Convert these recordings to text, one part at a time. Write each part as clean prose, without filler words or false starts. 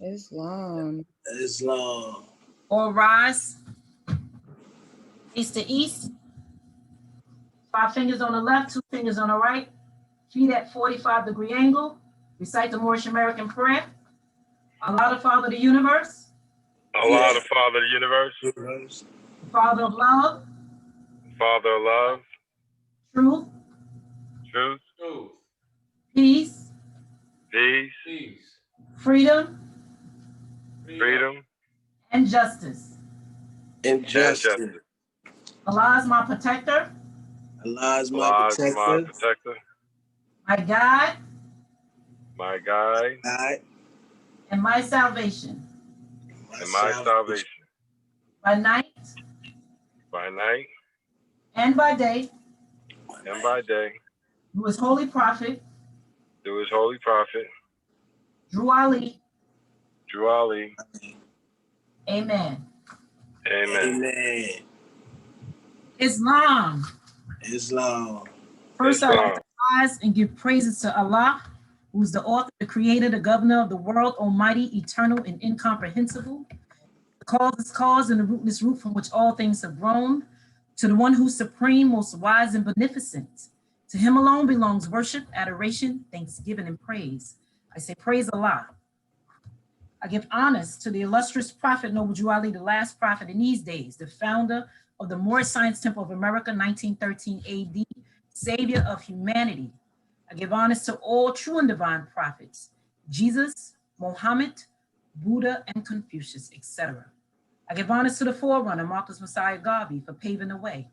Islam. Islam. All rise. Face to east. 5 fingers on the left, 2 fingers on the right. Feet at 45-degree angle. Recite the Moorish American prayer. Allah, the Father of the universe. Allah, the Father of the universe. Father of love. Father of love. Truth. Truth. Peace. Peace. Freedom. Freedom. And justice. And justice. Allah is my protector. Allah is my Allah is my protector. protector. My guide. My guide. And my salvation. And my salvation. By night. By night. And by day. And by day. Through his holy prophet. Through his holy prophet. Drew Ali. Drew Ali. Amen. Amen. Amen. Islam. Islam. First, I like to rise and give praises to Allah, who's the author, the creator, the governor of the world, almighty, eternal, and incomprehensible. The causeless cause and the rootless root from which all things have grown. To the one who's supreme, most wise, and beneficent. To him alone belongs worship, adoration, thanksgiving, and praise. I say, praise Allah. I give honors to the illustrious Prophet Noble Drew Ali, the last prophet in these days, the founder of the Moorish Science Temple of America, 1913 AD, savior of humanity. I give honors to all true and divine prophets, Jesus, Muhammad, Buddha, and Confucius, etc. I give honors to the forerunner, Marcus Messiah Garvey, for paving the way.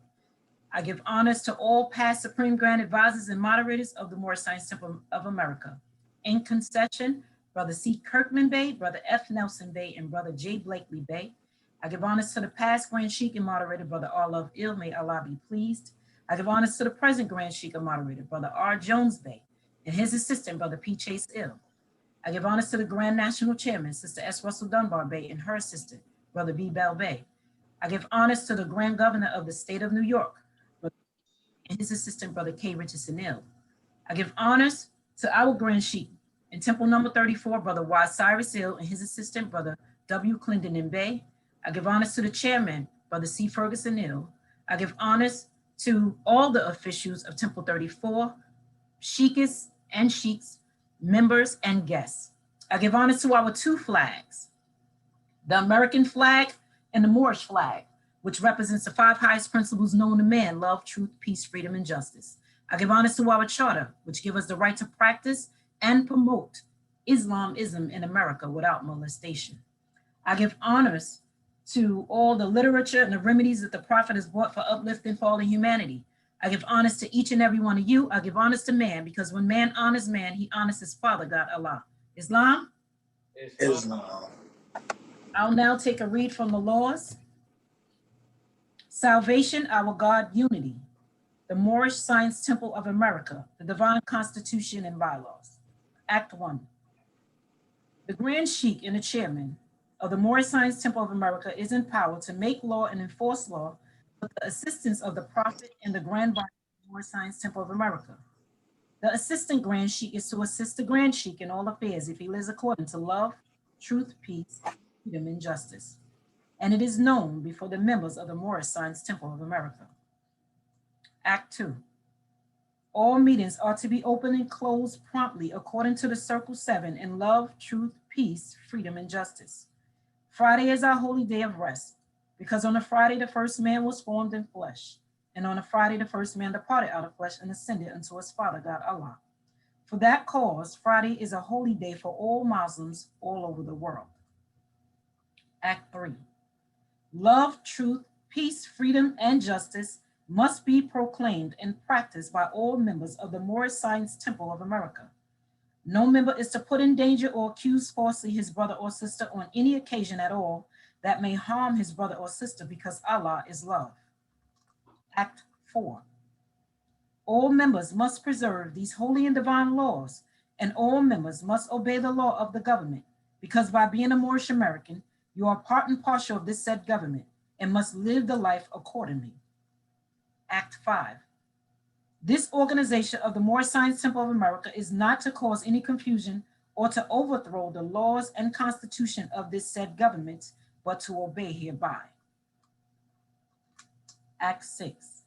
I give honors to all past Supreme Grand Advisors and moderators of the Moorish Science Temple of America. In concession, Brother C. Kirkman Bey, Brother F. Nelson Bey, and Brother J. Blakely Bey. I give honors to the past Grand Sheikh and moderator, Brother R. Love Ill, may Allah be pleased. I give honors to the present Grand Sheikh and moderator, Brother R. Jones Bey, and his assistant, Brother P. Chase Ill. I give honors to the Grand National Chairman, Sister S. Russell Dunbar Bey, and her assistant, Brother B. Bell Bey. I give honors to the Grand Governor of the State of New York, and his assistant, Brother K. Richardson Ill. I give honors to our Grand Sheikh in Temple number 34, Brother Y. Cyrus Ill, and his assistant, Brother W. Clendon Bey. I give honors to the chairman, Brother C. Ferguson Ill. I give honors to all the officials of Temple 34, sheikhs and sheiks, members and guests. I give honors to our two flags, the American flag and the Moorish flag, which represents the 5 highest principles known to man: love, truth, peace, freedom, and justice. I give honors to our charter, which give us the right to practice and promote Islamism in America without molestation. I give honors to all the literature and the remedies that the Prophet has brought for uplifting fallen humanity. I give honors to each and every one of you. I give honors to man, because when man honors man, he honors his father, God Allah. Islam? Islam. I'll now take a read from the laws. Salvation, our God, unity. The Moorish Science Temple of America, the Divine Constitution and Bylaws. Act 1. The Grand Sheikh and the Chairman of the Moorish Science Temple of America is empowered to make law and enforce law with the assistance of the Prophet and the Grand Vizier of the Moorish Science Temple of America. The Assistant Grand Sheikh is to assist the Grand Sheikh in all affairs if he lives according to love, truth, peace, freedom, and justice. And it is known before the members of the Moorish Science Temple of America. Act 2. All meetings are to be opened and closed promptly according to the Circle 7 in love, truth, peace, freedom, and justice. Friday is our holy day of rest, because on a Friday the first man was formed in flesh, and on a Friday the first man departed out of flesh and ascended unto his Father, God Allah. For that cause, Friday is a holy day for all Muslims all over the world. Act 3. Love, truth, peace, freedom, and justice must be proclaimed and practiced by all members of the Moorish Science Temple of America. No member is to put in danger or accuse falsely his brother or sister on any occasion at all that may harm his brother or sister, because Allah is love. Act 4. All members must preserve these holy and divine laws, and all members must obey the law of the government, because by being a Moorish American, you are part and parcel of this said government and must live the life accordingly. Act 5. This organization of the Moorish Science Temple of America is not to cause any confusion or to overthrow the laws and constitution of this said government, but to obey hereby. Act 6.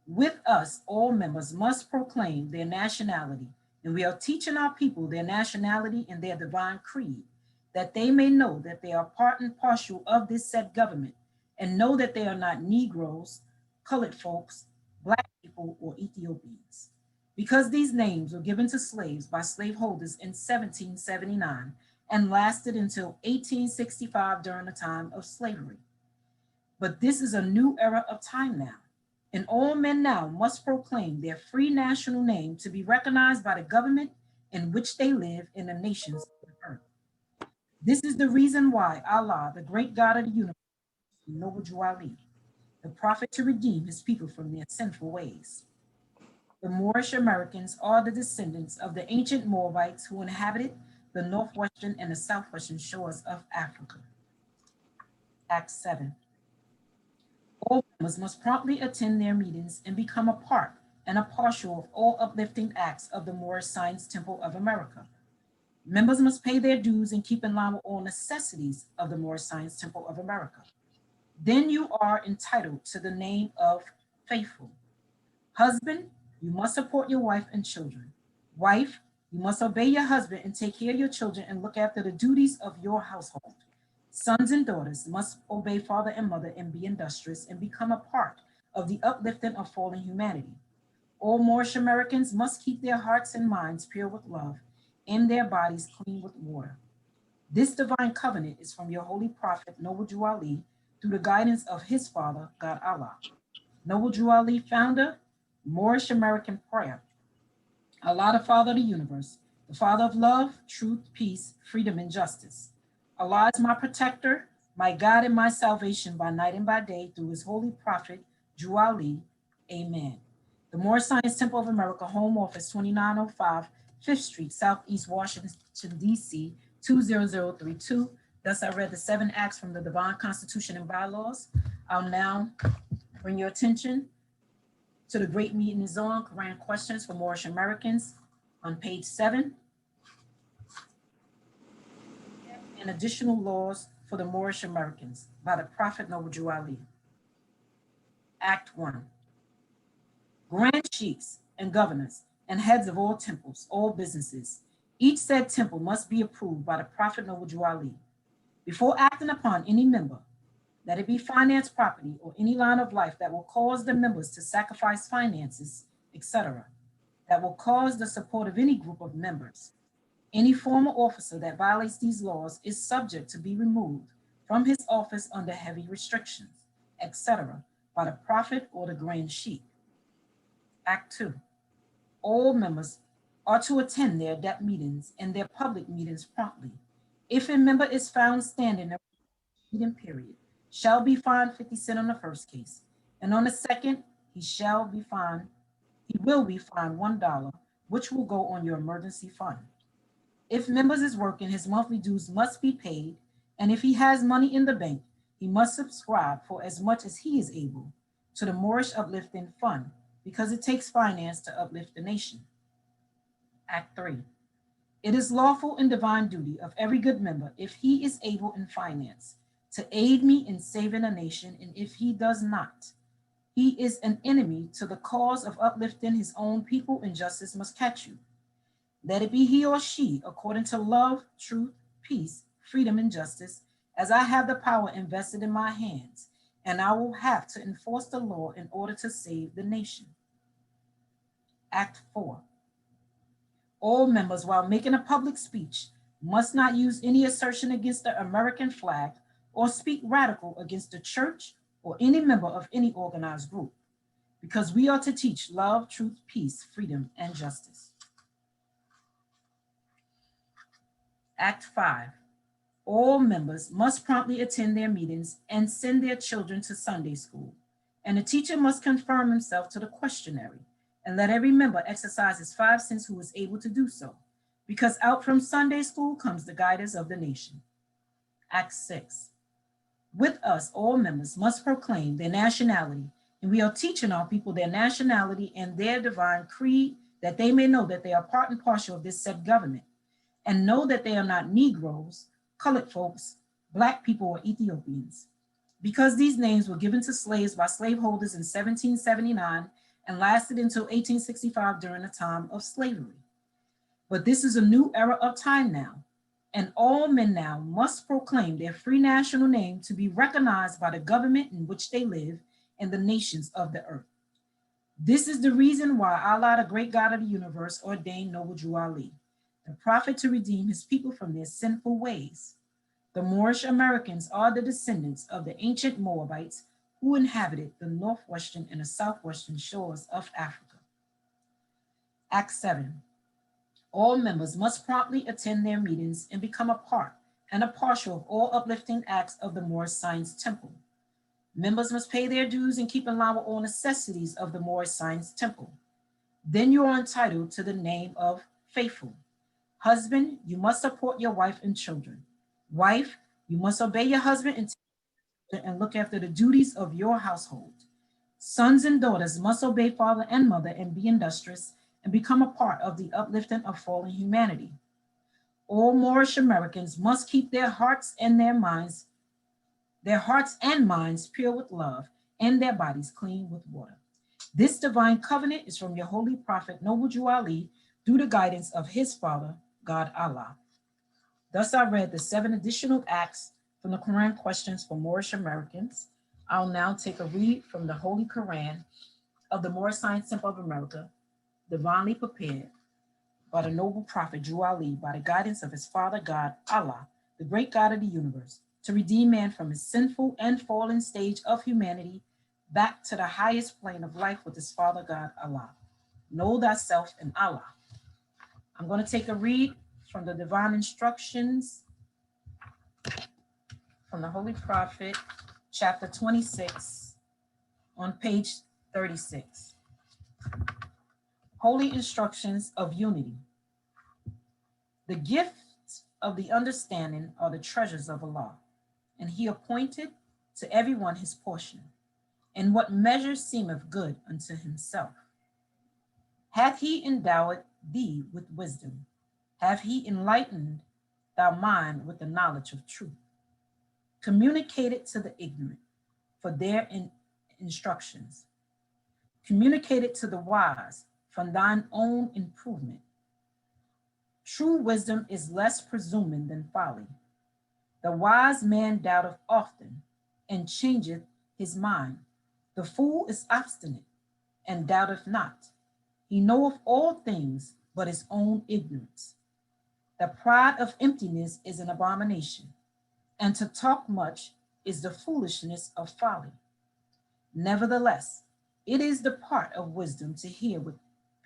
With us, all members must proclaim their nationality, and we are teaching our people their nationality and their divine creed, that they may know that they are part and parcel of this said government, and know that they are not Negroes, colored folks, Black people, or Ethiopians. Because these names were given to slaves by slaveholders in 1779 and lasted until 1865 during the time of slavery. But this is a new era of time now, and all men now must proclaim their free national name to be recognized by the government in which they live in the nations of the earth. This is the reason why Allah, the great God of the universe, Noble Drew Ali, the prophet, to redeem his people from their sinful ways. The Moorish Americans are the descendants of the ancient Moabites who inhabited the northwestern and the southwestern shores of Africa. Act 7. All members must promptly attend their meetings and become a part and a partial of all uplifting acts of the Moorish Science Temple of America. Members must pay their dues and keep in line with all necessities of the Moorish Science Temple of America. Then you are entitled to the name of faithful. Husband, you must support your wife and children. Wife, you must obey your husband and take care of your children and look after the duties of your household. Sons and daughters must obey father and mother and be industrious and become a part of the uplifting of fallen humanity. All Moorish Americans must keep their hearts and minds pure with love and their bodies clean with water. This divine covenant is from your holy prophet, Noble Drew Ali, through the guidance of his father, God Allah. Noble Drew Ali, founder, Moorish American Prayer. Allah, the Father of the universe, the Father of love, truth, peace, freedom, and justice. Allah is my protector, my God, and my salvation by night and by day through his holy prophet, Drew Ali. Amen. The Moorish Science Temple of America, Home Office, 2905 5th Street, Southeast Washington, D.C., 20032. Thus, I read the 7 acts from the Divine Constitution and Bylaws. I'll now bring your attention to the Great Meeting is On, Quran Questions for Moorish Americans on page 7. And additional laws for the Moorish Americans by the Prophet Noble Drew Ali. Act 1. Grand chiefs and governors and heads of all temples, all businesses, each said temple must be approved by the Prophet Noble Drew Ali. Before acting upon any member, let it be finance, property, or any line of life that will cause the members to sacrifice finances, etc., that will cause the support of any group of members. Any former officer that violates these laws is subject to be removed from his office under heavy restrictions, etc., by the Prophet or the Grand Sheikh. Act 2. All members are to attend their adept meetings and their public meetings promptly. If a member is found standing in the meeting period, shall be fined 50 cents on the first case, and on the second, he will be fined $1, which will go on your emergency fund. If members is working, his monthly dues must be paid, and if he has money in the bank, he must subscribe for as much as he is able to the Moorish Uplifting Fund, because it takes finance to uplift the nation. Act 3. It is lawful and divine duty of every good member, if he is able in finance, to aid me in saving a nation, and if he does not, he is an enemy to the cause of uplifting his own people, and justice must catch you. Let it be he or she, according to love, truth, peace, freedom, and justice, as I have the power invested in my hands, and I will have to enforce the law in order to save the nation. Act 4. All members, while making a public speech, must not use any assertion against the American flag or speak radical against the church or any member of any organized group, because we are to teach love, truth, peace, freedom, and justice. Act 5. All members must promptly attend their meetings and send their children to Sunday school, and the teacher must conform himself to the questionnaire, and let every member exercise his 5 cents who is able to do so, because out from Sunday school comes the guidance of the nation. Act 6. With us, all members must proclaim their nationality, and we are teaching our people their nationality and their divine creed, that they may know that they are part and parcel of this said government, and know that they are not Negroes, colored folks, Black people, or Ethiopians. Because these names were given to slaves by slaveholders in 1779 and lasted until 1865 during the time of slavery. But this is a new era of time now, and all men now must proclaim their free national name to be recognized by the government in which they live and the nations of the earth. This is the reason why Allah, the great God of the universe, ordained Noble Drew Ali, the prophet, to redeem his people from their sinful ways. The Moorish Americans are the descendants of the ancient Moabites who inhabited the northwestern and the southwestern shores of Africa. Act 7. All members must promptly attend their meetings and become a part and a partial of all uplifting acts of the Moorish Science Temple. Members must pay their dues and keep in line with all necessities of the Moorish Science Temple. Then you are entitled to the name of faithful. Husband, you must support your wife and children. Wife, you must obey your husband and look after the duties of your household. Sons and daughters must obey father and mother and be industrious and become a part of the uplifting of fallen humanity. All Moorish Americans must keep their hearts and minds pure with love and their bodies clean with water. This divine covenant is from your holy prophet Noble Drew Ali through the guidance of his father, God Allah. Thus I read the 7 additional acts from the Quran questions for Moorish Americans. I'll now take a read from the Holy Quran of the Moorish Science Temple of America, divinely prepared by the noble prophet Drew Ali by the guidance of his father God Allah, the great God of the universe, to redeem man from his sinful and fallen stage of humanity back to the highest plane of life with his father God Allah. Know thyself in Allah. I'm going to take a read from the divine instructions from the Holy Prophet, chapter 26, on page 36. Holy instructions of unity. The gifts of the understanding are the treasures of Allah, and he appointed to everyone his portion, and what measure seemeth good unto himself. Hath he endowed thee with wisdom? Have he enlightened thy mind with the knowledge of truth? Communicate it to the ignorant for their instructions. Communicate it to the wise from thine own improvement. True wisdom is less presuming than folly. The wise man doubteth often and changeth his mind. The fool is obstinate and doubteth not. He knoweth all things but his own ignorance. The pride of emptiness is an abomination, and to talk much is the foolishness of folly. Nevertheless, it is the part of wisdom to hear with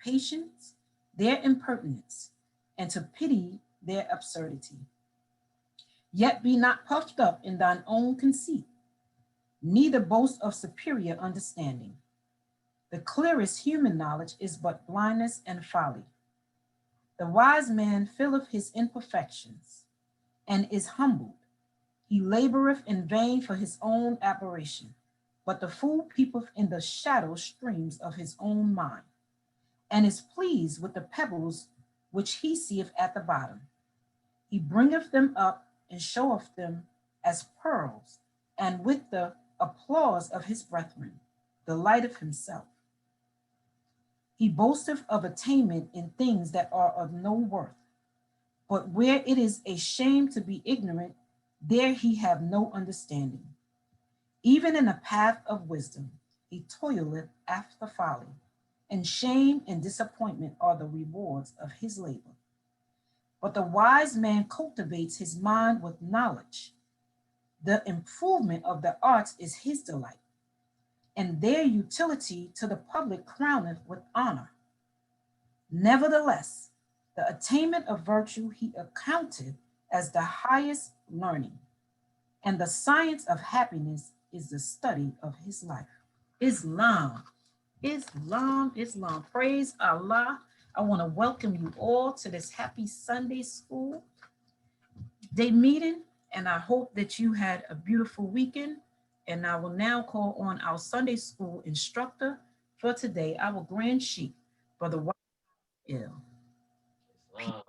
patience their impertinence and to pity their absurdity. Yet be not puffed up in thine own conceit, neither boast of superior understanding. The clearest human knowledge is but blindness and folly. The wise man filleth his imperfections and is humbled. He laboreth in vain for his own admiration, but the fool peepeth in the shadow streams of his own mind, and is pleased with the pebbles which he seeth at the bottom. He bringeth them up and showeth them as pearls, and with the applause of his brethren, delighteth himself. He boasteth of attainment in things that are of no worth, but where it is a shame to be ignorant, there he have no understanding. Even in the path of wisdom, he toileth after folly, and shame and disappointment are the rewards of his labor. But the wise man cultivates his mind with knowledge. The improvement of the arts is his delight, and their utility to the public crowneth with honor. Nevertheless, the attainment of virtue he accounted as the highest learning, and the science of happiness is the study of his life. Islam, Islam, Islam. Praise Allah. I want to welcome you all to this happy Sunday school day meeting, and I hope that you had a beautiful weekend. And I will now call on our Sunday school instructor for today, our Grand Sheikh, Brother Ill. Islam.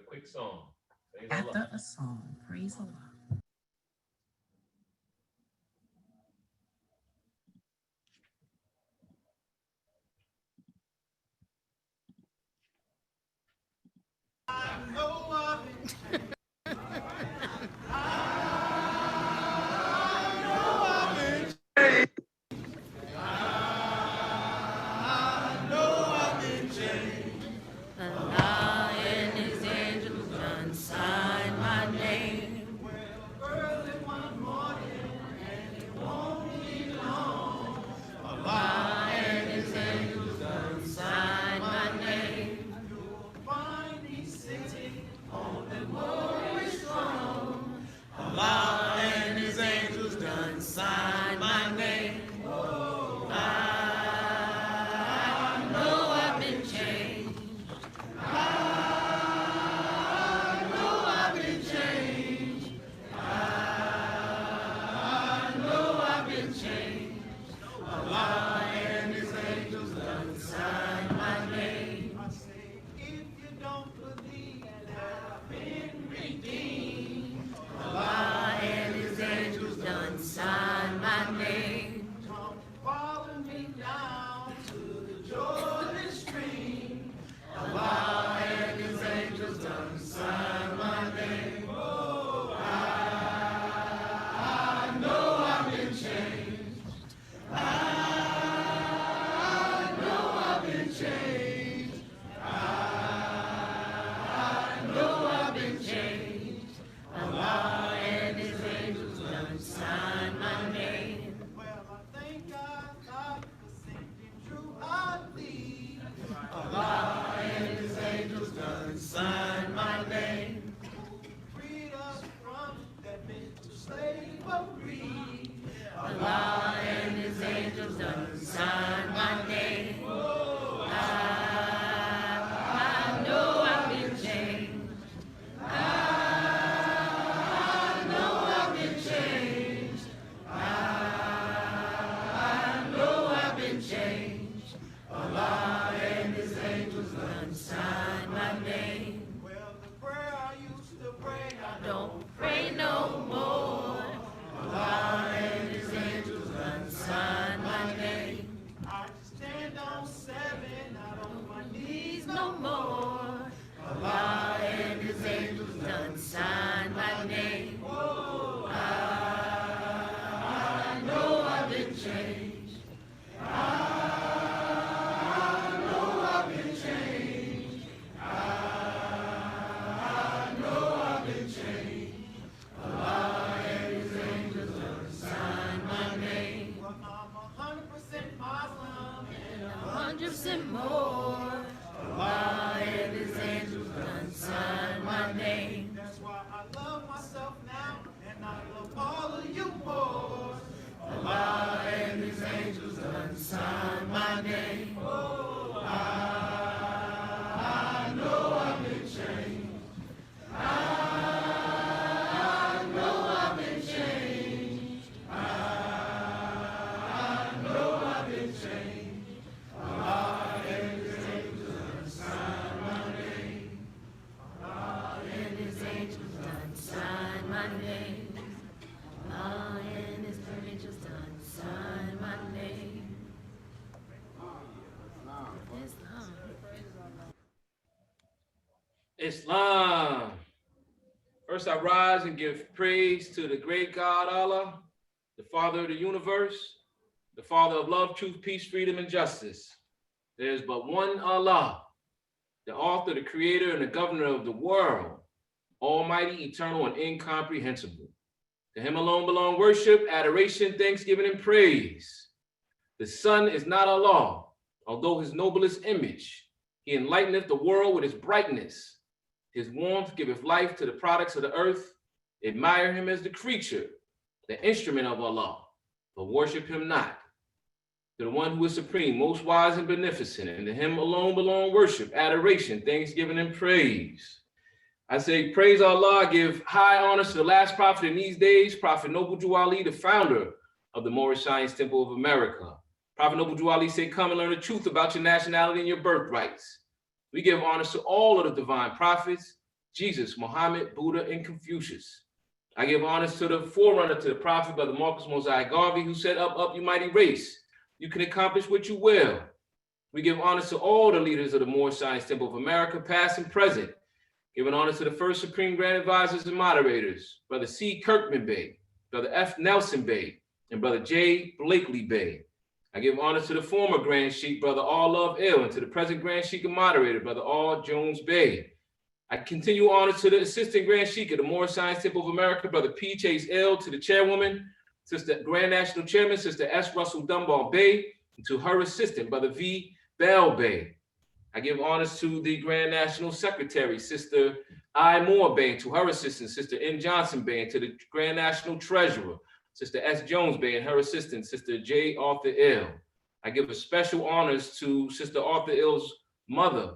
a quick song. Praise After Allah. a song, praise Allah. Allah and his angels done sign my name. Early one morning, and it won't be long. Allah and his angels done sign my name. You'll find me sitting on the glorious throne. Allah and his angels done sign my name. Oh, I know I've been changed. Sign my name. Come follow me down to the Jordan stream. Allah and his angels done sign my name. Oh, I know I've been changed. I know I've been changed. I know I've been changed. Allah and his angels done sign my name. Well, I think I got the singing true I believe. Allah and his angels done sign my name. Freed us from that mental slavery. Allah and his angels done sign my name. Oh, I know I've been changed. I know I've been changed. I know I've been changed. Allah and his angels done sign my name. Well, the prayer I used to pray, I don't pray no more. Allah and his angels done sign my name. I stand on 7, not on my knees no more. Allah and his angels done sign my name. Oh, I know I've been changed. I know I've been changed. I know I've been changed. Allah and his angels done sign my name. Well, I'm 100% Muslim and 100% more. Allah and his angels done sign my name. That's why I love myself now and I love all of you more. Allah and his angels done sign my name. Oh, I know I've been changed. I know I've been changed. I know I've been changed. Allah and his angels done sign my name. Allah and his angels done sign my name. Allah and his angels done sign my name. Islam. First, I rise and give praise to the great God Allah, the Father of the universe, the Father of love, truth, peace, freedom, and justice. There is but one Allah, the author, the creator, and the governor of the world, almighty, eternal, and incomprehensible. To him alone belong worship, adoration, thanksgiving, and praise. The sun is not Allah, although his noblest image. He enlighteneth the world with his brightness. His warmth giveth life to the products of the earth. Admire him as the creature, the instrument of Allah, but worship him not. To the one who is supreme, most wise and beneficent, and to him alone belong worship, adoration, thanksgiving, and praise. I say, praise Allah, give high honors to the last prophet in these days, Prophet Noble Drew Ali, the founder of the Moorish Science Temple of America. Prophet Noble Drew Ali said, come and learn the truth about your nationality and your birthrights. We give honors to all of the divine prophets, Jesus, Muhammad, Buddha, and Confucius. I give honors to the forerunner, to the prophet, Brother Marcus Mosiah Garvey, who said, up, you mighty race. You can accomplish what you will. We give honors to all the leaders of the Moorish Science Temple of America, past and present. Giving honors to the first Supreme Grand Advisors and moderators, Brother C. Kirkman Bey, Brother F. Nelson Bey, and Brother J. Blakely Bey. I give honors to the former Grand Sheikh, Brother R. Love Ill, and to the present Grand Sheikh and moderator, Brother R. Jones Bey. I continue honors to the Assistant Grand Sheikh of the Moorish Science Temple of America, Brother P. Chase Ill, to the Chairwoman, Sister Grand National Chairman, Sister S. Russell Dunbar Bey, and to her assistant, Brother V. Bell Bey. I give honors to the Grand National Secretary, Sister I. Moore Bey, and to her assistant, Sister N. Johnson Bey, and to the Grand National Treasurer, Sister S. Jones Bey, and her assistant, Sister J. Arthur Ill. I give a special honors to Sister Arthur Ill's mother,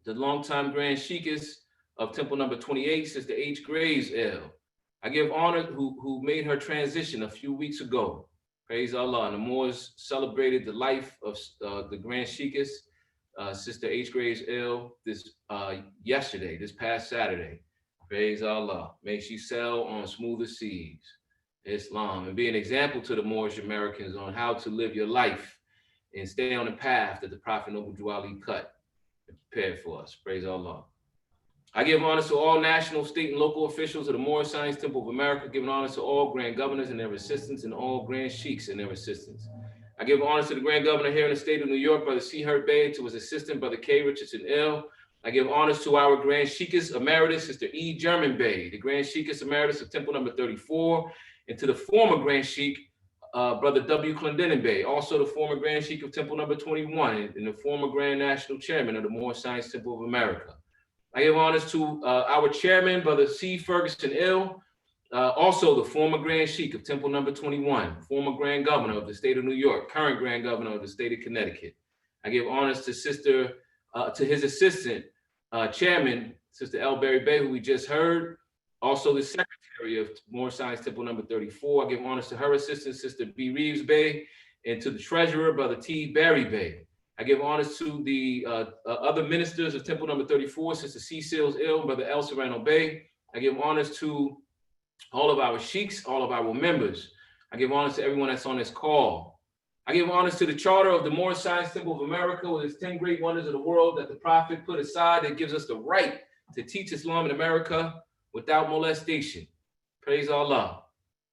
the longtime Grand Sheikess of Temple number 28, Sister H. Graves Ill. I give honor who made her transition a few weeks ago. Praise Allah. And the Moors celebrated the life of the Grand Sheikess, Sister H. Graves Ill, this past Saturday. Praise Allah. May she sail on smoother seas. Islam, and be an example to the Moorish Americans on how to live your life and stay on the path that the Prophet Noble Drew Ali cut and prepared for us. Praise Allah. I give honors to all national, state, and local officials of the Moorish Science Temple of America, giving honors to all grand governors and their assistants and all grand sheiks and their assistants. I give honors to the grand governor here in the state of New York, Brother C. Hurt Bey, to his assistant, Brother K. Richardson Ill. I give honors to our Grand Sheikess Emeritus, Sister E. German Bey, the Grand Sheikess Emeritus of Temple number 34, and to the former Grand Sheik, Brother W. Clendenin Bey, also the former Grand Sheik of Temple number 21, and the former Grand National Chairman of the Moorish Science Temple of America. I give honors to our chairman, Brother C. Ferguson Ill, also the former Grand Sheik of Temple number 21, former Grand Governor of the state of New York, current Grand Governor of the state of Connecticut. I give honors to to his assistant, Chairman, Sister L. Berry Bey, who we just heard, also the Secretary of Moorish Science Temple number 34. I give honors to her assistant, Sister B. Reeves Bey, and to the Treasurer, Brother T. Barry Bey. I give honors to the other ministers of Temple number 34, Sister C. Seals Ill, Brother El Serrano Bey. I give honors to all of our sheiks, all of our members. I give honors to everyone that's on this call. I give honors to the charter of the Moorish Science Temple of America with its 10 great wonders of the world that the Prophet put aside that gives us the right to teach Islam in America without molestation. Praise Allah.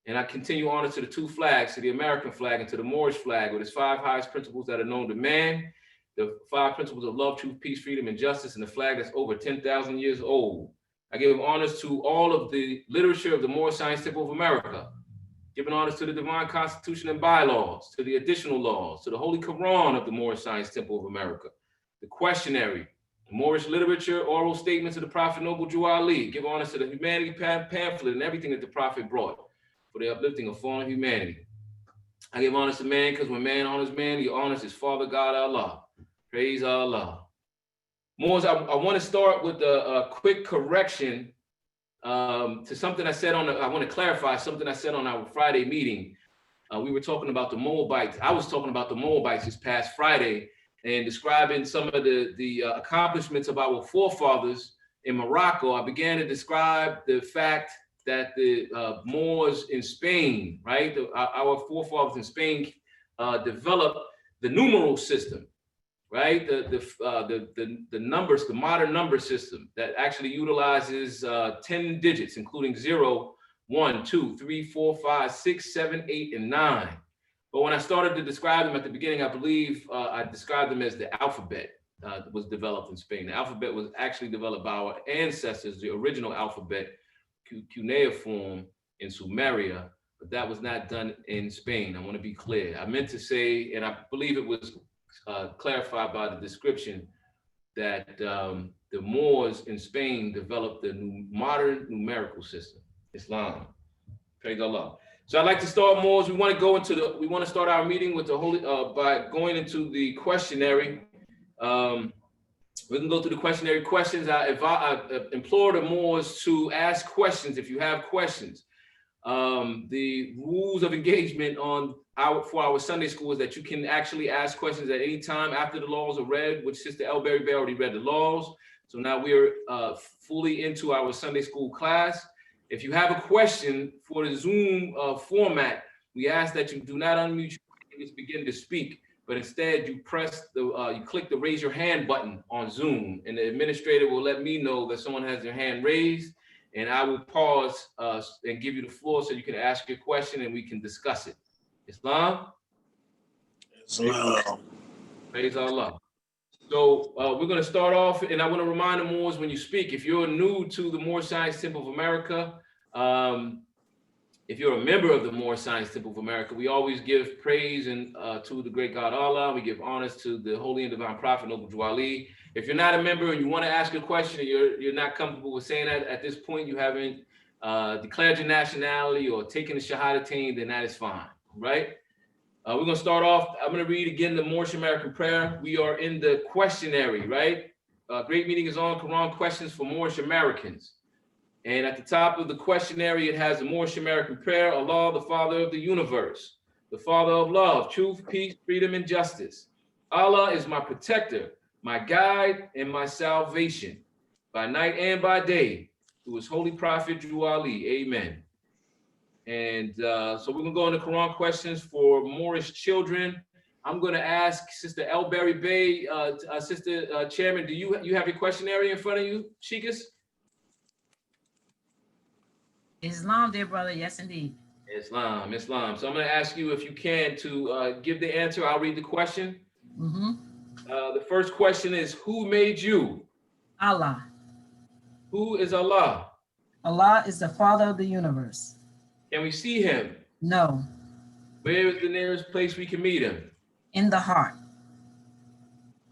And I continue honors to the two flags, to the American flag and to the Moorish flag with its 5 highest principles that are known to man, the 5 principles of love, truth, peace, freedom, and justice, and the flag that's over 10,000 years old. I give honors to all of the literature of the Moorish Science Temple of America, giving honors to the divine constitution and bylaws, to the additional laws, to the Holy Quran of the Moorish Science Temple of America, the questionary, Moorish literature, oral statements of the Prophet Noble Drew Ali, give honors to the humanity pamphlet and everything that the Prophet brought for the uplifting of fallen humanity. I give honors to man because when man honors man, he honors his Father God Allah. Praise Allah. Moors, I want to start with a quick correction to something I said I want to clarify something I said on our Friday meeting. We were talking about the Moabites. I was talking about the Moabites this past Friday and describing some of the accomplishments of our forefathers in Morocco. I began to describe the fact that the Moors in Spain, right? Our forefathers in Spain developed the numeral system, right? The numbers, the modern number system that actually utilizes 10 digits, including 0, 1, 2, 3, 4, 5, 6, 7, 8, and 9. But when I started to describe them at the beginning, I believe I described them as the alphabet that was developed in Spain. The alphabet was actually developed by our ancestors, the original alphabet, cuneiform in Sumeria, but that was not done in Spain. I want to be clear. I meant to say, and I believe it was clarified by the description, that the Moors in Spain developed the modern numerical system, Islam. Praise Allah. So I'd like to start, Moors. We want to start our meeting with the holy by going into the questionary. We can go through the questionary questions. I implore the Moors to ask questions if you have questions. The rules of engagement for our Sunday school is that you can actually ask questions at any time after the laws are read, which Sister L. Berry Bey already read the laws. So now we're fully into our Sunday school class. If you have a question for the Zoom format, we ask that you do not unmute your mic and just begin to speak, but instead you you click the raise your hand button on Zoom, and the administrator will let me know that someone has their hand raised, and I will pause and give you the floor so you can ask your question and we can discuss it. Islam? Islam. Praise Allah. So we're going to start off, and I want to remind the Moors when you speak, if you're new to the Moor Science Temple of America, if you're a member of the Moor Science Temple of America, we always give praise and to the great God Allah. We give honors to the Holy and Divine Prophet, Noble Drew Ali. If you're not a member and you want to ask a question and you're not comfortable with saying that at this point, you haven't declared your nationality or taken the Shahadatain, then that is fine, right? We're going to start off. I'm going to read again the Moorish American prayer. We are in the questionary, right? Great meeting is on Quran questions for Moorish Americans. And at the top of the questionary, it has the Moorish American prayer. Allah, the Father of the universe, the Father of love, truth, peace, freedom, and justice. Allah is my protector, my guide, and my salvation, by night and by day, through his holy prophet, Drew Ali. Amen. And so we're gonna go into Quran questions for Moorish children. I'm gonna ask Sister Elberry Bay, Sister Chairman, do you have your questionnaire in front of you, Shikas? Islam, dear brother, yes, indeed. Islam. So I'm gonna ask you if you can to give the answer. I'll read the question. The first question is, who made you? Allah. Who is Allah? Allah is the Father of the universe. Can we see him? No. Where is the nearest place we can meet him? In the heart.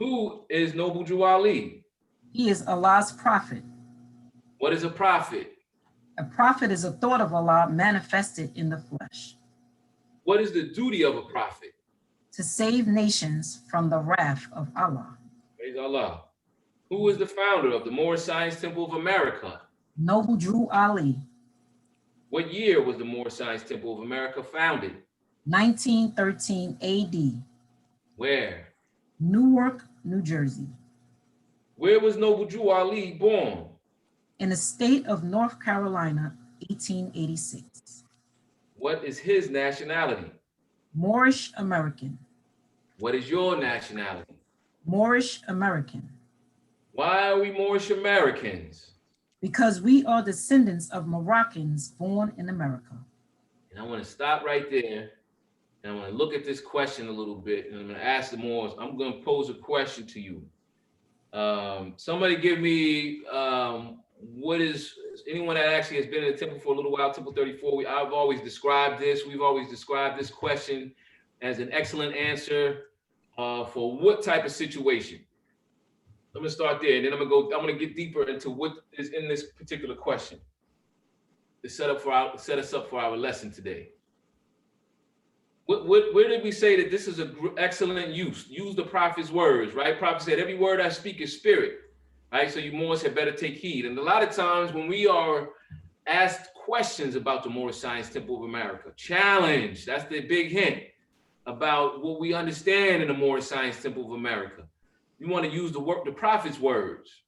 Who is Noble Drew Ali? He is Allah's prophet. What is a prophet? A prophet is a thought of Allah manifested in the flesh. What is the duty of a prophet? To save nations from the wrath of Allah. Praise Allah. Who is the founder of the Moorish Science Temple of America? Noble Drew Ali. What year was the Moorish Science Temple of America founded? 1913 AD. Where? Newark, New Jersey. Where was Noble Drew Ali born? In the state of North Carolina, 1886. What is his nationality? Moorish American. What is your nationality? Moorish American. Why are we Moorish Americans? Because we are descendants of Moroccans born in America. And I want to stop right there. And I'm going to look at this question a little bit. And I'm going to ask the Moors. I'm going to pose a question to you. Somebody give me what is anyone that actually has been in the temple for a little while, Temple 34. We've always described this question as an excellent answer for what type of situation. I'm gonna start there, and then I'm gonna get deeper into what is in this particular question to set us up for our lesson today. Where did we say that this is an excellent use? Use the prophet's words, right? Prophet said, every word I speak is spirit, right? So you Moors had better take heed. And a lot of times when we are asked questions about the Moorish Science Temple of America, challenge, that's the big hint about what we understand in the Moorish Science Temple of America. You want to use the prophet's words.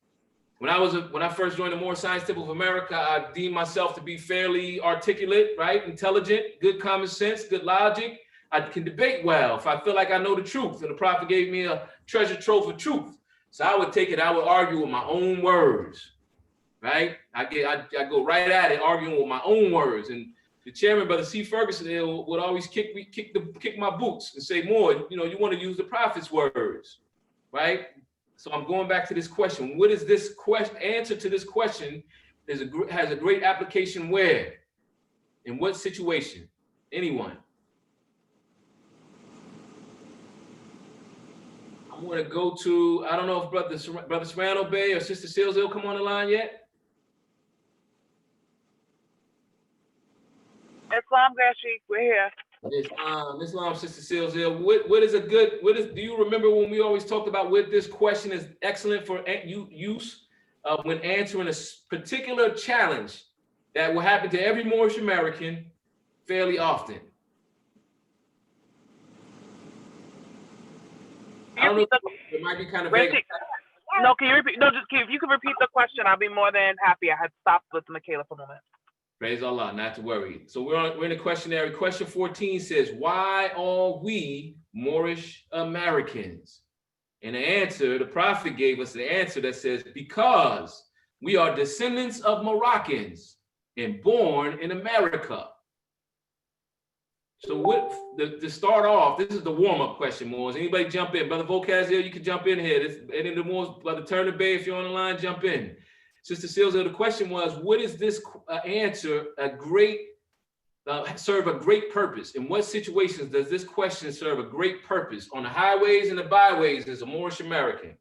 When I first joined the Moorish Science Temple of America, I deemed myself to be fairly articulate, right? Intelligent, good common sense, good logic. I can debate well if I feel like I know the truth, and the prophet gave me a treasure trove of truth. So I would take it, I would argue with my own words, right? I go right at it, arguing with my own words. And the chairman, Brother C. Ferguson, would always kick my boots and say, more, you want to use the prophet's words. Right? So I'm going back to this question. What is this question? Answer to this question has a great application where? In what situation? Anyone? I'm going to go to, I don't know if Brother Serrano Bay or Sister Seals will come on the line yet. Islam Gashi, we're here. Islam, Sister Seals, do you remember when we always talked about what this question is excellent for use when answering a particular challenge that will happen to every Moorish American fairly often? I don't know, it might be kind of vague. No, can you repeat? No, just if you can repeat the question, I'll be more than happy. I had stopped with Michaela for a moment. Praise Allah, not to worry. So we're in the questionnaire. Question 14 says, why are we Moorish Americans? And the answer, the prophet gave us the answer that says, because we are descendants of Moroccans and born in America. So to start off, this is the warm-up question, Moors. Anybody jump in? Brother Vocaz, you can jump in here. Any of the Moors, Brother Turner Bay, if you're on the line, jump in. Sister Silza, the question was, what is this answer serve a great purpose? In what situations does this question serve a great purpose on the highways and the byways as a Moorish American?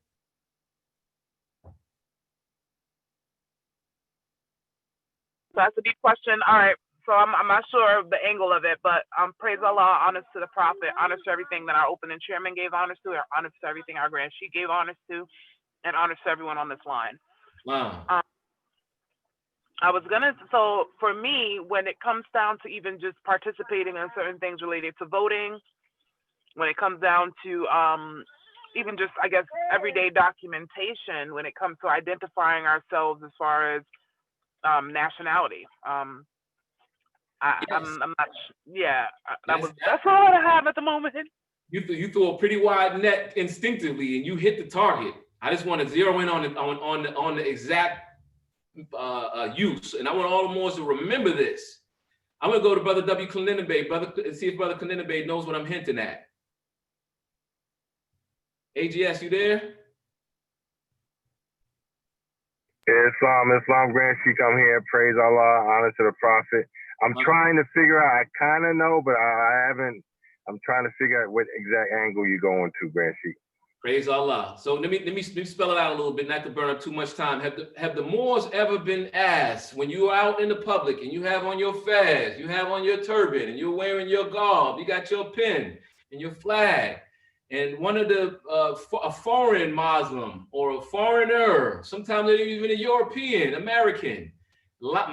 So that's a deep question. All right. So I'm not sure of the angle of it, but praise Allah, honors to the Prophet, honors to everything that our opening chairman gave honors to, or honors to everything our Grand Sheikh gave honors to, and honors to everyone on this line. Wow. So for me, when it comes down to even just participating in certain things related to voting, when it comes down to even just, I guess, everyday documentation, when it comes to identifying ourselves as far as nationality. I'm not, yeah, that's all I have at the moment. You threw a pretty wide net instinctively and you hit the target. I just want to zero in on the exact use. And I want all the Moors to remember this. I'm going to go to Brother W. Clinton brother, and see if Brother Clinton knows what I'm hinting at. AGS, you there? Islam Grand Sheikh, I'm here. Praise Allah, honor to the Prophet. I'm trying to figure out, I kind of know, but I haven't, I'm trying to figure out what exact angle you're going to, Grand Sheikh. Praise Allah. So let me spell it out a little bit, not to burn up too much time. Have the Moors ever been asked, when you are out in the public and you have on your fez, you have on your turban and you're wearing your garb, you got your pen and your flag, and one of the a foreign Muslim or a foreigner, sometimes they're even a European, American,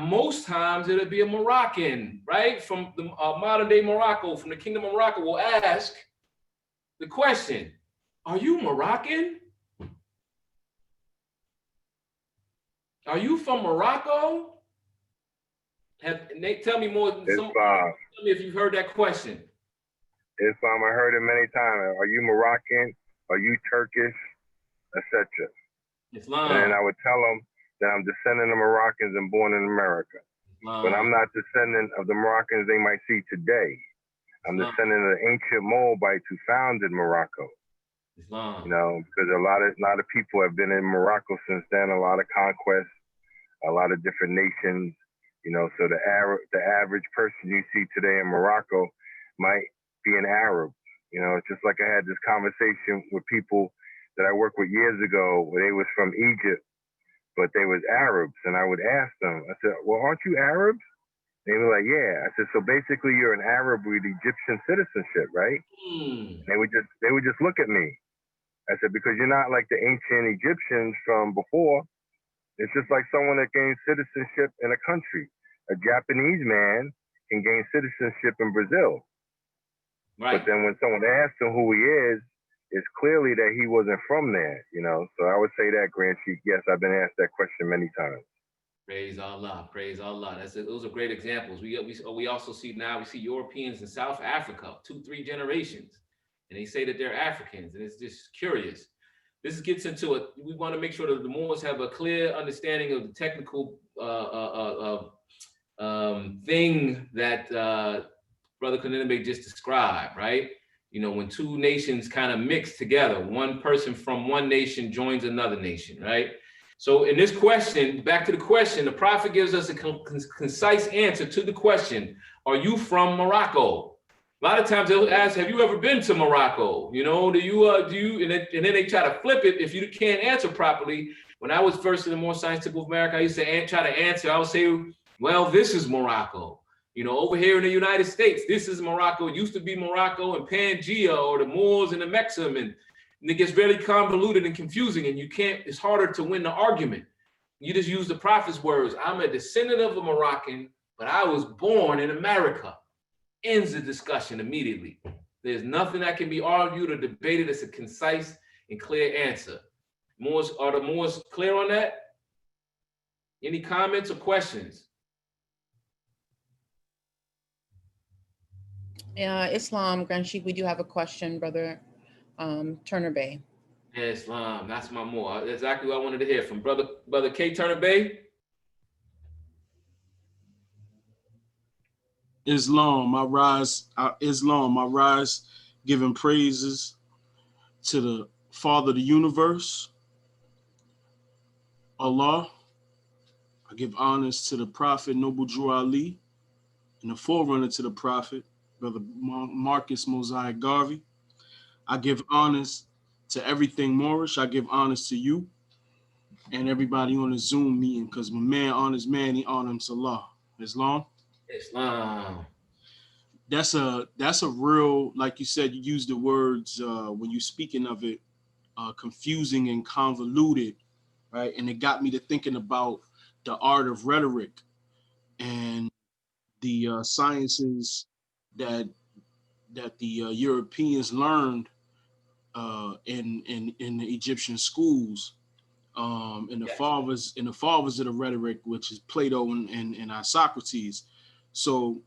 most times it'll be a Moroccan, right? From the modern day Morocco, from the Kingdom of Morocco, will ask the question, are you Moroccan? Are you from Morocco? Nate, tell me more. Tell me if you've heard that question. Islam, I heard it many times. Are you Moroccan? Are you Turkish? Etc. Islam. And I would tell them that I'm descendant of Moroccans and born in America. But I'm not descendant of the Moroccans they might see today. I'm descendant of the ancient Moabites who founded Morocco. Islam. You know, because a lot of people have been in Morocco since then, a lot of conquests, a lot of different nations, you know, so the average person you see today in Morocco might be an Arab. You know, it's just like I had this conversation with people that I worked with years ago where they was from Egypt, but they was Arabs. And I would ask them, I said, well, aren't you Arabs? They were like, yeah. I said, so basically you're an Arab with Egyptian citizenship, right? They would just look at me. I said, because you're not like the ancient Egyptians from before. It's just like someone that gains citizenship in a country. A Japanese man can gain citizenship in Brazil. Right. But then when someone asks him who he is, it's clearly that he wasn't from there, you know? So I would say that, Grand Sheikh, yes, I've been asked that question many times. Praise Allah, praise Allah. Those are great examples. We also see now, we see Europeans in South Africa, 2-3 generations, and they say that they're Africans, and it's just curious. This gets into it. We want to make sure that the Moors have a clear understanding of the technical thing that Brother Kanenbe just described, right? You know, when two nations kind of mix together, one person from one nation joins another nation, right? So in this question, back to the question, the Prophet gives us a concise answer to the question, are you from Morocco? A lot of times they'll ask, have you ever been to Morocco? You know, do you, and then they try to flip it if you can't answer properly. When I was first in the Moorish Science Temple of America, I used to try to answer, I would say, well, this is Morocco. You know, over here in the United States, this is Morocco. It used to be Morocco and Pangaea, or the Moors and the Mexim, and it gets very convoluted and confusing, and it's harder to win the argument. You just use the Prophet's words. I'm a descendant of a Moroccan, but I was born in America. Ends the discussion immediately. There's nothing that can be argued or debated. It's a concise and clear answer. Are the Moors clear on that? Any comments or questions? Islam, Grand Sheikh, we do have a question, Brother Turner Bay. Islam, that's my Moor. That's exactly what I wanted to hear from Brother K. Turner Bay. Islam, I rise, giving praises to the Father of the universe, Allah. I give honors to the Prophet Noble Drew Ali, and the forerunner to the Prophet, Brother Marcus Mosiah Garvey. I give honors to everything Moorish. I give honors to you and everybody on the Zoom meeting, because when man honors man, he honors Allah. Islam. Islam. That's a real, like you said, you use the words when you speaking of it, confusing and convoluted, right? And it got me to thinking about the art of rhetoric and the sciences that the Europeans learned in the Egyptian schools, and the fathers of the rhetoric, which is Plato and Socrates. So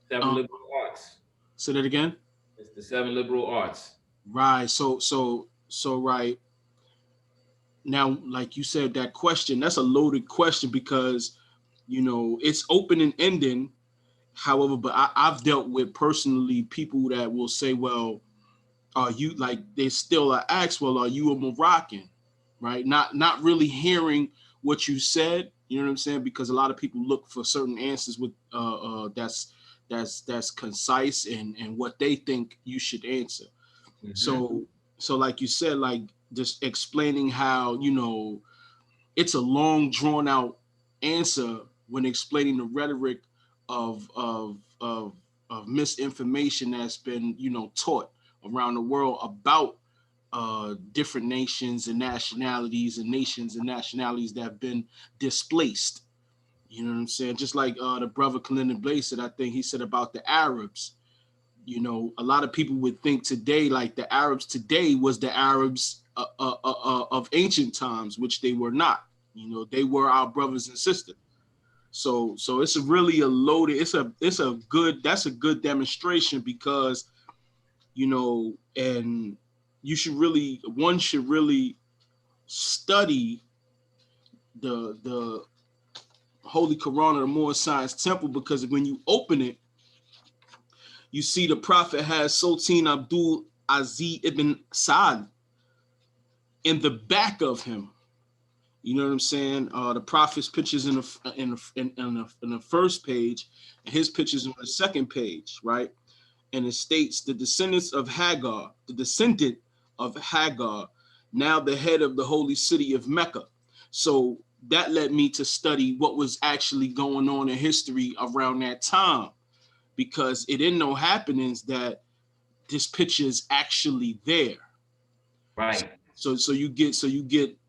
7 liberal arts. Say that again. It's the 7 liberal arts. Right. So right now, like you said, that question, that's a loaded question because, you know, it's open and ending. However, but I've dealt with personally people that will say, well, are you, like, they still ask, well, are you a Moroccan? Right. Not really hearing what you said. You know what I'm saying? Because a lot of people look for certain answers with that's concise and what they think you should answer. Mm-hmm. So like you said, like just explaining how, you know, it's a long drawn out answer when explaining the rhetoric of misinformation that's been, you know, taught around the world about different nations and nationalities that have been displaced. You know what I'm saying? Just like the brother Clinton Blaze said, I think he said about the Arabs. You know, a lot of people would think today, like the Arabs today was the Arabs of ancient times, which they were not. You know, they were our brothers and sisters. So it's really a loaded. That's a good demonstration because, you know, and one should really study the Holy Quran of the Moorish Science Temple, because when you open it, you see the Prophet has Sultan Abdul Aziz ibn Saad in the back of him. You know what I'm saying? The Prophet's pictures in the first page, and his pictures on the second page, right? And it states the descendant of Hagar, now the head of the holy city of Mecca. So that led me to study what was actually going on in history around that time, because it didn't know happenings that this picture is actually there. Right. So you get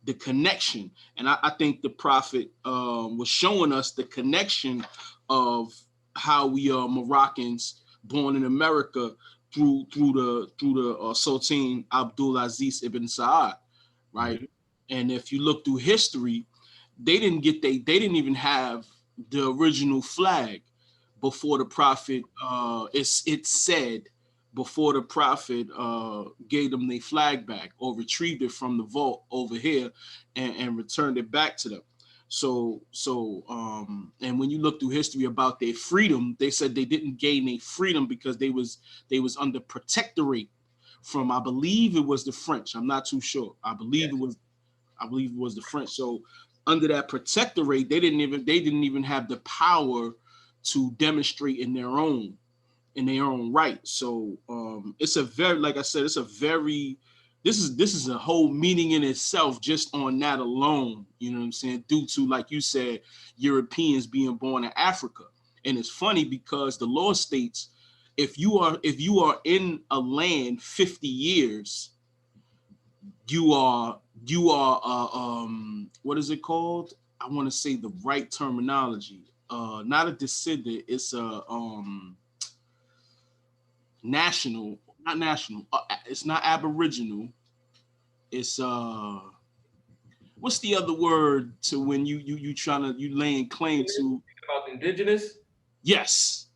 the connection. And I think the Prophet was showing us the connection of how we are Moroccans born in America through the Sultan Abdul Aziz ibn Saad, right? Mm-hmm. And if you look through history, they didn't even have the original flag before the Prophet. It's said before the Prophet gave them their flag back or retrieved it from the vault over here and returned it back to them. So and when you look through history about their freedom, they said they didn't gain their freedom because they was under protectorate from, I believe it was the French. I'm not too sure. I believe it was the French. So under that protectorate, they didn't even have the power to demonstrate in their own right. So it's a very, like I said, this is a whole meaning in itself just on that alone. You know what I'm saying? Due to, like you said, Europeans being born in Africa. And it's funny because the law states if you are in a land 50 years, you are what is it called? I want to say the right terminology. Not a descendant, it's a it's not aboriginal. It's what's the other word to when you laying claim to? About indigenous? Yes.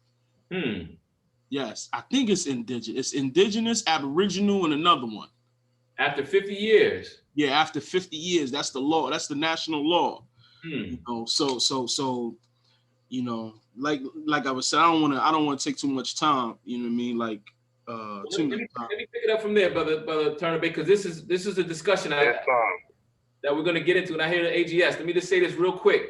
Yes, I think it's indigenous. It's indigenous, aboriginal, and another one. After 50 years. Yeah, after 50 years, that's the law. That's the national law. You know, so you know, like I was saying, I don't want to take too much time. You know what I mean? Like let me pick it up from there, brother Turner, because this is a discussion that we're going to get into, and I hear the AGS. Let me just say this real quick.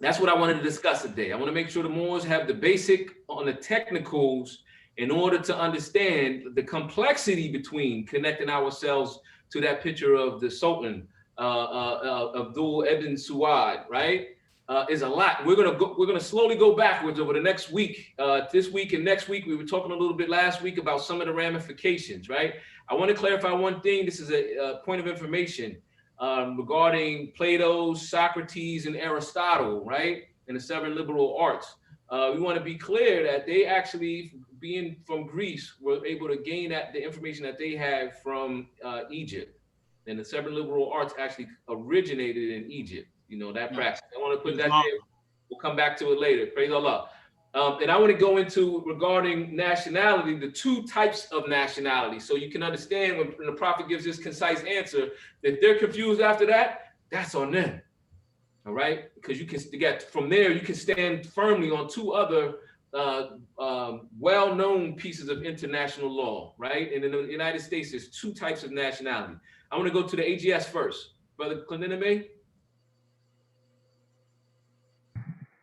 That's what I wanted to discuss today. I want to make sure the Moors have the basic on the technicals in order to understand the complexity between connecting ourselves to that picture of the Sultan, Abdul Ibn Suwad, right? Is a lot. We're gonna slowly go backwards over the next week. This week and next week, we were talking a little bit last week about some of the ramifications, right? I want to clarify one thing. This is a point of information regarding Plato, Socrates, and Aristotle, right? And the 7 liberal arts. We want to be clear that they actually, being from Greece, were able to gain the information that they had from Egypt. And the 7 liberal arts actually originated in Egypt. You know, that practice. I want to put that there. We'll come back to it later. Praise Allah. And I want to go into regarding nationality, the 2 types of nationality. So you can understand when the prophet gives this concise answer, that they're confused after that, that's on them. All right? Because you can get from there, you can stand firmly on 2 other well-known pieces of international law, right? And in the United States, there's 2 types of nationality. I want to go to the AGS first. Brother Clinton.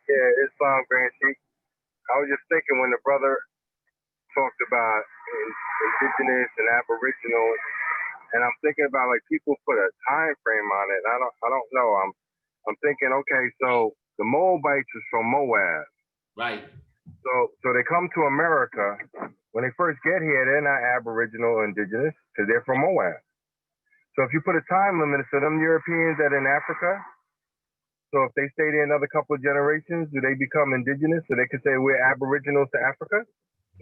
Yeah, Islam Grand Sheikh. I was just thinking when the brother talked about indigenous and aboriginal, and I'm thinking about like people put a time frame on it. I don't know. I'm thinking, okay, so the Moabites is from Moab. Right. So they come to America. When they first get here, they're not aboriginal or indigenous because they're from Moab. So if you put a time limit, so them Europeans that are in Africa, so if they stay there another couple of generations, do they become indigenous? So they could say we're aboriginals to Africa?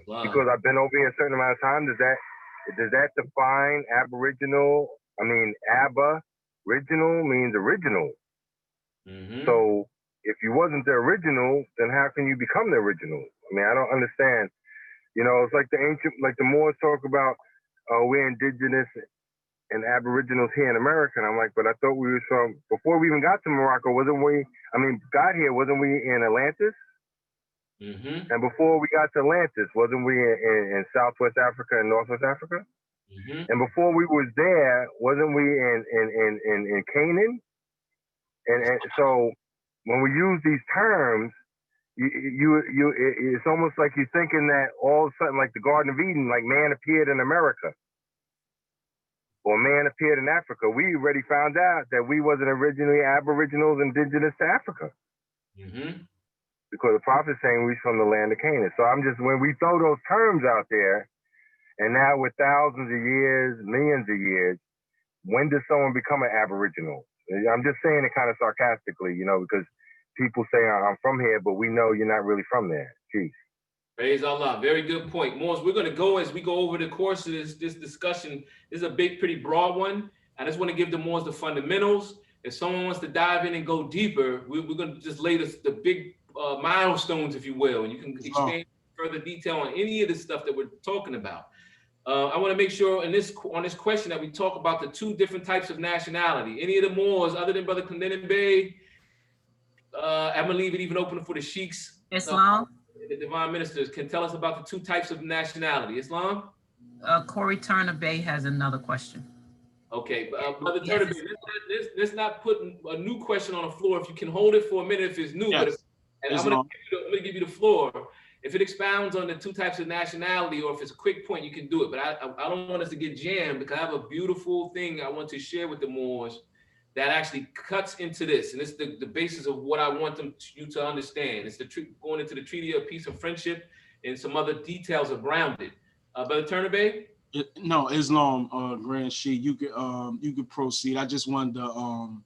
Wow. Because I've been over here a certain amount of time. Does that define aboriginal? I mean, aboriginal means original. So if you wasn't the original, then how can you become the original? I mean, I don't understand. You know, it's like the Moors talk about, we're indigenous and aboriginals here in America. And I'm like, but I thought we were from, before we even got to Morocco, wasn't we in Atlantis? And before we got to Atlantis, wasn't we in Southwest Africa and Northwest Africa? And before we was there, wasn't we in Canaan? And so when we use these terms, it's almost like you're thinking that all of a sudden, like the Garden of Eden, like man appeared in America. Or man appeared in Africa. We already found out that we wasn't originally aboriginals, indigenous to Africa. Because the prophet's saying we're from the land of Canaan. So I'm just, when we throw those terms out there, and now with thousands of years, millions of years, when does someone become an aboriginal? I'm just saying it kind of sarcastically, you know, because people say I'm from here, but we know you're not really from there. Jeez. Praise Allah. Very good point. Moors, we're going to go as we go over the course of this discussion. This is a pretty broad one. I just want to give the Moors the fundamentals. If someone wants to dive in and go deeper, we're going to just lay the big milestones, if you will, and you can expand further detail on any of the stuff that we're talking about. I want to make sure on this question that we talk about the 2 different types of nationality. Any of the Moors, other than Brother Clinton Bey, I'm going to leave it even open for the sheiks. Islam. The divine ministers can tell us about the 2 types of nationality. Islam? Corey Turner Bay has another question. Okay, Brother Turner Bay, let's not put a new question on the floor. If you can hold it for a minute, if it's new. Yes. But I'm going to give you the floor. If it expounds on the 2 types of nationality, or if it's a quick point, you can do it. But I don't want us to get jammed, because I have a beautiful thing I want to share with the Moors that actually cuts into this. And it's the basis of what I want you to understand. It's going into the Treaty of Peace and Friendship and some other details around it. Brother Turner Bay? No, Islam Grand Sheikh, you could proceed. I just wanted to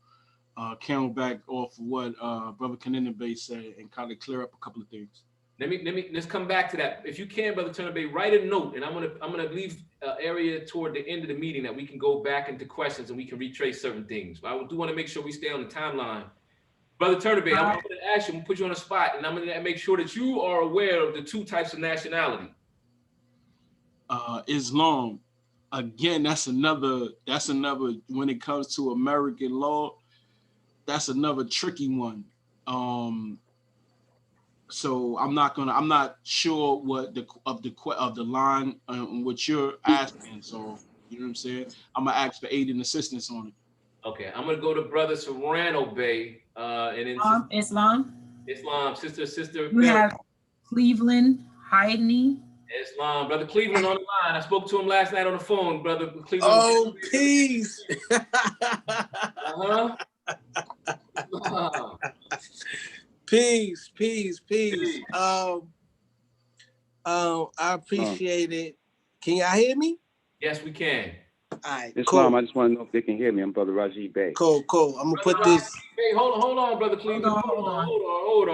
camel back off what Brother Clinton Bey said and kind of clear up a couple of things. let's come back to that. If you can, Brother Turner Bay, write a note, and I'm gonna leave an area toward the end of the meeting that we can go back into questions and we can retrace certain things. But I do want to make sure we stay on the timeline. Brother Turner Bay, I'm gonna ask you, I'm gonna put you on the spot, and I'm gonna make sure that you are aware of the two types of nationality. Islam. Again, that's another, when it comes to American law, that's another tricky one. So I'm not sure what the line what you're asking. So you know what I'm saying? I'm gonna ask for aid and assistance on it. Okay, I'm gonna go to Brother Serrano Bay, and then Islam. Sister. You have Cleveland, Heidney. Islam, Brother Cleveland on the line. I spoke to him last night on the phone, Brother Cleveland. Oh, peace. Peace. I appreciate it. Can y'all hear me? Yes, we can. All right, Islam, cool. I just want to know if they can hear me. I'm Brother Rajib Bey. Cool. I'm gonna put this. Hey, hold on, Brother Cleveland. Hold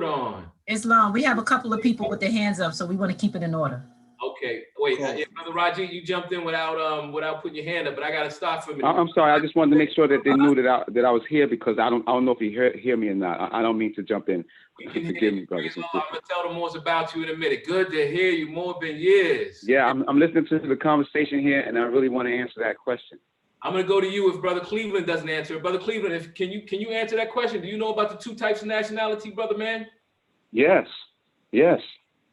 on. Islam, we have a couple of people with their hands up, so we want to keep it in order. Okay, wait, Cool. Brother Raji, you jumped in without putting your hand up, but I gotta stop for a minute. I'm sorry. I just wanted to make sure that they knew that I was here, because I don't know if you hear me or not. I don't mean to jump in. Forgive me, brothers and I'm gonna tell them more about you in a minute. Good to hear you. More than years. Yeah, I'm listening to the conversation here, and I really want to answer that question. I'm gonna go to you if Brother Cleveland doesn't answer it. Brother Cleveland, can you answer that question? Do you know about the two types of nationality, brother man? Yes.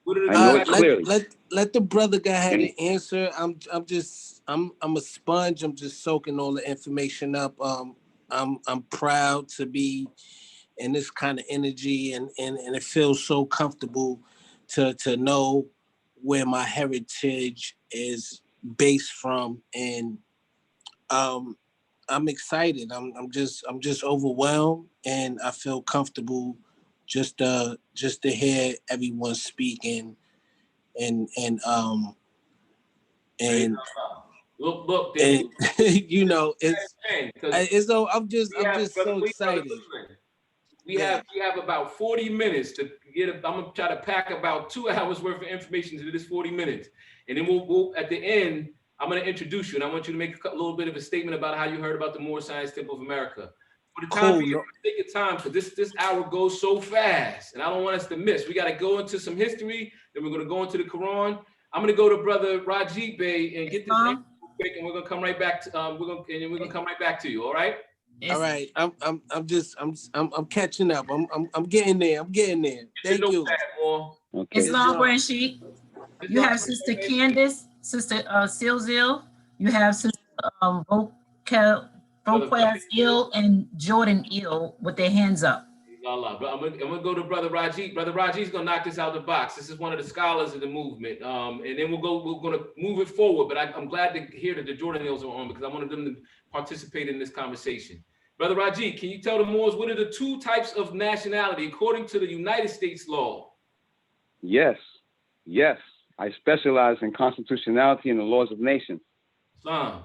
What are I know it clearly. Let the brother go ahead and answer. I'm a sponge. I'm just soaking all the information up. I'm proud to be in this kind of energy, and it feels so comfortable to know where my heritage is based from, and I'm excited. I'm just overwhelmed, and I feel comfortable just to hear everyone speaking, and look, you know, it's so I'm just so excited. We have about 40 minutes to get. I'm gonna try to pack about 2 hours worth of information into this 40 minutes, and then we'll at the end, I'm gonna introduce you, and I want you to make a little bit of a statement about how you heard about the Moore Science Temple of America. For the time being, take your time, because this hour goes so fast, and I don't want us to miss. We got to go into some history, then we're gonna go into the Quran. I'm gonna go to Brother Rajib Bey and get this quick, and we're gonna come right back to we're gonna come right back to you. All right. All right, I'm catching up. I'm getting there. Thank you. Okay. Islam Grand Sheik. You have Sister Candace, Sister Silzil. You have Sister Voquez Ill and Jordan Ill with their hands up. I'm gonna go to Brother Raji. Brother Raji's gonna knock this out the box. This is one of the scholars of the movement, and then we're gonna move it forward. But I'm glad to hear that the Jordan Ills are on, because I wanted them to participate in this conversation. Brother Raji, can you tell the Moors what are the two types of nationality according to the United States law? Yes. I specialize in constitutionality and the laws of nations. Islam.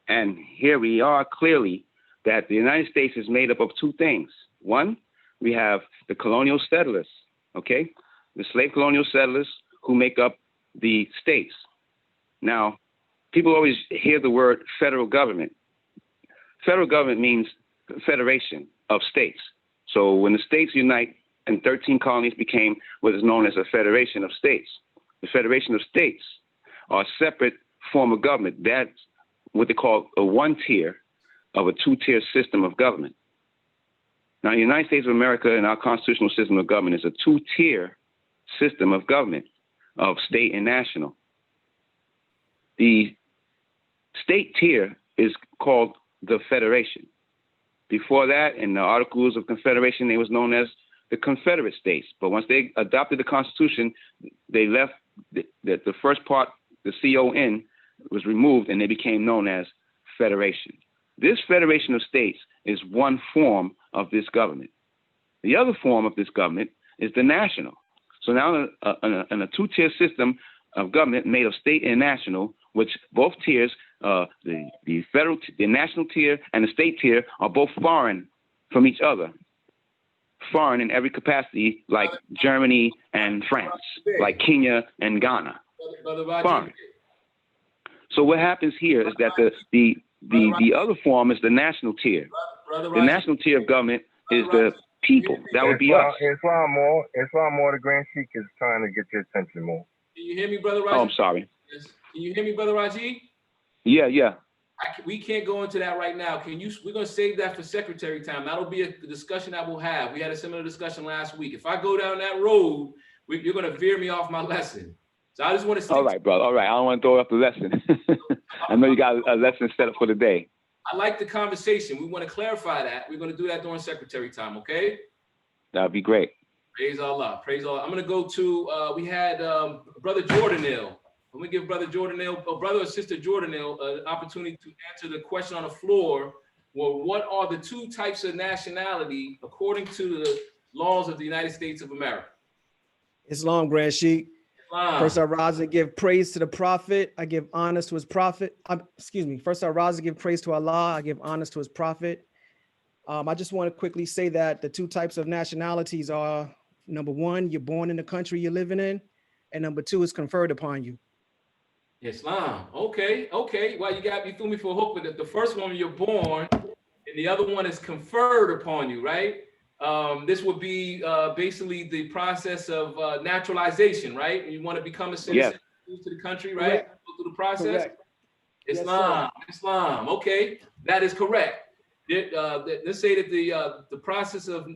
And here we are clearly that the United States is made up of two things. One, we have the colonial settlers, okay? The slave colonial settlers who make up the states. Now, people always hear the word federal government. Federal government means federation of states. So when the states unite and 13 colonies became what is known as a federation of states. The federation of states are a separate form of government. That's what they call a one tier of a two-tier system of government. Now, the United States of America and our constitutional system of government is a two-tier system of government of state and national. The state tier is called the Federation. Before that, in the Articles of Confederation, it was known as the Confederate States. But once they adopted the Constitution, they left the first part, the CON, was removed, and they became known as Federation. This Federation of States is one form of this government. The other form of this government is the national. So now in a two-tier system of government made of state and national, which both tiers, the federal, the national tier and the state tier, are both foreign from each other. foreign in every capacity, like Germany and France, like Kenya and Ghana. Brother Raji, Foreign. So what happens here is that the other form is the national tier. Brother The Raji, national tier of government is the people. That would be us. Islam more, the Grand Sheik is trying to get your attention more. can you hear me, Brother Raji? Oh, I'm sorry. Yes. Can you hear me, Brother Raji? Yeah. We can't go into that right now. We're going to save that for secretary time. That'll be a discussion that we'll have. We had a similar discussion last week. If I go down that road, you're going to veer me off my lesson. So I just want to All right, brother. All right. I don't want to throw up the lesson. I know you got a lesson set up for the day. I like the conversation. We want to clarify that. We're going to do that during secretary time, okay? That'd be great. Praise Allah. Praise Allah. I'm going to go to, we had Brother Jordanil. I'm going to give Brother Jordanil, brother or sister Jordanil, an opportunity to answer the question on the floor. Well, what are the two types of nationality according to the laws of the United States of America? Islam, Grand Sheik. Islam. First, I rise and give praise to the Prophet. I give honors to his Prophet. First, I rise and give praise to Allah. I give honors to his Prophet. I just want to quickly say that the two types of nationalities are, number one, you're born in the country you're living in, and number two is conferred upon you. Islam. Okay. Well, you threw me for a hook with it. The first one, you're born, and the other one is conferred upon you, right? This would be basically the process of naturalization, right? You want to become a citizen to the country, right? Correct. Go through the process. Correct. Islam. Yes, Islam. Okay, that is correct. Let's say that the process of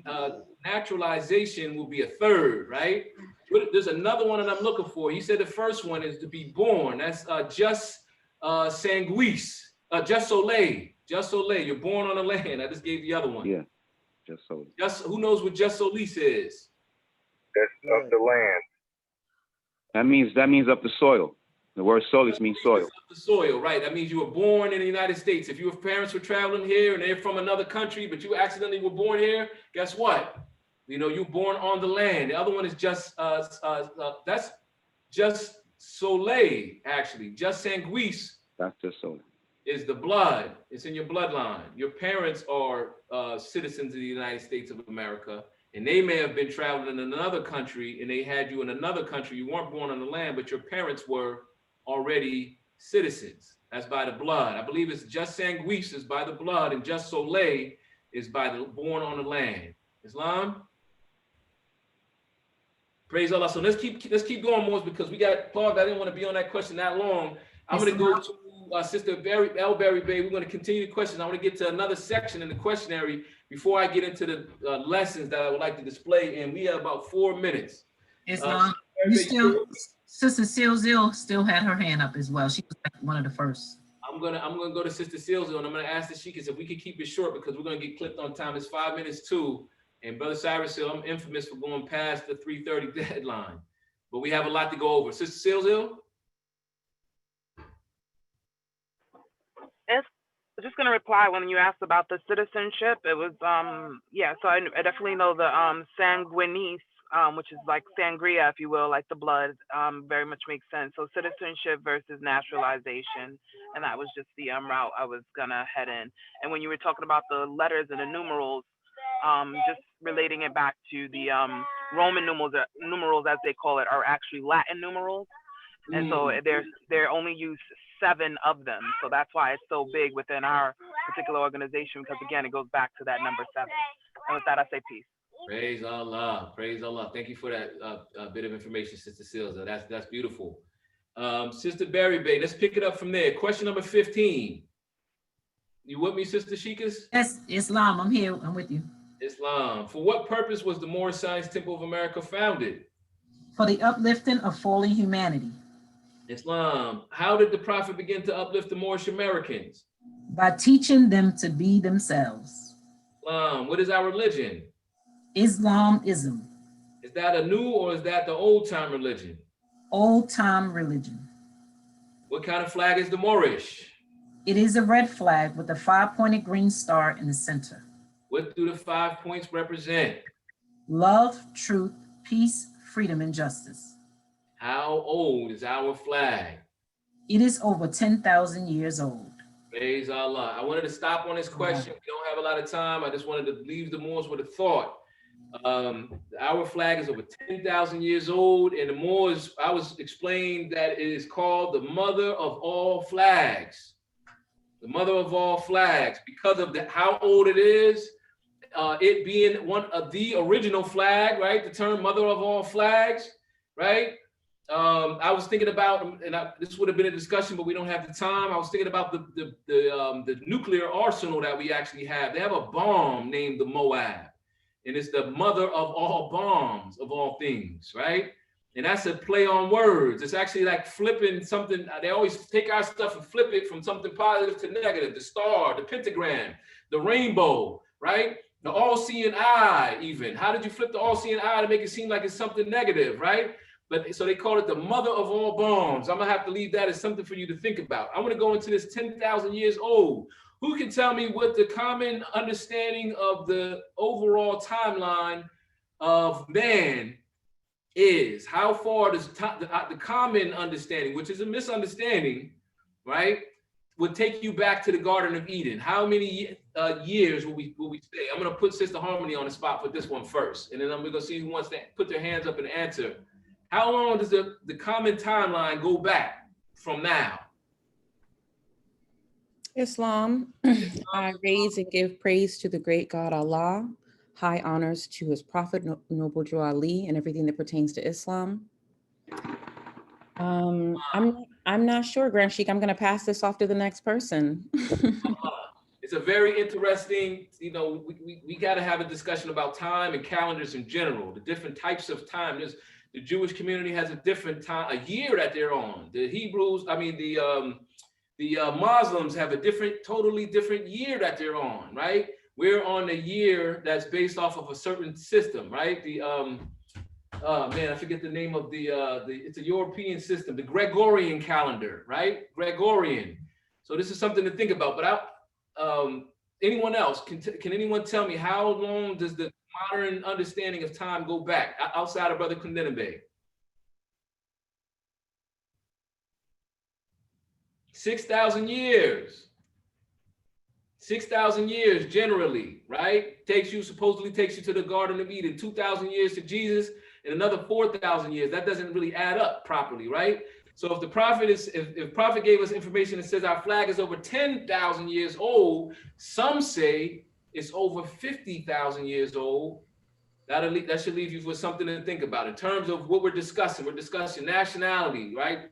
naturalization will be a third, right? But there's another one that I'm looking for. He said the first one is to be born. That's just sanguis, just soleil. Just soleil. You're born on the land. I just gave the other one. Yeah. Just so. Just who knows what just solis is? That's of the land. That means of the soil. The word solis means soil. The soil, right? That means you were born in the United States. If your parents were traveling here and they're from another country, but you accidentally were born here, guess what? You're born on the land. The other one is just that's just soleil, actually. Just sanguis. That's just soil. Is the blood. It's in your bloodline. Your parents are citizens of the United States of America, and they may have been traveling in another country and they had you in another country. You weren't born on the land, but your parents were already citizens. That's by the blood. I believe it's just sanguis is by the blood, and just soleil is by the born on the land. Islam. Praise Allah. So let's keep going more because we got Paul. I didn't want to be on that question that long. I'm going to go to Sister El Berry Bay. We're going to continue the questions. I want to get to another section in the questionnaire before I get into the lessons that I would like to display. And we have about 4 minutes. Islam, Sister Silzil still had her hand up as well. She was like one of the first. I'm gonna go to Sister Silzil, and I'm gonna ask the Sheikhs if we can keep it short because we're gonna get clipped on time. It's 5 minutes too. And Brother Cyrus Hill, I'm infamous for going past the 3:30 deadline, but we have a lot to go over. Sister Silzil. I'm just gonna reply when you asked about the citizenship. It was so I definitely know the sanguinis, which is like sangria, if you will, like the blood, very much makes sense. So citizenship versus naturalization, and that was just the route I was gonna head in. And when you were talking about the letters and the numerals, just relating it back to the Roman numerals as they call it are actually Latin numerals, and so they're only used 7 of them. So that's why it's so big within our particular organization, because again, it goes back to that number 7. And with that, I say peace. Praise Allah. Praise Allah. Thank you for that bit of information, Sister Silza. That's beautiful. Sister Berry Bay, let's pick it up from there. Question number 15. You with me, Sister Sheikhs? Yes, Islam, I'm here. I'm with you. Islam. For what purpose was the Moorish Science Temple of America founded? For the uplifting of fallen humanity. Islam. How did the Prophet begin to uplift the Moorish Americans? By teaching them to be themselves. Islam. What is our religion? Islamism. Is that a new or is that the old time religion? Old time religion. What kind of flag is the Moorish? It is a red flag with a 5-pointed green star in the center. What do the 5 points represent? Love, truth, peace, freedom, and justice. How old is our flag? It is over 10,000 years old. Praise Allah. I wanted to stop on this question. We don't have a lot of time. I just wanted to leave the Moors with a thought. Our flag is over 10,000 years old, and the Moors, I was explained that it is called the mother of all flags. The mother of all flags, because of how old it is, it being one of the original flag, right? The term mother of all flags, right? I was thinking about, and this would have been a discussion, but we don't have the time. I was thinking about the nuclear arsenal that we actually have. They have a bomb named the Moab, and it's the mother of all bombs, of all things, right? And that's a play on words. It's actually like flipping something. They always take our stuff and flip it from something positive to negative. The star, the pentagram, the rainbow, right? The all-seeing eye, even. How did you flip the all-seeing eye to make it seem like it's something negative, right? But so they call it the mother of all bombs. I'm gonna have to leave that as something for you to think about. I want to go into this 10,000 years old. Who can tell me what the common understanding of the overall timeline of man is? How far does the common understanding, which is a misunderstanding, right, would take you back to the Garden of Eden? How many years will we say? I'm gonna put Sister Harmony on the spot for this one first, and then I'm gonna see who wants to put their hands up and answer. How long does the common timeline go back from now? Islam, I raise and give praise to the great God Allah, high honors to his prophet, Noble Drew Ali, and everything that pertains to Islam. I'm not sure, Grand Sheik. I'm going to pass this off to the next person. It's a very interesting, we got to have a discussion about time and calendars in general, the different types of time. The Jewish community has a different time, a year that they're on. The Hebrews, the Muslims have a totally different year that they're on, right? We're on a year that's based off of a certain system, right? I forget the name of it's a European system, the Gregorian calendar, right? Gregorian. So this is something to think about. But anyone else, can anyone tell me how long does the modern understanding of time go back outside of Brother Kundenbe? 6,000 years. 6,000 years generally, right? Supposedly takes you to the Garden of Eden. 2,000 years to Jesus, and another 4,000 years. That doesn't really add up properly, right? So if the prophet if prophet gave us information that says our flag is over 10,000 years old, some say it's over 50,000 years old. That should leave you with something to think about in terms of what we're discussing. We're discussing nationality, right?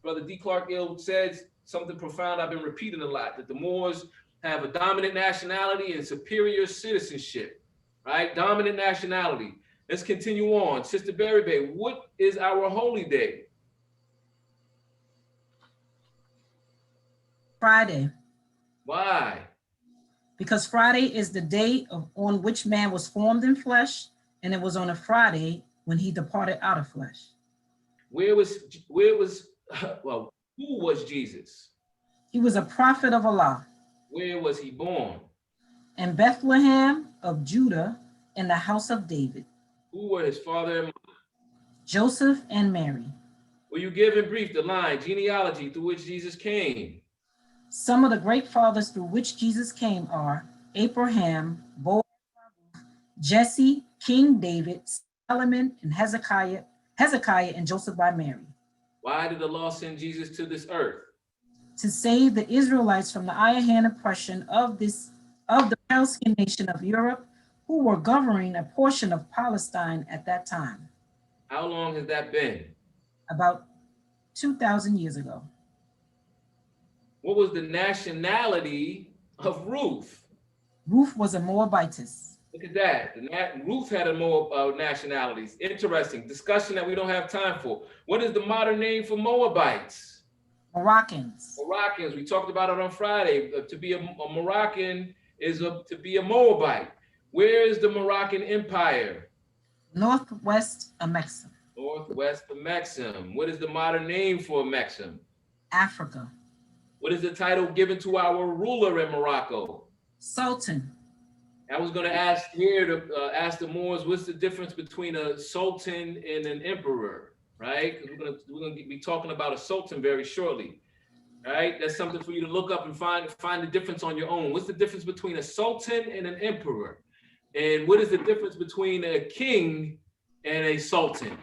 Brother D. Clark Ill said something profound I've been repeating a lot, that the Moors have a dominant nationality and superior citizenship, right? Dominant nationality. Let's continue on. Sister Berry Bay, what is our holy day? Friday. Why? Because Friday is the day on which man was formed in flesh, and it was on a Friday when he departed out of flesh. Who was Jesus? He was a prophet of Allah. Where was he born? In Bethlehem of Judah, in the house of David. Who were his father and mother? Joseph and Mary. Will you give in brief the line, genealogy through which Jesus came? Some of the great fathers through which Jesus came are Abraham, Boaz, Jesse, King David, Solomon, and Hezekiah and Joseph by Mary. Why did Allah send Jesus to this earth? To save the Israelites from the iron hand oppression of the Palestinian nation of Europe, who were governing a portion of Palestine at that time. How long has that been? About 2,000 years ago. What was the nationality of Ruth? Ruth was a Moabitess. Look at that. Ruth had a Moab nationalities. Interesting discussion that we don't have time for. What is the modern name for Moabites? Moroccans. Moroccans. We talked about it on Friday. To be a Moroccan is to be a Moabite. Where is the Moroccan Empire? Northwest of Maxim. Northwest of Maxim. What is the modern name for Maxim? Africa. What is the title given to our ruler in Morocco? Sultan. I was going to ask here to ask the Moors, what's the difference between a sultan and an emperor, right? Because we're going to be talking about a sultan very shortly, right? That's something for you to look up and find the difference on your own. What's the difference between a sultan and an emperor? And what is the difference between a king and a sultan,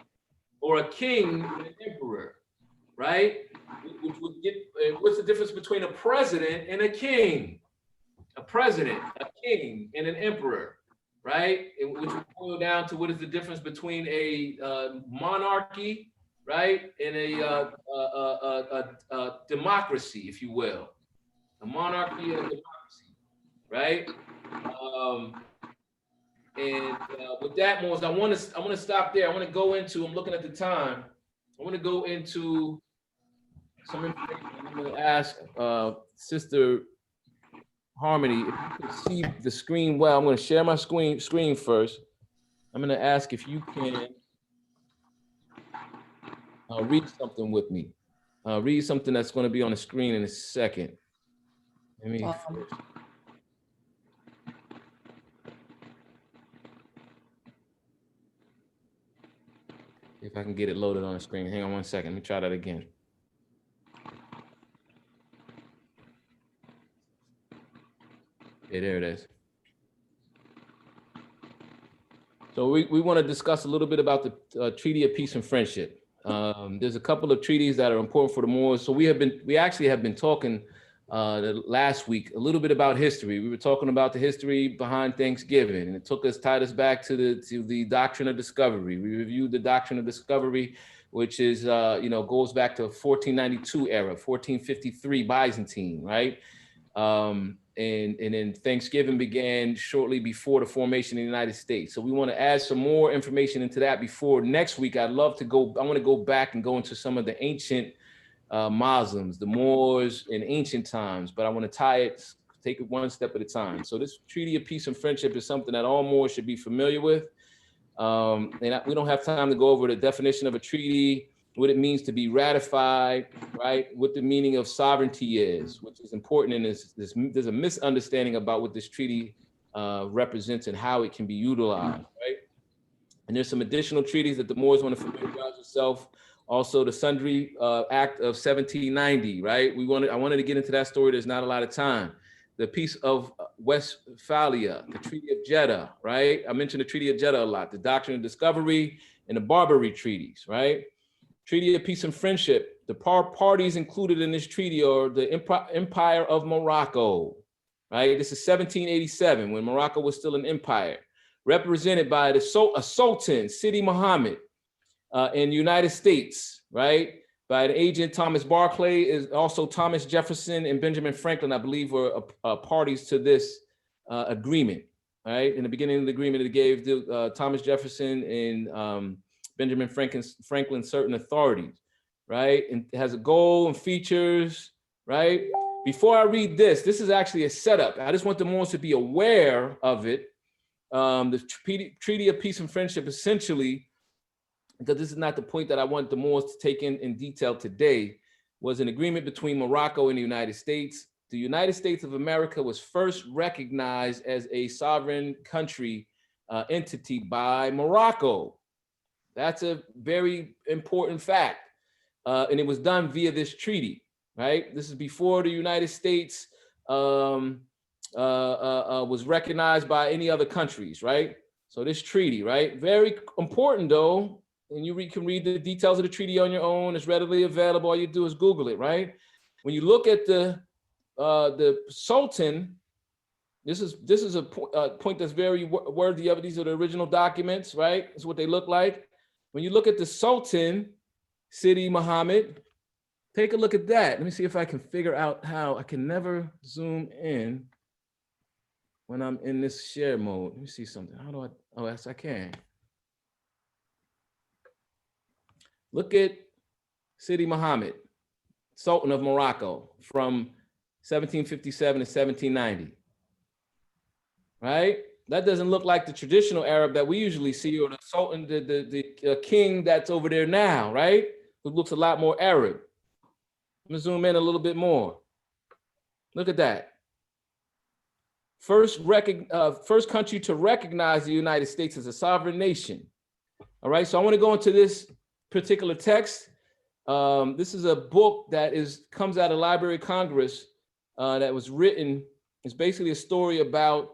or a king and an emperor, right? Which would get, what's the difference between a president and a king? A president, a king, and an emperor, right? Which would boil down to what is the difference between a monarchy, right, and a democracy, if you will. A monarchy and a democracy, right? With that, Moses, I want to stop there. I want to go into, I'm looking at the time. I want to go into some information. I'm going to ask Sister Harmony, if you can see the screen well. I'm going to share my screen first. I'm going to ask if you can read something with me. Read something that's going to be on the screen in a second. Let me. If I can get it loaded on the screen. Hang on one second. Let me try that again. Okay, there it is. So we want to discuss a little bit about the Treaty of Peace and Friendship. There's a couple of treaties that are important for the Moors. So we actually have been talking last week a little bit about history. We were talking about the history behind Thanksgiving, and it tied us back to the doctrine of discovery. We reviewed the doctrine of discovery, which is goes back to 1492 era, 1453 Byzantine, right? And then Thanksgiving began shortly before the formation of the United States. So we want to add some more information into that before next week. I want to go back and go into some of the ancient Muslims, the Moors in ancient times, but I want to take it one step at a time. So this Treaty of Peace and Friendship is something that all Moors should be familiar with. And we don't have time to go over the definition of a treaty, what it means to be ratified, right? What the meaning of sovereignty is, which is important in there's a misunderstanding about what this treaty represents and how it can be utilized, right? And there's some additional treaties that the Moors want to familiarize yourself. Also, the Sundry Act of 1790, right? I wanted to get into that story. There's not a lot of time. The Peace of Westphalia, the Treaty of Jeddah, right? I mentioned the Treaty of Jeddah a lot, the Doctrine of Discovery and the Barbary treaties, right? Treaty of Peace and Friendship. The parties included in this treaty are the Empire of Morocco, right? This is 1787 when Morocco was still an empire, represented by a Sultan, Sidi Muhammad, in the United States, right? By the agent Thomas Barclay, is also Thomas Jefferson and Benjamin Franklin, I believe, were parties to this agreement, right? In the beginning of the agreement, it gave Thomas Jefferson and Benjamin Franklin certain authorities, right? And it has a goal and features, right? Before I read this is actually a setup. I just want the Moors to be aware of it. The Treaty of Peace and Friendship, essentially, because this is not the point that I want the Moors to take in detail today, was an agreement between Morocco and the United States. The United States of America was first recognized as a sovereign country entity by Morocco. That's a very important fact. And it was done via this treaty, right? This is before the United States was recognized by any other countries, right? So this treaty, right? Very important though. And you can read the details of the treaty on your own. It's readily available. All you do is Google it, right? When you look at the Sultan, this is a point that's very worthy of it. These are the original documents, right? It's what they look like. When you look at the Sultan, Sidi Muhammad, take a look at that. Let me see if I can figure out how. I can never zoom in when I'm in this share mode. Let me see something. How do I? Oh, yes, I can. Look at Sidi Muhammad, Sultan of Morocco, from 1757 to 1790, right? That doesn't look like the traditional Arab that we usually see, or the Sultan, the king that's over there now, right? Who looks a lot more Arab. I'm gonna zoom in a little bit more. Look at that. First country to recognize the United States as a sovereign nation. All right, so I wanna go into this particular text. This is a book that comes out of Library of Congress that was written. It's basically a story about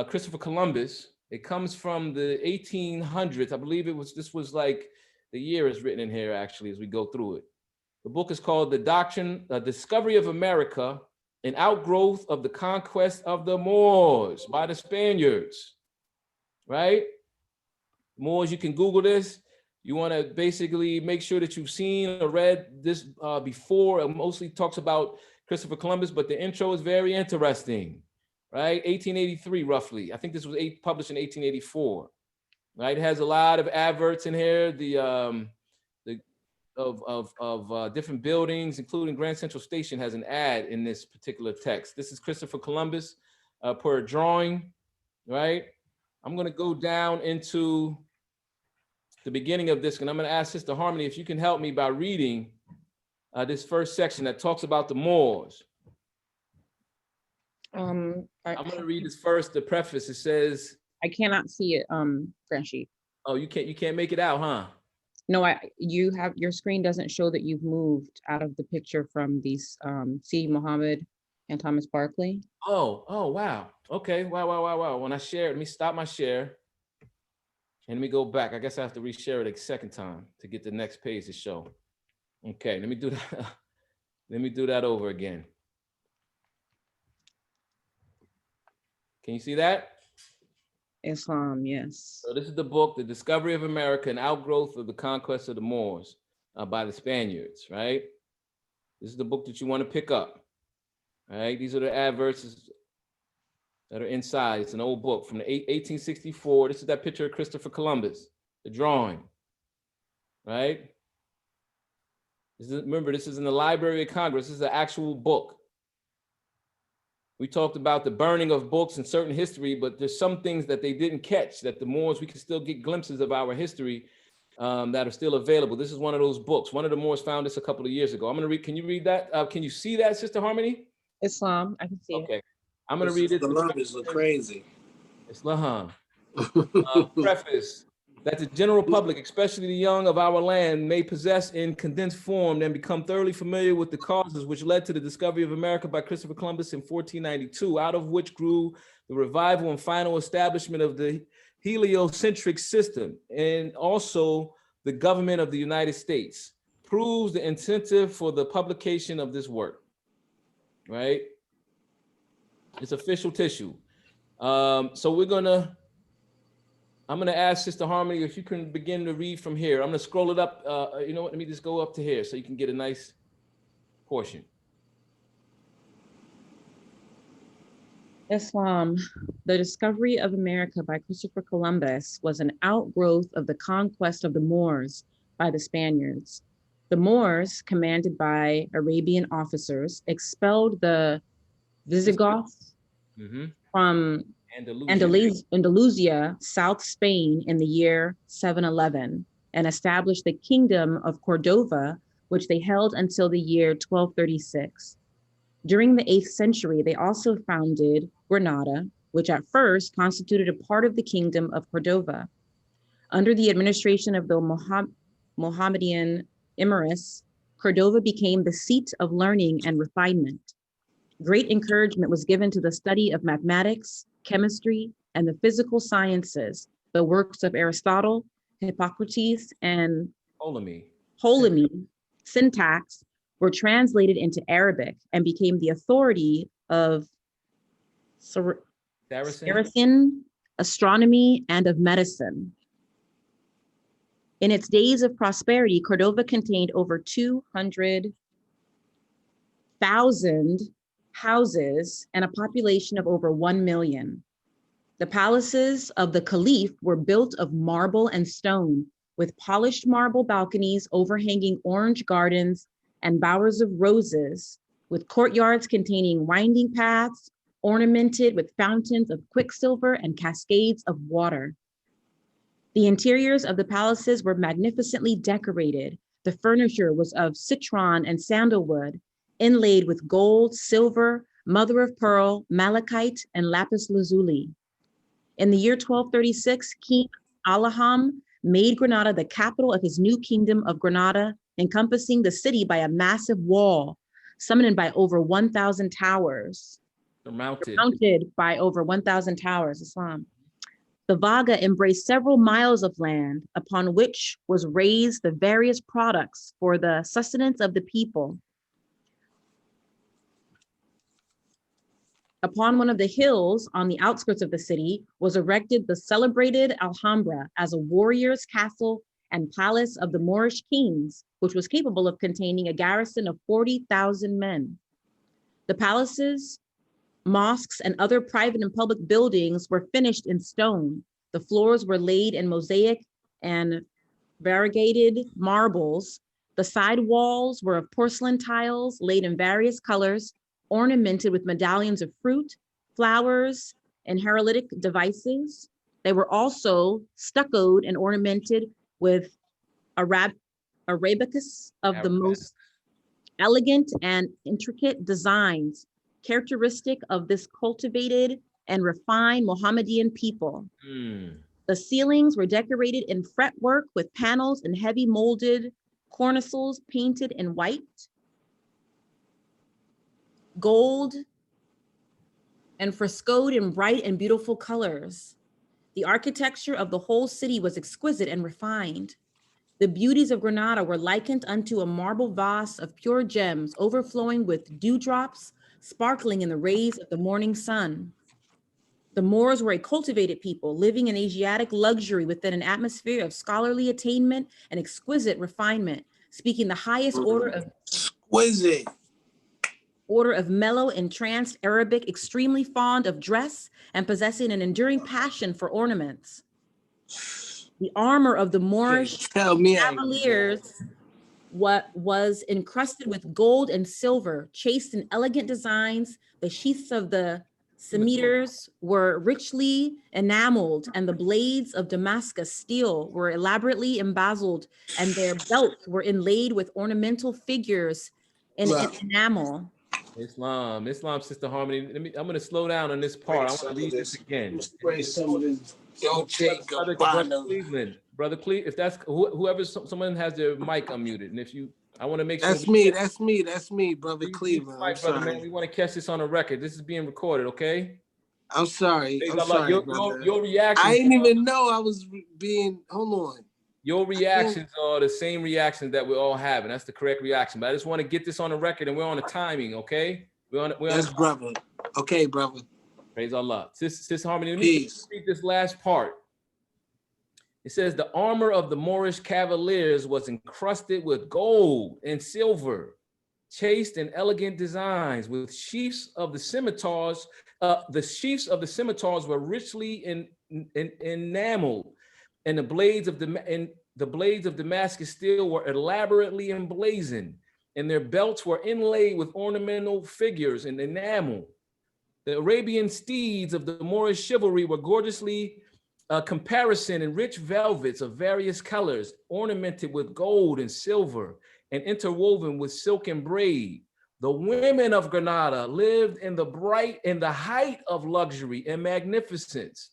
Christopher Columbus, It comes from the 1800s. I believe this was like, the year is written in here actually as we go through it. The book is called The Discovery of America, an Outgrowth of the Conquest of the Moors by the Spaniards, right? Moors, you can Google this. You want to basically make sure that you've seen or read this before. It mostly talks about Christopher Columbus, but the intro is very interesting, right? 1883, roughly. I think this was published in 1884, right? It has a lot of adverts in here, of different buildings, including Grand Central Station has an ad in this particular text. This is Christopher Columbus per drawing, right? I'm going to go down into the beginning of this, and I'm going to ask Sister Harmony if you can help me by reading this first section that talks about the Moors. I'm going to read this first, the preface. It says, I cannot see it, Grandshi. Oh, you can't make it out, huh? No, your screen doesn't show that you've moved out of the picture from these C. Muhammad and Thomas Barclay. Oh, wow. Okay, wow. When I share, let me stop my share. And let me go back. I guess I have to reshare it a second time to get the next page to show. Okay, let me do that. Let me do that over again. Can you see that? Islam, yes. So this is the book, The Discovery of America, an Outgrowth of the Conquest of the Moors by the Spaniards, right? This is the book that you want to pick up, right? These are the adverts that are inside. It's an old book from the 1864. This is that picture of Christopher Columbus, the drawing, right? Remember, this is in the Library of Congress. This is an actual book. We talked about the burning of books and certain history, but there's some things that they didn't catch, that the Moors, we can still get glimpses of our history that are still available. This is one of those books. One of the Moors found this a couple of years ago. I'm going to read. Can you read that? Can you see that, Sister Harmony? Islam, I can see it. Okay. I'm going to read it. The numbers look crazy. Islam. Preface. That the general public, especially the young of our land, may possess in condensed form and become thoroughly familiar with the causes which led to the discovery of America by Christopher Columbus in 1492, out of which grew the revival and final establishment of the heliocentric system, and also the government of the United States, proves the incentive for the publication of this work, right? It's official tissue. So I'm gonna ask Sister Harmony if you can begin to read from here. I'm gonna scroll it up. You know what? Let me just go up to here so you can get a nice portion. Islam, the discovery of America by Christopher Columbus was an outgrowth of the conquest of the Moors by the Spaniards. The Moors, commanded by Arabian officers, expelled the Visigoths from Andalusia, South Spain, in the year 711, and established the Kingdom of Cordova, which they held until the year 1236. During the 8th century, they also founded Granada, which at first constituted a part of the Kingdom of Cordova. Under the administration of the Mohammedan Emirates, Cordova became the seat of learning and refinement. Great encouragement was given to the study of mathematics, chemistry, and the physical sciences. The works of Aristotle, Hippocrates, and Ptolemy syntax were translated into Arabic and became the authority of Saracen astronomy and of medicine. In its days of prosperity, Cordova contained over 200,000 houses and a population of over 1 million. The palaces of the Caliph were built of marble and stone, with polished marble balconies overhanging orange gardens and bowers of roses, with courtyards containing winding paths ornamented with fountains of quicksilver and cascades of water. The interiors of the palaces were magnificently decorated. The furniture was of citron and sandalwood, inlaid with gold, silver, mother of pearl, malachite, and lapis lazuli. In the year 1236, King Alaham made Granada the capital of his new kingdom of Granada, encompassing the city by a massive wall, surmounted by over 1,000 towers. Surmounted Surmounted by over 1,000 towers, Islam. The Vaga embraced several miles of land upon which was raised the various products for the sustenance of the people. Upon one of the hills on the outskirts of the city was erected the celebrated Alhambra as a warrior's castle and palace of the Moorish kings, which was capable of containing a garrison of 40,000 men. The palaces, mosques, and other private and public buildings were finished in stone. The floors were laid in mosaic and variegated marbles. The side walls were of porcelain tiles laid in various colors, ornamented with medallions of fruit, flowers, and heraldic devices. They were also stuccoed and ornamented with arabesques of the most elegant and intricate designs, characteristic of this cultivated and refined Mohammedan people. The ceilings were decorated in fretwork with panels and heavy molded cornices painted in white, gold, and frescoed in bright and beautiful colors. The architecture of the whole city was exquisite and refined. The beauties of Granada were likened unto a marble vase of pure gems, overflowing with dewdrops, sparkling in the rays of the morning sun. The Moors were a cultivated people, living in Asiatic luxury within an atmosphere of scholarly attainment and exquisite refinement, speaking the highest order of mellow, entranced Arabic, extremely fond of dress, and possessing an enduring passion for ornaments. The armor of the Moorish cavaliers was encrusted with gold and silver, chased in elegant designs. The sheaths of the scimitars were richly enameled, and the blades of Damascus steel were elaborately embezzled, and their belts were inlaid with ornamental figures in enamel. Islam, Sister Harmony. I'm going to slow down on this part. I want to read this again. Brother Cleveland, if that's whoever, someone has their mic unmuted, and if you, I want to make sure that's me, Brother Cleveland. Mic, brother, man, we want to catch this on a record. This is being recorded, okay? I'm sorry. Your reaction. I didn't even know I was being. Hold on. Your reactions are the same reactions that we all have, and that's the correct reaction. But I just want to get this on the record, and we're on the timing, okay? Yes, brother. Okay, brother. Praise Allah. Sis Harmony, let me read this last part. It says, the armor of the Moorish cavaliers was encrusted with gold and silver, chased in elegant designs, with sheaths of the scimitars. The sheaths of the scimitars were richly enameled, and the blades of Damascus steel were elaborately emblazoned, and their belts were inlaid with ornamental figures in enamel. The Arabian steeds of the Moorish chivalry were gorgeously caparisoned in rich velvets of various colors, ornamented with gold and silver, and interwoven with silk and braid. The women of Granada lived in the height of luxury and magnificence.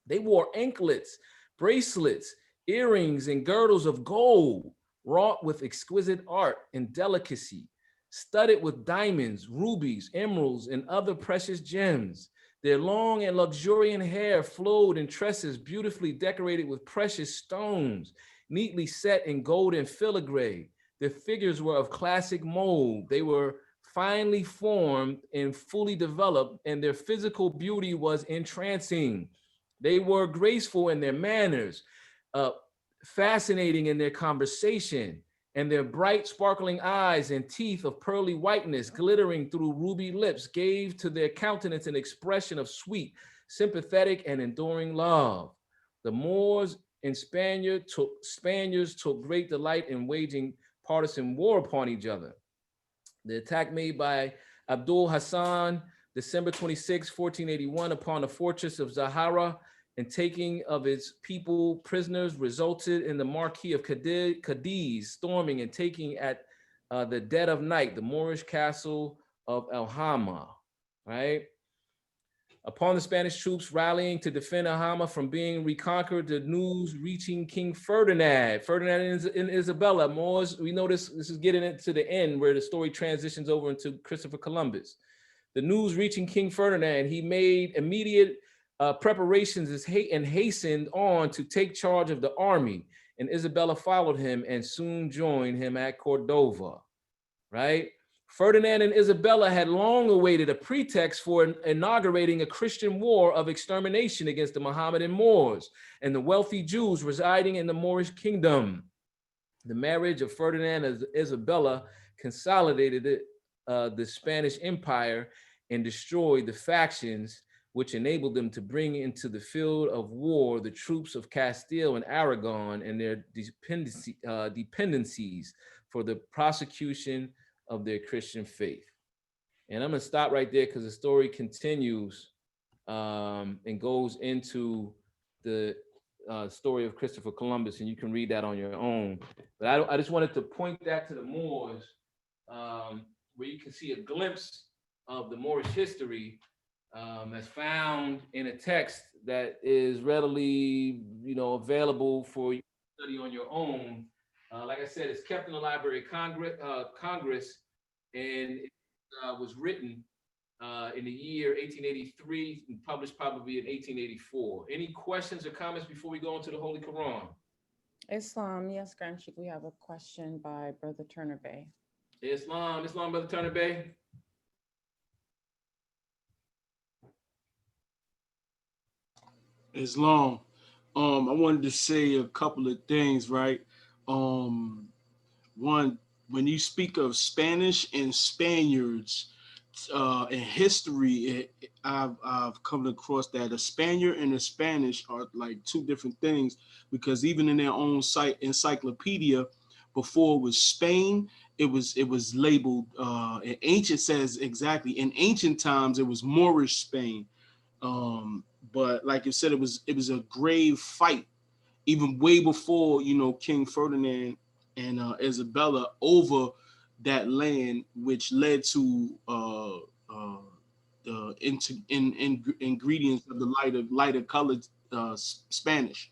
They wore anklets, bracelets, earrings, and girdles of gold, wrought with exquisite art and delicacy, studded with diamonds, rubies, emeralds, and other precious gems. Their long and luxuriant hair flowed in tresses beautifully decorated with precious stones, neatly set in gold and filigree. Their figures were of classic mold. They were finely formed and fully developed, and their physical beauty was entrancing. They were graceful in their manners, fascinating in their conversation, and their bright sparkling eyes and teeth of pearly whiteness glittering through ruby lips gave to their countenance an expression of sweet, sympathetic, and enduring love. The Moors and Spaniards took great delight in waging partisan war upon each other. The attack made by Abdul Hassan, December 26, 1481, upon the fortress of Zahara and taking of its people prisoners resulted in the Marquis of Cadiz storming and taking at the dead of night the Moorish castle of Alhama, right? Upon the Spanish troops rallying to defend Alhama from being reconquered, the news reaching King Ferdinand and Isabella. Moors, we know this is getting into the end where the story transitions over into Christopher Columbus. The news reaching King Ferdinand, he made immediate preparations and hastened on to take charge of the army. And Isabella followed him and soon joined him at Cordova, right? Ferdinand and Isabella had long awaited a pretext for inaugurating a Christian war of extermination against the Mohammedan Moors and the wealthy Jews residing in the Moorish kingdom. The marriage of Ferdinand and Isabella consolidated the Spanish Empire and destroyed the factions, which enabled them to bring into the field of war the troops of Castile and Aragon and their dependencies for the prosecution of their Christian faith. And I'm gonna stop right there because the story continues and goes into the story of Christopher Columbus, and you can read that on your own. But I just wanted to point that to the Moors, where you can see a glimpse of the Moorish history as found in a text that is readily, available for you to study on your own. Like I said, it's kept in the Library of Congress, and it was written in the year 1883 and published probably in 1884. Any questions or comments before we go into the Holy Quran? Islam, yes, Grand Sheikh, we have a question by Brother Turner Bay. Islam, Brother Turner Bay. Islam. I wanted to say a couple of things, right? One, when you speak of Spanish and Spaniards in history, I've come across that a Spaniard and a Spanish are like two different things, because even in their own encyclopedia, before it was Spain, it was labeled. In ancient times it was Moorish Spain. But like you said, it was a grave fight, even way before King Ferdinand and Isabella over that land, which led to the ingredients of the lighter colored Spanish.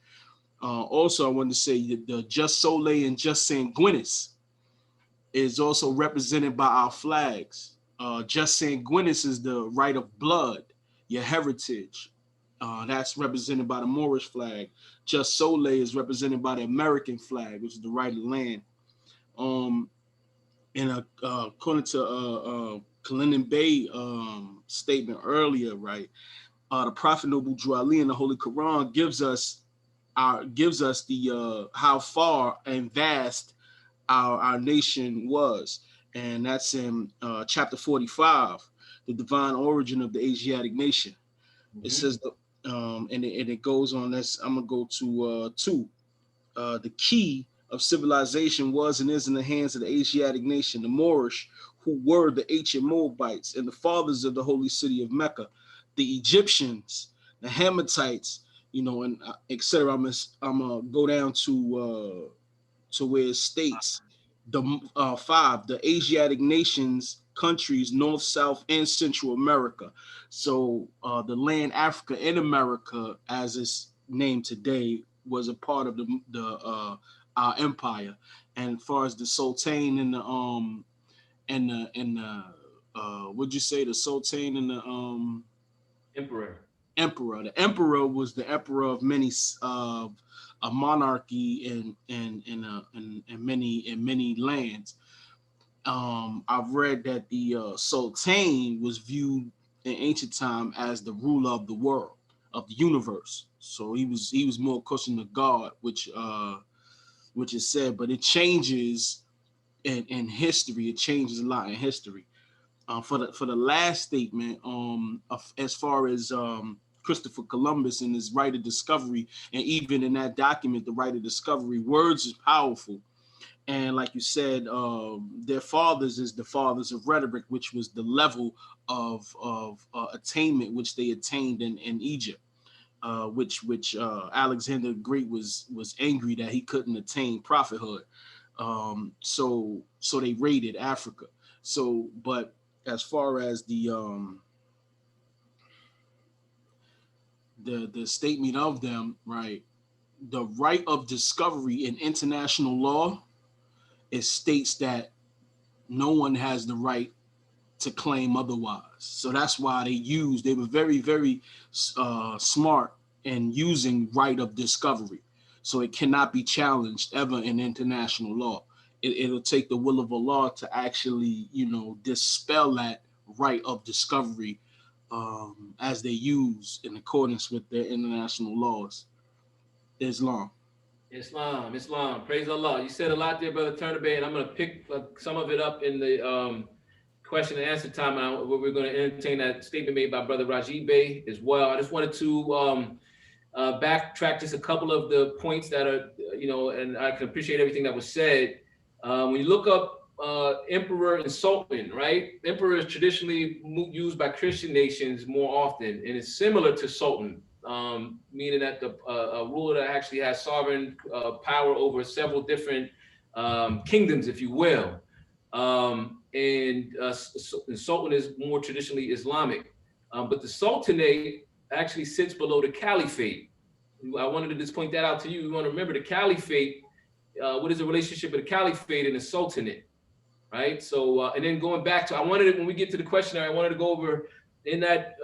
Also, I wanted to say that the Just Soleil and Just Sanguinis is also represented by our flags. Just Sanguinis is the right of blood, your heritage. That's represented by the Moorish flag. Just Soleil is represented by the American flag, which is the right of land. And according to Kalinin Bey statement earlier, right, the Prophet Noble Drew Ali in the Holy Quran gives us the how far and vast our nation was, and that's in chapter 45, the divine origin of the Asiatic nation. Mm-hmm. It says and it goes on. This I'm gonna go to 2. The key of civilization was and is in the hands of the Asiatic nation, the Moorish, who were the ancient Moabites and the fathers of the holy city of Mecca, the Egyptians, the Hamites, and etc. I'm gonna go down to where it states the 5, the Asiatic nations, countries, North, South, and Central America. So the land Africa and America, as it's named today, was a part of our empire. And as far as the Sultan and what'd you say, the Sultan and the Emperor. The emperor was the emperor of many a monarchy in many lands. I've read that the Sultan was viewed in ancient time as the ruler of the world, of the universe. So he was more close to God, which is said, but it changes in history. It changes a lot in history. For the last statement, as far as Christopher Columbus and his right of discovery, and even in that document, the right of discovery, words is powerful. And like you said, their fathers is the fathers of rhetoric, which was the level of attainment which they attained in Egypt, which Alexander the Great was angry that he couldn't attain prophethood. So they raided Africa. So, but as far as the statement of them, right, the right of discovery in international law, it states that no one has the right to claim otherwise. So that's why they were very, very smart in using right of discovery. So it cannot be challenged ever in international law. It'll take the will of Allah to actually, dispel that right of discovery as they use in accordance with their international laws. Islam. Praise Allah. You said a lot there, Brother Turnabay, and I'm going to pick some of it up in the question and answer time. And we're going to entertain that statement made by Brother Rajib Bey as well. I just wanted to backtrack just a couple of the points that are, and I can appreciate everything that was said. When you look up emperor and sultan, right? Emperor is traditionally used by Christian nations more often, and it's similar to sultan. Meaning that a ruler that actually has sovereign power over several different kingdoms, if you will. And sultan is more traditionally Islamic. But the sultanate actually sits below the caliphate. I wanted to just point that out to you. You want to remember the caliphate. What is the relationship of the caliphate and the sultanate, right? So, and then going back to, when we get to the questionnaire, I wanted to go over in that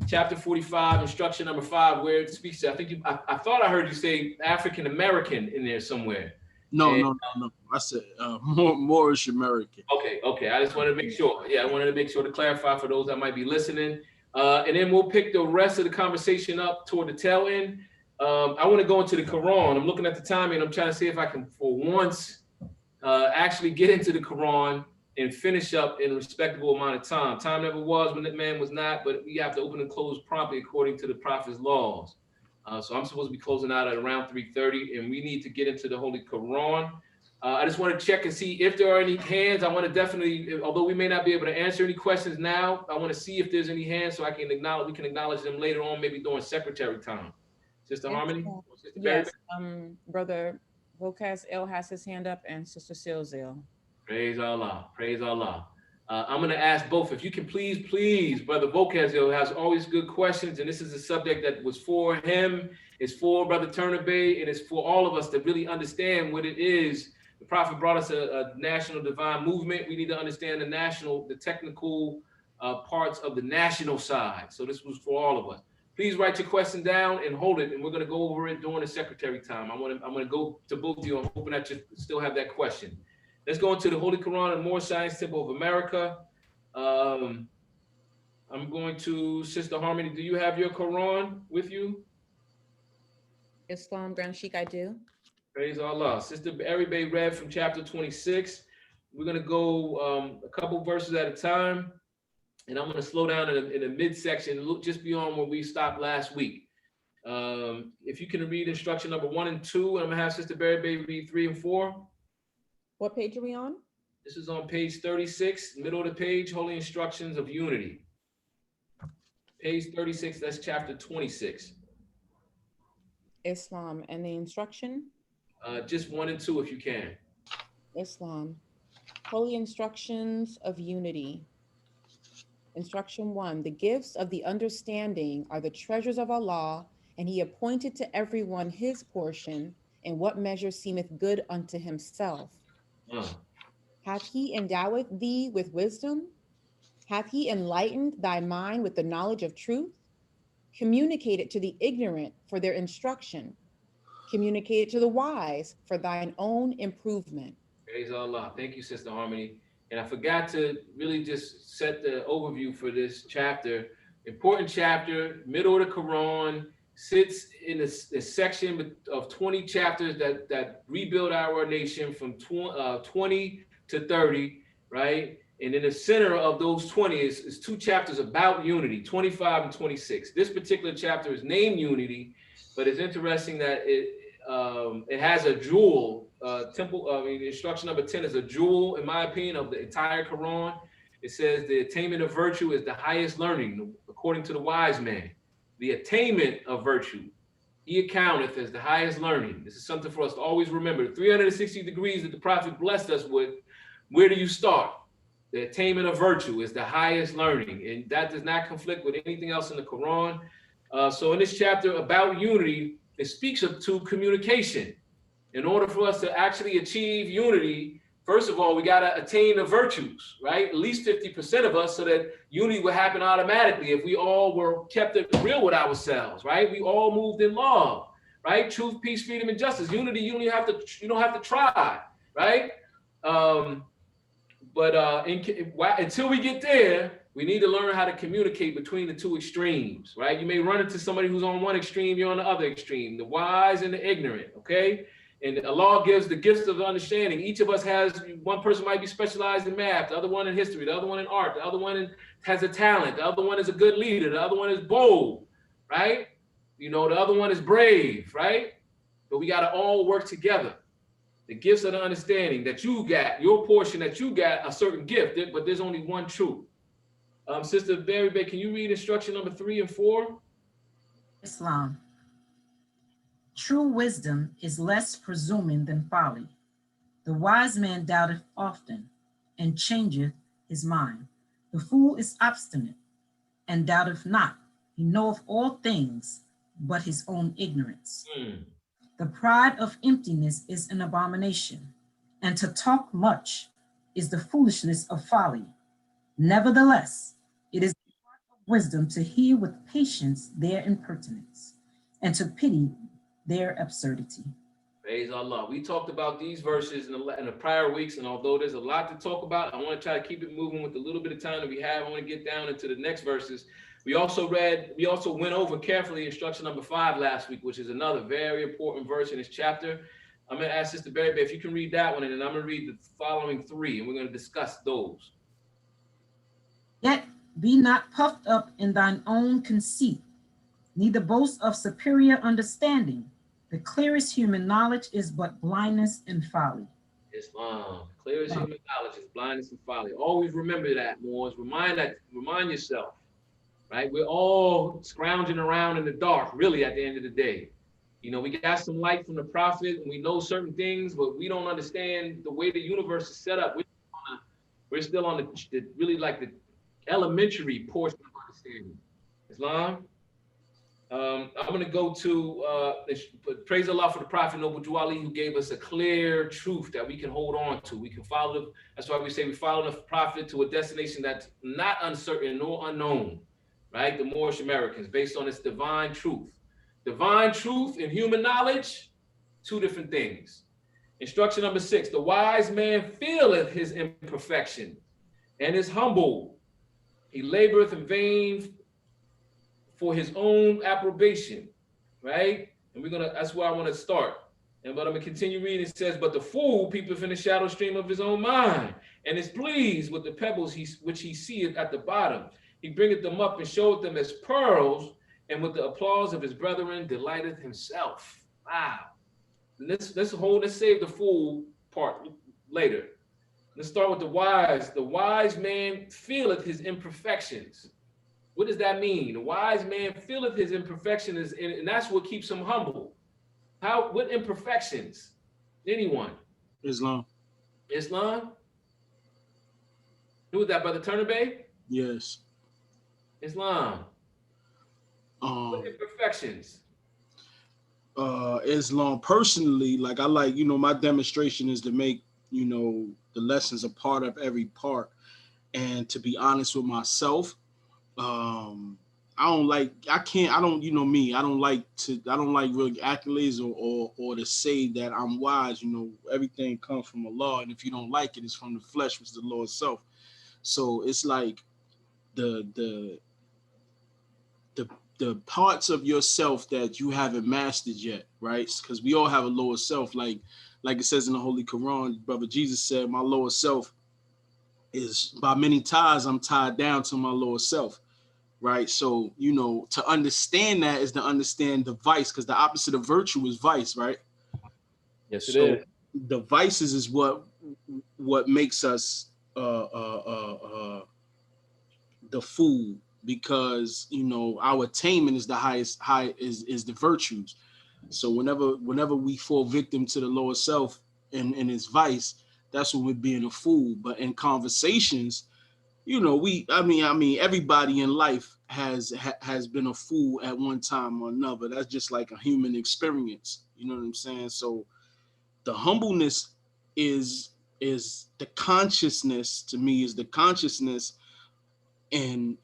chapter 45, instruction number 5, where it speaks to, I thought I heard you say African American in there somewhere. No. I said Moorish American. Okay. I just wanted to make sure. Yeah, I wanted to make sure to clarify for those that might be listening. And then we'll pick the rest of the conversation up toward the tail end. I want to go into the Quran. I'm looking at the time and I'm trying to see if I can, for once, actually get into the Quran and finish up in a respectable amount of time. Time never was when that man was not, but we have to open and close promptly according to the Prophet's laws. So I'm supposed to be closing out at around 3:30, and we need to get into the Holy Quran. I just want to check and see if there are any hands. I want to definitely, although we may not be able to answer any questions now, I want to see if there's any hands so we can acknowledge them later on, maybe during secretary time. Sister Harmony? Sister Yes, Brother Vocas El has his hand up, and Sister Silzil. Praise Allah. Praise Allah. I'm going to ask both. If you can please, Brother Vocasio has always good questions, and this is a subject that was for him, it's for Brother Turnabay, and it's for all of us to really understand what it is. The Prophet brought us a national divine movement. We need to understand the technical parts of the national side. So this was for all of us. Please write your question down and hold it, and we're going to go over it during the secretary time. I'm going to go to both of you. I'm hoping that you still have that question. Let's go into the Holy Quran and Moorish Science Temple of America. I'm going to Sister Harmony. Do you have your Quran with you? Islam, Grand Sheikh, I do. Praise Allah. Sister Berry Bay read from chapter 26. We're going to go a couple verses at a time, and I'm going to slow down in the midsection, look just beyond where we stopped last week. If you can read instruction number 1 and 2, and I'm going to have Sister Berry Bay read 3 and 4. What page are we on? This is on page 36, middle of the page, Holy Instructions of Unity. Page 36, that's chapter 26. Islam, and the instruction? Just 1 and 2 if you can. Islam, Holy Instructions of Unity. Instruction 1, the gifts of the understanding are the treasures of Allah, and he appointed to everyone his portion, in what measure seemeth good unto himself. Hath he endowed thee with wisdom? Hath he enlightened thy mind with the knowledge of truth? Communicate it to the ignorant for their instruction. Communicate it to the wise for thine own improvement. Praise Allah. Thank you, Sister Harmony. And I forgot to really just set the overview for this chapter. Important chapter, middle of the Quran, sits in a section of 20 chapters that rebuild our nation from 20 to 30, right? And in the center of those 20 is 2 chapters about unity, 25 and 26. This particular chapter is named Unity, but it's interesting that it has a jewel. Instruction number 10 is a jewel, in my opinion, of the entire Quran. It says the attainment of virtue is the highest learning, according to the wise man. The attainment of virtue, he accounteth as the highest learning. This is something for us to always remember. 360 degrees that the Prophet blessed us with, where do you start? The attainment of virtue is the highest learning, and that does not conflict with anything else in the Quran. So in this chapter about unity, it speaks to communication. In order for us to actually achieve unity, First of all, we got to attain the virtues, right? At least 50% of us, so that unity would happen automatically if we all were kept it real with ourselves, right? We all moved in love, right? Truth, peace, freedom, and justice. Unity, you don't have to try, right? Until we get there, we need to learn how to communicate between the two extremes, right? You may run into somebody who's on one extreme, you're on the other extreme, the wise and the ignorant, okay? And Allah gives the gifts of understanding. Each of us has, one person might be specialized in math, the other one in history, the other one in art, the other one has a talent, the other one is a good leader, the other one is bold, right? You know, the other one is brave, right? But we got to all work together. The gifts of the understanding that you got, your portion that you got, a certain gift, but there's only one truth. Sister Berry Bay, can you read instruction number 3 and 4? Islam. True wisdom is less presuming than folly. The wise man doubteth often and changeth his mind. The fool is obstinate and doubteth not. He knoweth all things but his own ignorance. The pride of emptiness is an abomination, and to talk much is the foolishness of folly. Nevertheless, it is the part of wisdom to hear with patience their impertinence, and to pity their absurdity. Praise Allah. We talked about these verses in the prior weeks, and although there's a lot to talk about, I want to try to keep it moving with the little bit of time that we have. I want to get down into the next verses. We also went over carefully instruction number 5 last week, which is another very important verse in this chapter. I'm going to ask Sister Berry if you can read that one, and then I'm going to read the following 3, and we're going to discuss those. Yet be not puffed up in thine own conceit, neither boast of superior understanding. The clearest human knowledge is but blindness and folly. Islam. Clearest human knowledge is blindness and folly. Always remember that, Moors. Remind yourself, right? We're all scrounging around in the dark, really, at the end of the day. You know, we got some light from the prophet, and we know certain things, but we don't understand the way the universe is set up. We're still on the really like the elementary portion of understanding. Islam. I'm going to go to praise Allah for the Prophet Noble Drew Ali, who gave us a clear truth that we can hold on to. We can follow. That's why we say we follow the Prophet to a destination that's not uncertain nor unknown, right? The Moorish Americans, based on its divine truth. Divine truth and human knowledge, 2 different things. Instruction number 6, the wise man feeleth his imperfection and is humble. He laboreth in vain for his own approbation, right? And that's where I want to start. But I'm gonna continue reading. It says, but the fool peepeth in the shadow stream of his own mind, and is pleased with the pebbles which he seeth at the bottom. He bringeth them up and showeth them as pearls, and with the applause of his brethren delighteth himself. Wow. Let's save the fool part later. Let's start with the wise. The wise man feeleth his imperfections. What does that mean? The wise man feeleth his imperfections, and that's what keeps him humble. What imperfections? Anyone? Islam. Islam? Who was that, Brother Turner Bay? Yes. Islam. What imperfections? Islam, personally, like I like, my demonstration is to make, the lessons a part of every part. And to be honest with myself, I don't like really accolades or to say that I'm wise. Everything comes from Allah, and if you don't like it, it's from the flesh, which is the Lord's self. So it's like the parts of yourself that you haven't mastered yet, right? Because we all have a lower self, like it says in the Holy Quran. Brother Jesus said, my lower self is, by many ties I'm tied down to my lower self. Right. So, to understand that is to understand the vice, because the opposite of virtue is vice, right? Yes, it is. The vices is what makes us the fool, because our attainment is the highest is the virtues. So whenever we fall victim to the lower self and its vice, that's when we're being a fool. But in conversations, everybody in life has been a fool at one time or another. That's just like a human experience. You know what I'm saying? So the humbleness is is the consciousness. To me, is the consciousness and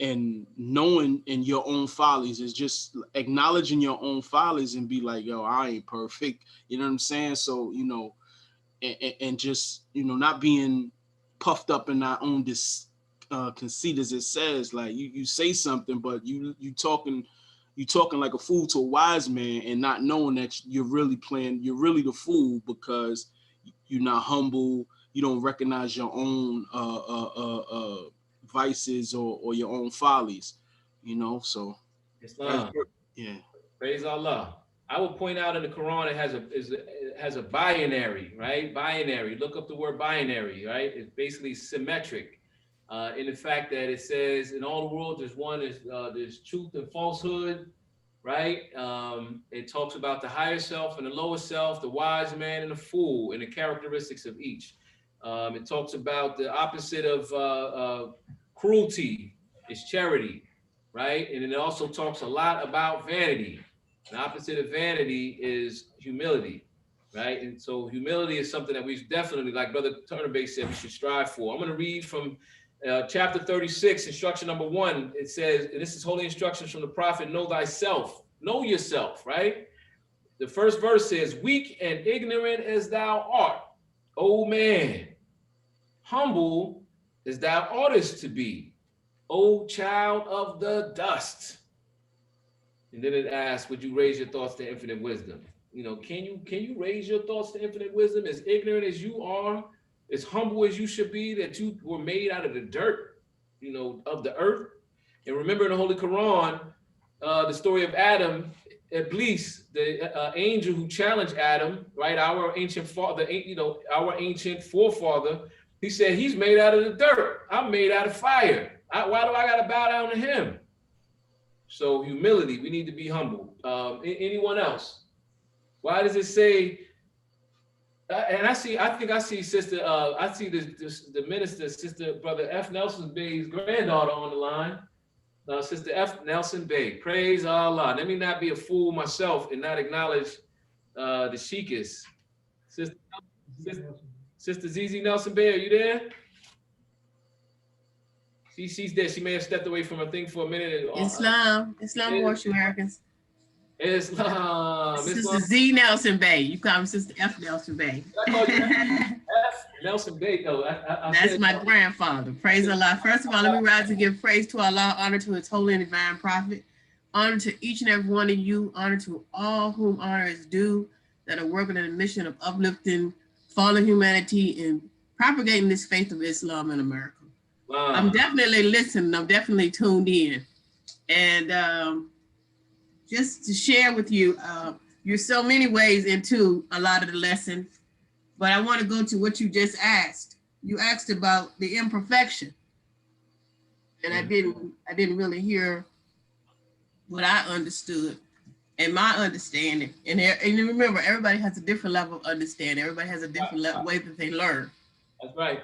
knowing in your own follies, is just acknowledging your own follies and be like, yo, I ain't perfect. You know what I'm saying? So, you know, and just, you know, not being puffed up in our own conceit, as it says. Like you say something, but you talking like a fool to a wise man, and not knowing that you're really the fool, because you're not humble. You don't recognize your own vices or your own follies, you know. So Islam. Yeah. Praise Allah. I will point out in the Quran it has a binary, right? Binary. Look up the word binary, right? It's basically symmetric in the fact that it says in all the world there's truth and falsehood, right? It talks about the higher self and the lower self, the wise man and the fool, and the characteristics of each. It talks about the opposite of cruelty is charity, right? And it also talks a lot about vanity. The opposite of vanity is humility, right? And so humility is something that we definitely, like Brother Turner said, we should strive for. I'm going to read from chapter 36, instruction number 1. It says, and this is holy instructions from the prophet, know thyself, know yourself, right? The first verse says, weak and ignorant as thou art, O man, humble as thou oughtest to be, O child of the dust. And then it asks, would you raise your thoughts to infinite wisdom? You know, can you raise your thoughts to infinite wisdom? As ignorant as you are, as humble as you should be, that you were made out of the dirt, you know, of the earth. And remember in the Holy Quran, the story of Adam, Iblis, the angel who challenged Adam, right? Our ancient father, you know, our ancient forefather, he said, he's made out of the dirt. I'm made out of fire. Why do I got to bow down to him? So humility, we need to be humble. Anyone else? Why does it say, and I think I see sister, I see the minister, Sister Brother F. Nelson Bey's granddaughter on the line. Sister F. Nelson Bey, praise Allah. Let me not be a fool myself and not acknowledge the Sheikhs. Sister Zizi Nelson Bey, are you there? She's there. She may have stepped away from her thing for a minute. Islam worship Americans. Islam. Sister Z Nelson Bey. You call me Sister F Nelson Bey. I call you F Nelson Bey. No, That's my grandfather. Praise Allah. First of all, let me rise and give praise to Allah, honor to his holy and divine prophet, honor to each and every one of you, honor to all whom honor is due, that are working in the mission of uplifting fallen humanity and propagating this faith of Islam in America. Wow. I'm definitely listening. I'm definitely tuned in. And just to share with you, you're so many ways into a lot of the lesson, but I want to go to what you just asked. You asked about the imperfection. And I didn't really hear what I understood and my understanding. And remember, everybody has a different level of understanding. Everybody has a different way that they learn. That's right.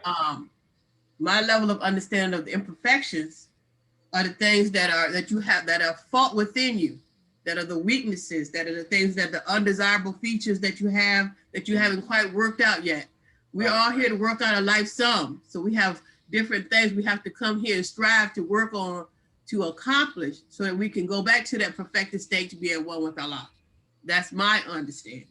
My level of understanding of the imperfections are the things that you have that are fought within you, that are the weaknesses, that are the things that the undesirable features that you have that you haven't quite worked out yet. We're all here to work out a life sum. So we have different things we have to come here and strive to work on to accomplish so that we can go back to that perfected state to be at one with Allah. That's my understanding.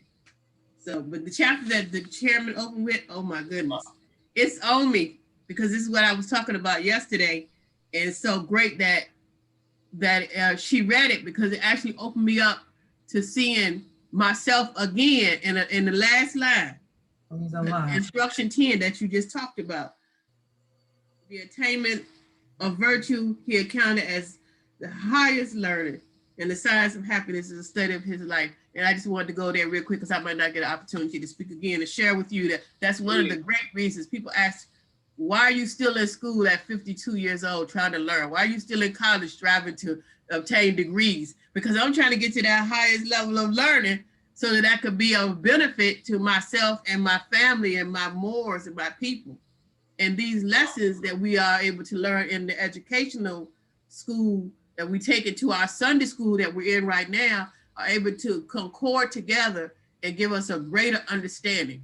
So, but the chapter that the chairman opened with, oh my goodness, it's on me, because this is what I was talking about yesterday. And it's so great that she read it, because it actually opened me up to seeing myself again in the last line. Instruction 10 that you just talked about. The attainment of virtue he accounted as the highest learning, and the science of happiness is a study of his life. And I just wanted to go there real quick because I might not get an opportunity to speak again and share with you that's one of the great reasons people ask, why are you still in school at 52 years old trying to learn? Why are you still in college striving to obtain degrees? Because I'm trying to get to that highest level of learning so that I could be of benefit to myself and my family and my Moors and my people. And these lessons that we are able to learn in the educational school that we take it to our Sunday school that we're in right now are able to concord together and give us a greater understanding.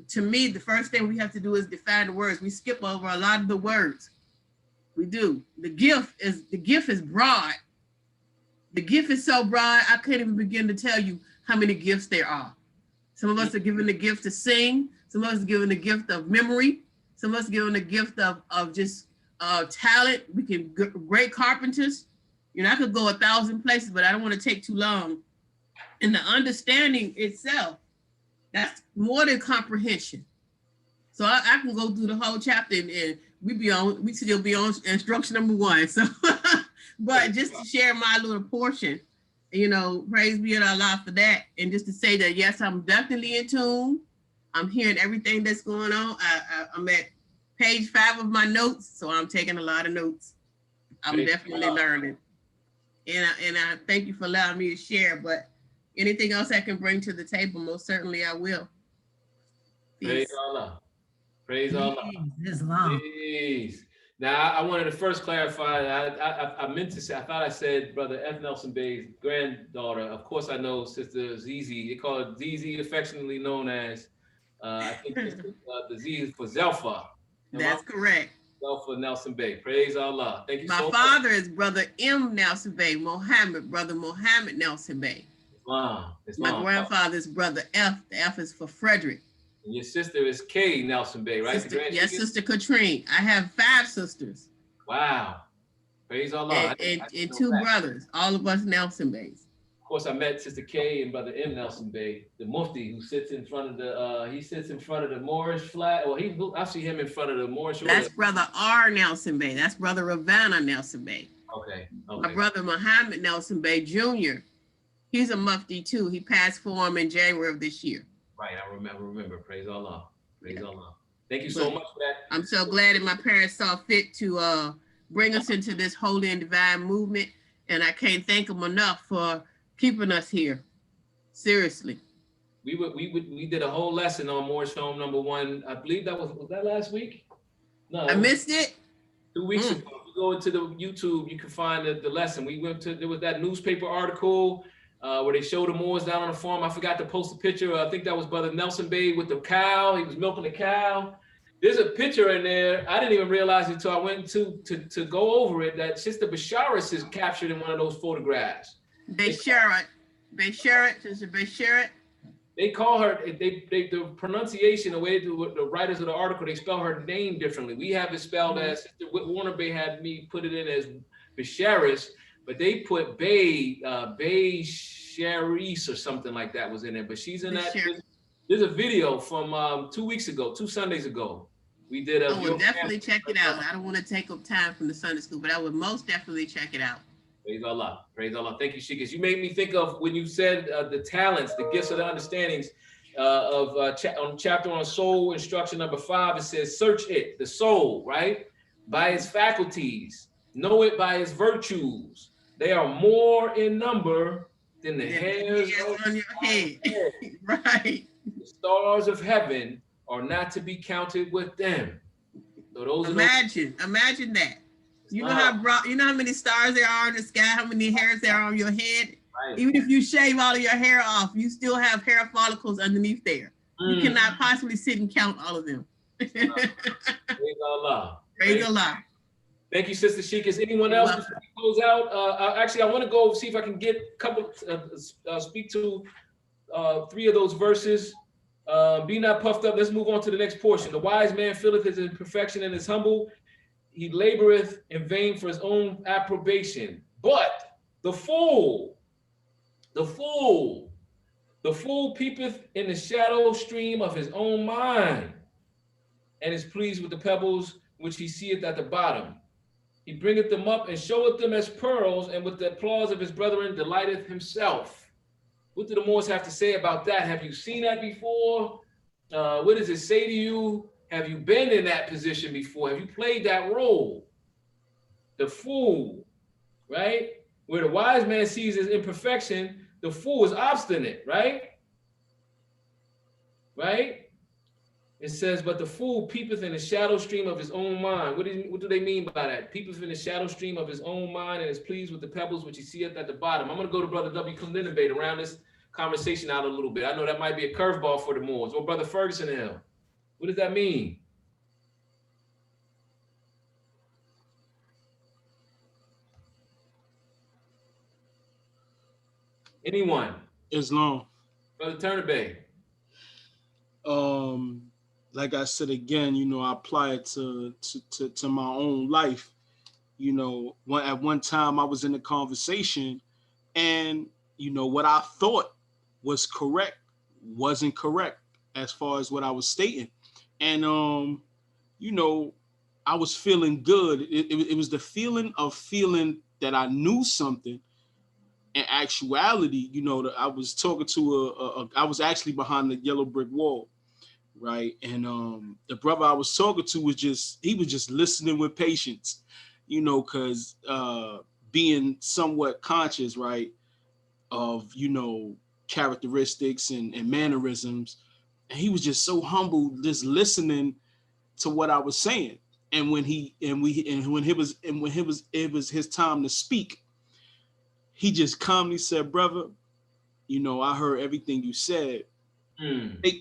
to me, the first thing we have to do is define the words. We skip over a lot of the words. We do. The gift is broad. The gift is so broad, I can't even begin to tell you how many gifts there are. Some of us are given the gift to sing. Some of us are given the gift of memory. Some of us are given the gift of just talent. We can great carpenters. You know, I could go 1,000 places, but I don't want to take too long. And the understanding itself, that's more than comprehension. So I can go through the whole chapter and we still be on instruction number 1. So, but just to share my little portion, you know, praise be to Allah for that. And just to say that, yes, I'm definitely in tune. I'm hearing everything that's going on. I'm at page 5 of my notes, so I'm taking a lot of notes. I'm definitely learning. And I thank you for allowing me to share, but anything else I can bring to the table, most certainly I will. Peace. Praise Allah. Praise Allah. Islam. Peace. Now, I wanted to first clarify, I meant to say, I thought I said Brother F. Nelson Bey's granddaughter. Of course, I know Sister Zizi. They call it Zizi, affectionately known as, I think the Z is for Zelfa. That's correct. Zelfa Nelson Bey. Praise Allah. Thank you so much. My father is Brother M. Nelson Bey, Brother Mohammed Nelson Bey. Islam. My grandfather is Brother F. The F is for Frederick. And your sister is Kay Nelson Bey, right? Yes, Sister Katrine. I have 5 sisters. Wow. Praise Allah. And 2 brothers, all of us Nelson Beys. Of course, I met Sister Kay and Brother M. Nelson Bey, the Mufti, who sits in front of the Moorish flag. Well, I see him in front of the Moorish. That's Brother R. Nelson Bey. That's Brother Ravana Nelson Bey. Okay. My brother Muhammad Nelson Bey Jr. He's a Mufti too. He passed for him in January of this year. Right, I remember. Praise Allah. Praise Allah. Thank you so much for that. I'm so glad that my parents saw fit to bring us into this holy and divine movement. And I can't thank them enough for keeping us here. Seriously. We did a whole lesson on Moorish Home number 1. I believe was that last week? No. I missed it. 2 weeks ago. If you go into the YouTube, you can find the lesson. There was that newspaper article where they showed the Moors down on the farm. I forgot to post a picture. I think that was Brother Nelson Bey with the cow. He was milking the cow. There's a picture in there. I didn't even realize it until I went to go over it that Sister Basharis is captured in one of those photographs. Sister Basharat. They call her, the pronunciation, the way the writers of the article, they spell her name differently. We have it spelled as, Sister Warner Bey had me put it in as Basharis, but they put Bey Sharis or something like that was in it. But she's in that. There's a video from 2 weeks ago, 2 Sundays ago. We did a. I would definitely check it out. I don't want to take up time from the Sunday school, but I would most definitely check it out. Praise Allah. Praise Allah. Thank you, Shikas. You made me think of when you said the talents, the gifts of the understandings on chapter on soul, instruction number 5. It says, search it, the soul, right? By its faculties, know it by its virtues. They are more in number than the hairs on your head. Right. The stars of heaven are not to be counted with them. So those imagine that. You know how many stars there are in the sky, how many hairs there are on your head? Right. Even if you shave all of your hair off, you still have hair follicles underneath there. You cannot possibly sit and count all of them. Praise Allah. Praise Allah. Thank you, Sister Shikas. Anyone else before we close out? Actually, I want to go see if I can get a couple, speak to 3 of those verses. Be not puffed up. Let's move on to the next portion. The wise man filleth his imperfection and is humble. He laboreth in vain for his own approbation. But the fool peepeth in the shadow stream of his own mind, and is pleased with the pebbles which he seeth at the bottom. He bringeth them up and showeth them as pearls, and with the applause of his brethren delighteth himself. What do the Moors have to say about that? Have you seen that before? What does it say to you? Have you been in that position before? Have you played that role? The fool, right? Where the wise man sees his imperfection, the fool is obstinate, right? Right? It says, but the fool peepeth in the shadow stream of his own mind. What do they mean by that? Peepeth in the shadow stream of his own mind and is pleased with the pebbles which he seeth at the bottom. I'm going to go to Brother W. Clinton to round this conversation out a little bit. I know that might be a curveball for the Moors. Or Brother Ferguson Hill. What does that mean? Anyone? Islam. Brother Turner Bay. Like I said again, you know, I apply it to my own life. You know, at one time I was in a conversation, and you know what I thought was correct wasn't correct as far as what I was stating, and you know, I was feeling good. It was the feeling that I knew something. In actuality, you know, I was talking to I was actually behind the yellow brick wall, right? And the brother I was talking to was just listening with patience, you know, because being somewhat conscious, right, of, you know, characteristics and mannerisms, and he was just so humble, just listening to what I was saying. And when it was his time to speak, he just calmly said, "Brother, you know, I heard everything you said.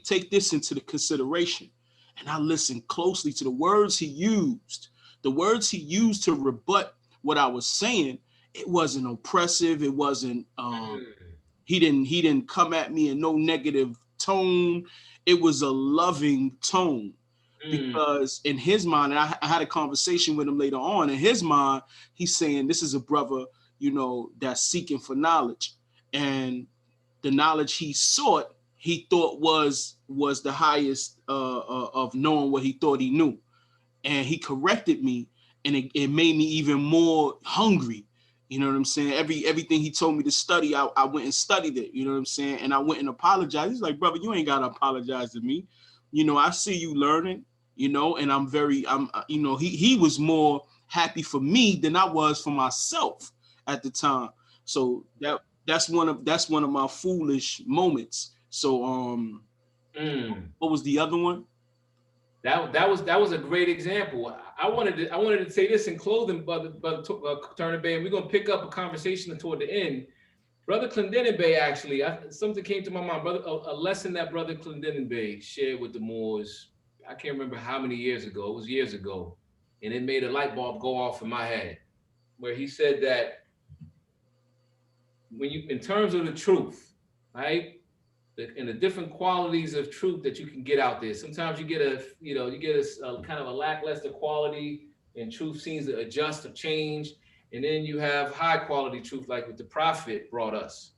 Take this into the consideration." And I listened closely to the words he used. The words he used to rebut what I was saying. It wasn't oppressive. It wasn't. He didn't come at me in no negative tone. It was a loving tone. Because in his mind, and I had a conversation with him later on. In his mind, he's saying this is a brother, you know, that's seeking for knowledge, and the knowledge he sought, he thought was the highest of knowing what he thought he knew. And he corrected me, and it made me even more hungry. You know what I'm saying? Everything he told me to study, I went and studied it. You know what I'm saying? And I went and apologized. He's like, "Brother, you ain't gotta apologize to me. You know, I see you learning, you know, and you know, he was more happy for me than I was for myself at the time." So that's one of my foolish moments. So what was the other one? That was a great example. I wanted to say this in closing, brother Turner Bay, and we're gonna pick up a conversation toward the end. Brother Clendenin Bay, actually, something came to my mind, brother, a lesson that Brother Clendenin Bay shared with the Moors. I can't remember how many years ago. It was years ago, and it made a light bulb go off in my head, where he said that when you, in terms of the truth, right, and the different qualities of truth that you can get out there. Sometimes you get a kind of a lackluster quality, and truth seems to adjust or change. And then you have high quality truth, like what the prophet brought us,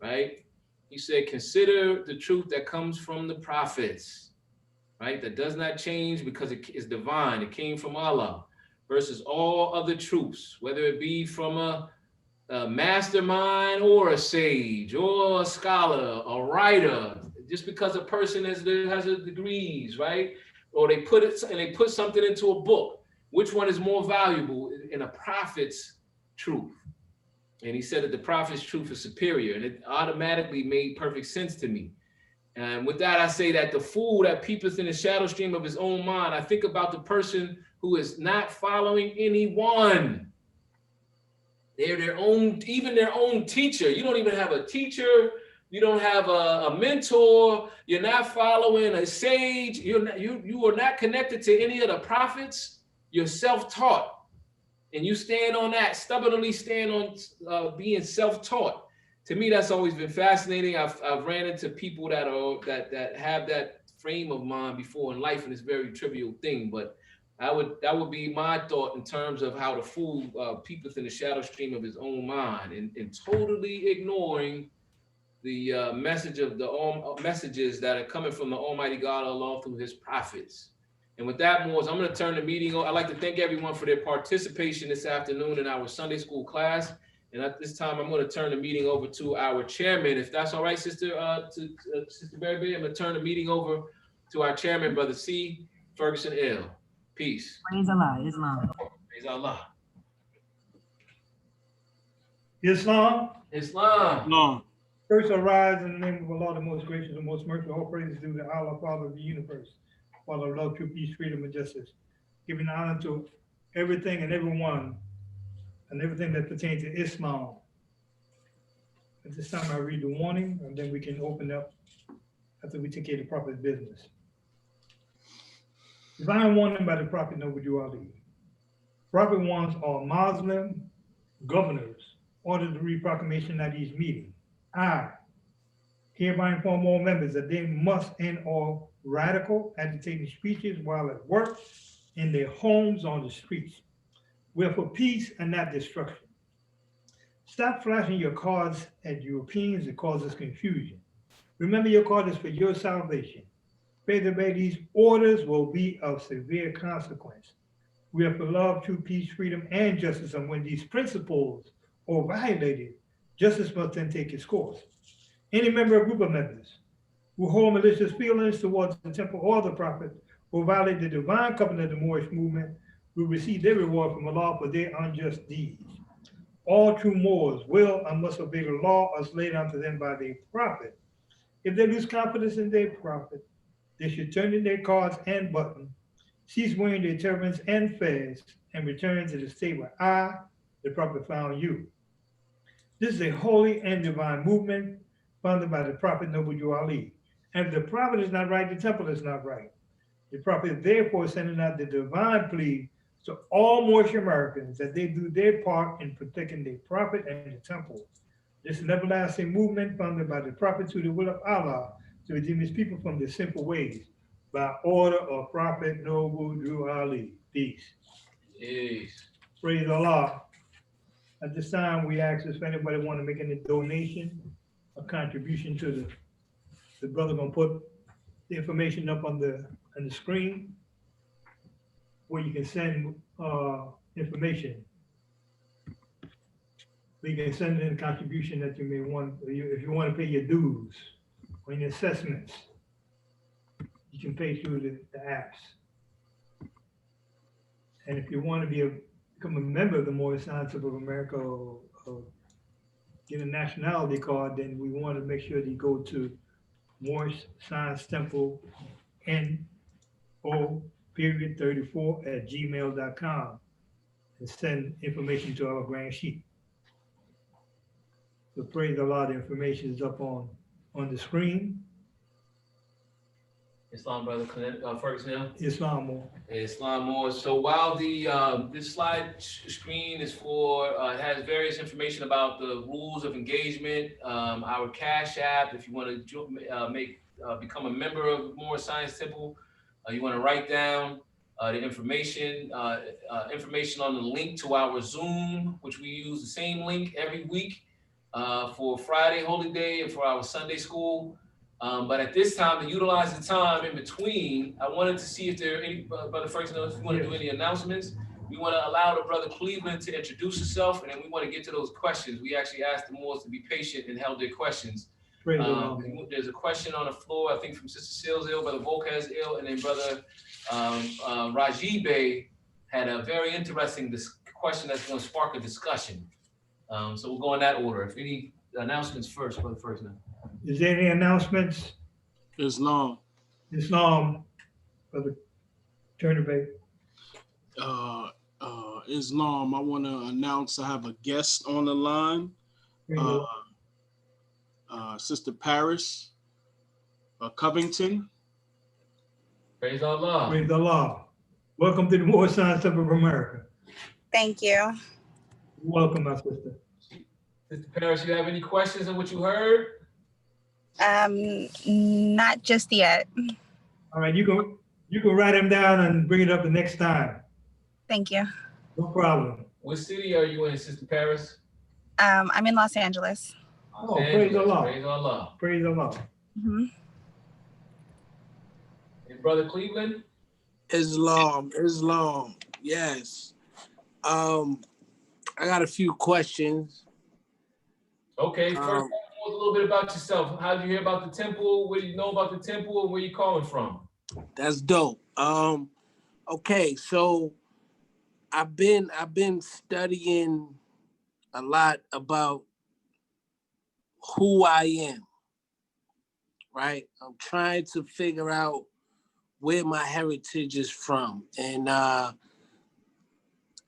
right? He said, consider the truth that comes from the prophets, right? That does not change because it is divine. It came from Allah, versus all other truths, whether it be from a mastermind or a sage or a scholar, a writer. Just because a person has a degrees, right? Or they put something into a book. Which one is more valuable in a prophet's truth? And he said that the prophet's truth is superior, and it automatically made perfect sense to me. And with that, I say that the fool that peepeth in the shadow stream of his own mind, I think about the person who is not following anyone. They're their own teacher. You don't even have a teacher. You don't have a mentor. You're not following a sage. You are not connected to any of the prophets. You're self-taught, and you stand on that, stubbornly stand on being self-taught. To me, that's always been fascinating. I've ran into people that have that frame of mind before in life, and it's a very trivial thing. But that would be my thought in terms of how the fool peepeth in the shadow stream of his own mind, and totally ignoring the message of the messages that are coming from the Almighty God Allah through His prophets. And with that, Moors, I'm going to turn the meeting over. I'd like to thank everyone for their participation this afternoon in our Sunday school class. And at this time, I'm going to turn the meeting over to our chairman, if that's all right, Sister Berry. I'm going to turn the meeting over to our chairman, Brother C. Ferguson L. Peace. Praise Allah, Islam. Praise Allah. Islam. Islam. First, I rise in the name of Allah, the most gracious and most merciful. All praises due to Allah, Father of the universe. Father of love, truth, peace, freedom, and justice. Giving honor to everything and everyone and everything that pertains to Islam. At this time, I read the warning, and then we can open up after we take care of the prophet's business. Divine warning by the Prophet Noble Drew Ali. Prophet warns all Muslim governors ordered to read proclamation at each meeting. I hereby inform all members that they must end all radical agitating speeches while at work, in their homes, on the streets. We're for peace and not destruction. Stop flashing your cards at Europeans. It causes confusion. Remember, your card is for your salvation. Faith to obey these orders will be of severe consequence. We are for love, truth, peace, freedom, and justice. And when these principles are violated, justice must then take its course. Any member or group of members who hold malicious feelings towards the temple or the prophet who violate the divine covenant of the Moorish movement will receive their reward from Allah for their unjust deeds. All true Moors will and must obey the law as laid unto them by their prophet. If they lose confidence in their prophet, they should turn in their cards and button, cease wearing their turbans and fez, and return to the state where I, the prophet, found you. This is a holy and divine movement founded by the Prophet Noble Drew Ali. And if the prophet is not right, the temple is not right. The prophet is therefore sending out the divine plea to all Moorish Americans that they do their part in protecting their prophet and the temple. This is an everlasting movement founded by the prophet to the will of Allah to redeem his people from their sinful ways by order of Prophet Noble Drew Ali. Peace. Peace. Praise Allah. At this time, we ask if anybody want to make any donation or contribution to the brother gonna put the information up on the screen where you can send information. You can send in a contribution that you may want, if you want to pay your dues or your assessments, you can pay through the apps. And if you want to become a member of the Moorish Science Temple of America or get a nationality card, then we want to make sure that you go to Moorish Science Temple NO.34@gmail.com and send information to our grand sheet. So praise Allah, the information is up on the screen. Islam, brother Ferguson. Islam more. Islam more. So while the this slide screen is for has various information about the rules of engagement, our Cash App. If you want to become a member of Moorish Science Temple, you want to write down the information on the link to our Zoom, which we use the same link every week for Friday Holy Day and for our Sunday school. But at this time, to utilize the time in between, I wanted to see if there are any, Brother Ferguson, if you want to do any announcements. We want to allow the Brother Cleveland to introduce himself, and then we want to get to those questions. We actually asked the Moors to be patient and held their questions. There's a question on the floor, I think from Sister Seals ill, Brother Volquez ill, and then Brother Rajiv Bey had a very interesting question that's going to spark a discussion. So we'll go in that order. If any announcements first, Brother Ferguson. Is there any announcements? Islam. Brother Turner Bay. Islam, I want to announce I have a guest on the line. Sister Paris Covington. Praise Allah. Praise Allah. Welcome to the Moorish Science Temple of America. Thank you. Welcome, my sister. Sister Paris, you have any questions on what you heard? Not just yet. All right, you can write them down and bring it up the next time. Thank you. No problem. What city are you in, Sister Paris? I'm in Los Angeles. Oh, praise Allah. Praise Allah. Praise Allah. Mm-hmm. And Brother Cleveland? Islam. Yes. I got a few questions. Okay, first, tell us a little bit about yourself. How did you hear about the temple? What do you know about the temple, and where you calling from? That's dope. Okay, so I've been studying a lot about who I am, right? I'm trying to figure out where my heritage is from. And I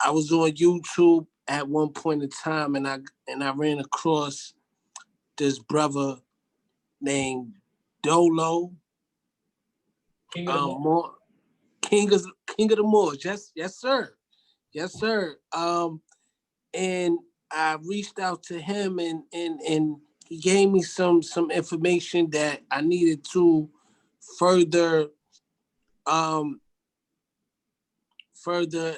was on YouTube at one point in time, and I ran across this brother named Dolo. King King of the Moors. Yes, sir. Yes, sir. And I reached out to him and he gave me some information that I needed to further further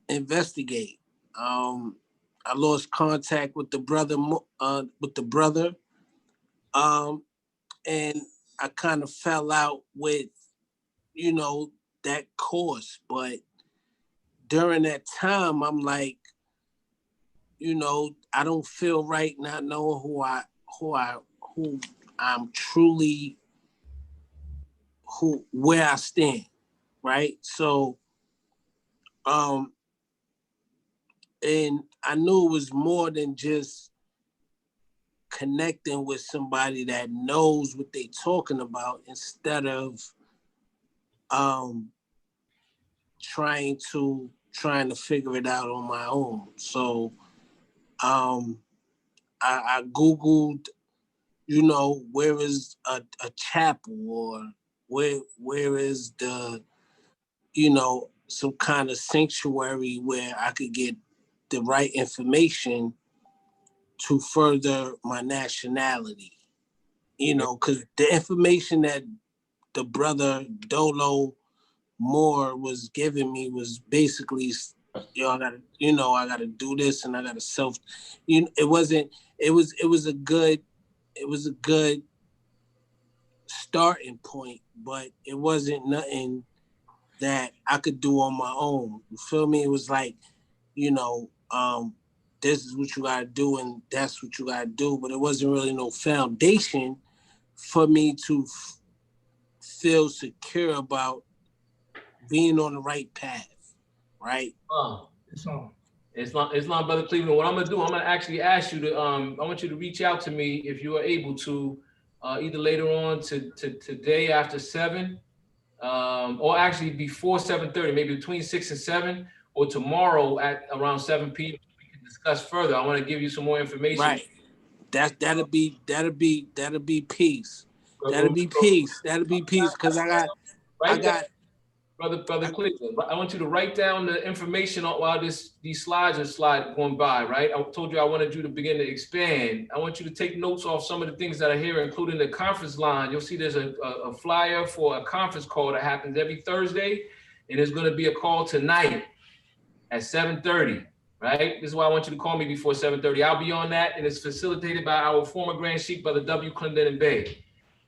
investigate. I lost contact with the brother and I kind of fell out with, you know, that course. But during that time, I'm like, you know, I don't feel right not knowing who I'm truly, where I stand, right? So, and I knew it was more than just connecting with somebody that knows what they're talking about instead of trying to figure it out on my own. So I Googled, you know, where is a chapel, or where is the, you know, some kind of sanctuary where I could get the right information to further my nationality, you know, because the information that the brother Dolo Moore was giving me was basically, I gotta do this and I gotta it was a good starting point, but it wasn't nothing that I could do on my own. You feel me? It was like, you know, this is what you gotta do and that's what you gotta do, but it wasn't really no foundation for me to feel secure about being on the right path, right? Islam, Brother Cleveland. What I'm gonna do, I'm gonna actually ask you to, I want you to reach out to me if you are able to, either later on to today after 7, or actually before 7:30, maybe between 6 and 7, or tomorrow at around 7 p.m. We can discuss further. I want to give you some more information. Right. That'll be peace. That'll be peace. That'll be peace. Cause I got Brother Cleveland, I want you to write down the information while these slides are going by, right? I told you I wanted you to begin to expand. I want you to take notes off some of the things that are here, including the conference line. You'll see there's a flyer for a conference call that happens every Thursday, and there's going to be a call tonight at 7:30, right? This is why I want you to call me before 7:30. I'll be on that, and it's facilitated by our former Grand Sheikh, Brother W. Clendenin Bey.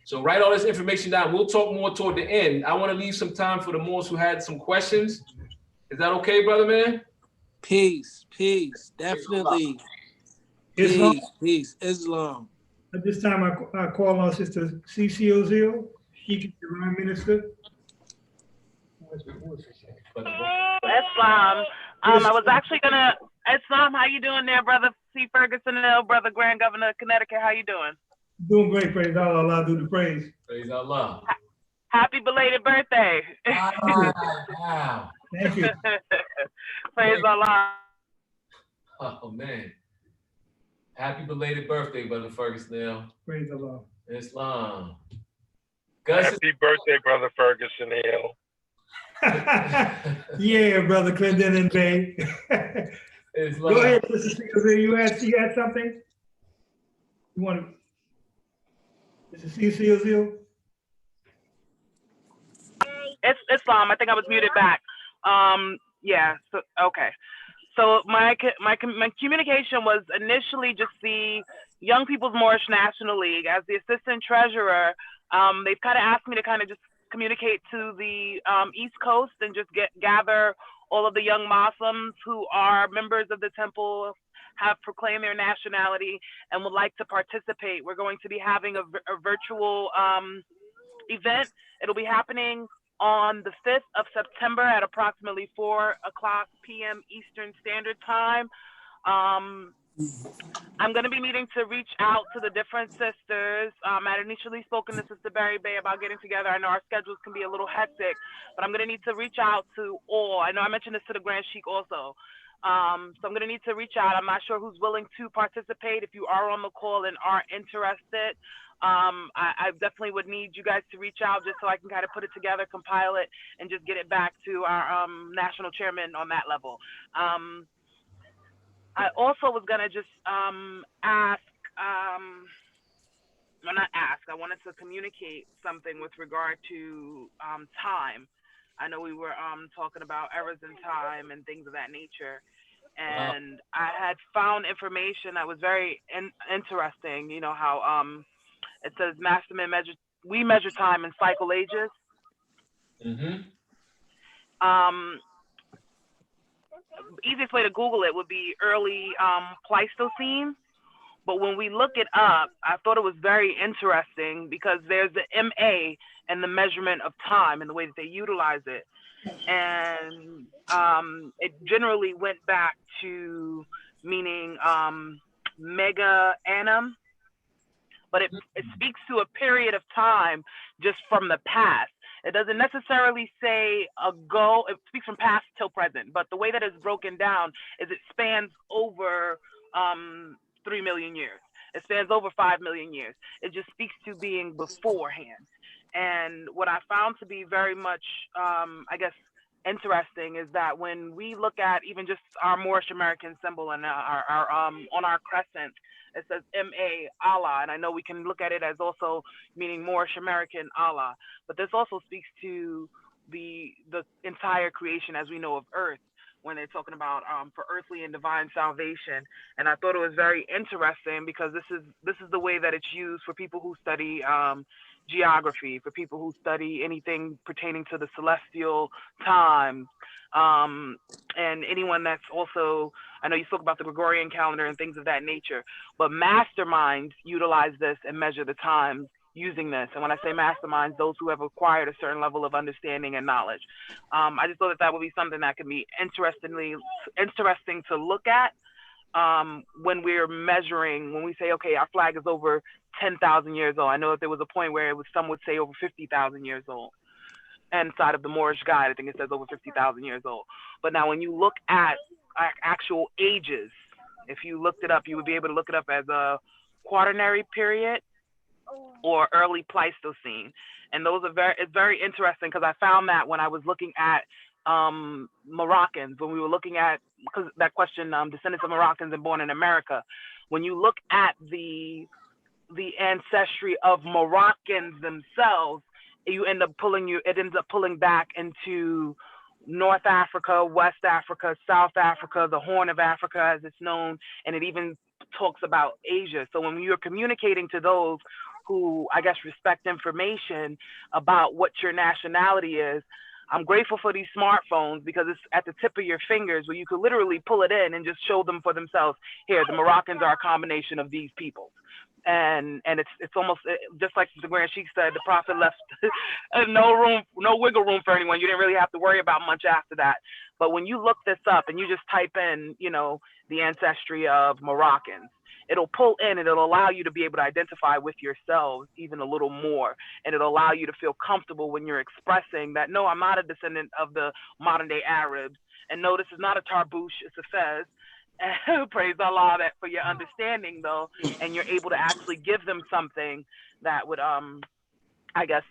So write all this information down. We'll talk more toward the end. I want to leave some time for the Moors who had some questions. Is that okay, brother man? Peace, definitely. Peace, Islam. At this time, I call on Sister C.C. Ozil. She can be the Prime Minister. Islam. I was actually gonna, Islam, how you doing there, Brother C. Ferguson, Brother Grand Governor of Connecticut? How you doing? Doing great, praise Allah. Allah do the praise. Praise Allah. Happy belated birthday. Wow. Thank you. Praise Allah. Oh man. Happy belated birthday, Brother Ferguson. Praise Allah. Islam. Happy birthday, Brother Ferguson Hill. Yeah, Brother Clendenin Bey. Go ahead, Sister C. You had something? You want to? Is it C.C. Ozil? It's Islam. I think I was muted back. Yeah. So okay. So my communication was initially just the Young People's Moorish National League. As the assistant treasurer, they've kind of asked me to kind of just communicate to the East Coast and just gather all of the young Muslims who are members of the temple, have proclaimed their nationality, and would like to participate. We're going to be having a virtual event. It'll be happening on the 5th of September at approximately 4 o'clock p.m. Eastern Standard Time. I'm going to be needing to reach out to the different sisters. I had initially spoken to Sister Barry Bay about getting together. I know our schedules can be a little hectic, but I'm going to need to reach out to all. I know I mentioned this to the Grand Sheikh also. So I'm going to need to reach out. I'm not sure who's willing to participate. If you are on the call and are interested, I definitely would need you guys to reach out just so I can kind of put it together, compile it, and just get it back to our national chairman on that level. I also was gonna just ask, well, not ask, I wanted to communicate something with regard to time. I know we were talking about errors in time and things of that nature. And I had found information that was very interesting. You know how it says Masterman we measure time in cycle ages. Easiest way to Google it would be early Pleistocene. But when we look it up, I thought it was very interesting because there's the MA and the measurement of time and the way that they utilize it. And it generally went back to meaning mega annum, but it speaks to a period of time just from the past. It doesn't necessarily say ago, it speaks from past till present, but the way that it's broken down is it spans over 3 million years. It spans over 5 million years. It just speaks to being beforehand. And what I found to be very much, I guess, interesting is that when we look at even just our Moorish American symbol and our on our crescent, it says M.A. Allah. And I know we can look at it as also meaning Moorish American Allah, but this also speaks to the entire creation as we know of Earth, when they're talking about for earthly and divine salvation. And I thought it was very interesting because this is the way that it's used for people who study geography, for people who study anything pertaining to the celestial time, and anyone that's also, I know you spoke about the Gregorian calendar and things of that nature, but masterminds utilize this and measure the time using this. And when I say masterminds, those who have acquired a certain level of understanding and knowledge. I just thought that would be something that could be interesting to look at when we're measuring, when we say, okay, our flag is over 10,000 years old. I know that there was a point where it was, some would say over 50,000 years old. Inside of the Moorish Guide, I think it says over 50,000 years old. But now when you look at actual ages, if you looked it up, you would be able to look it up as a quaternary period or early Pleistocene. And those are it's very interesting because I found that when I was looking at Moroccans, when we were looking at, because that question, descendants of Moroccans and born in America, when you look at the ancestry of Moroccans themselves, it ends up pulling back into North Africa, West Africa, South Africa, the Horn of Africa as it's known, and it even talks about Asia. So when you're communicating to those who, I guess, respect information about what your nationality is, I'm grateful for these smartphones because it's at the tip of your fingers where you could literally pull it in and just show them for themselves. Here, the Moroccans are a combination of these people. And it's almost just like the Grand Sheikh said, the Prophet left no wiggle room for anyone. You didn't really have to worry about much after that. But when you look this up and you just type in, you know, the ancestry of Moroccans, it'll pull in and it'll allow you to be able to identify with yourselves even a little more. And it'll allow you to feel comfortable when you're expressing that, no, I'm not a descendant of the modern day Arabs. And no, this is not a tarbouche, it's a fez. Praise Allah that for your understanding though, and you're able to actually give them something that would, I guess,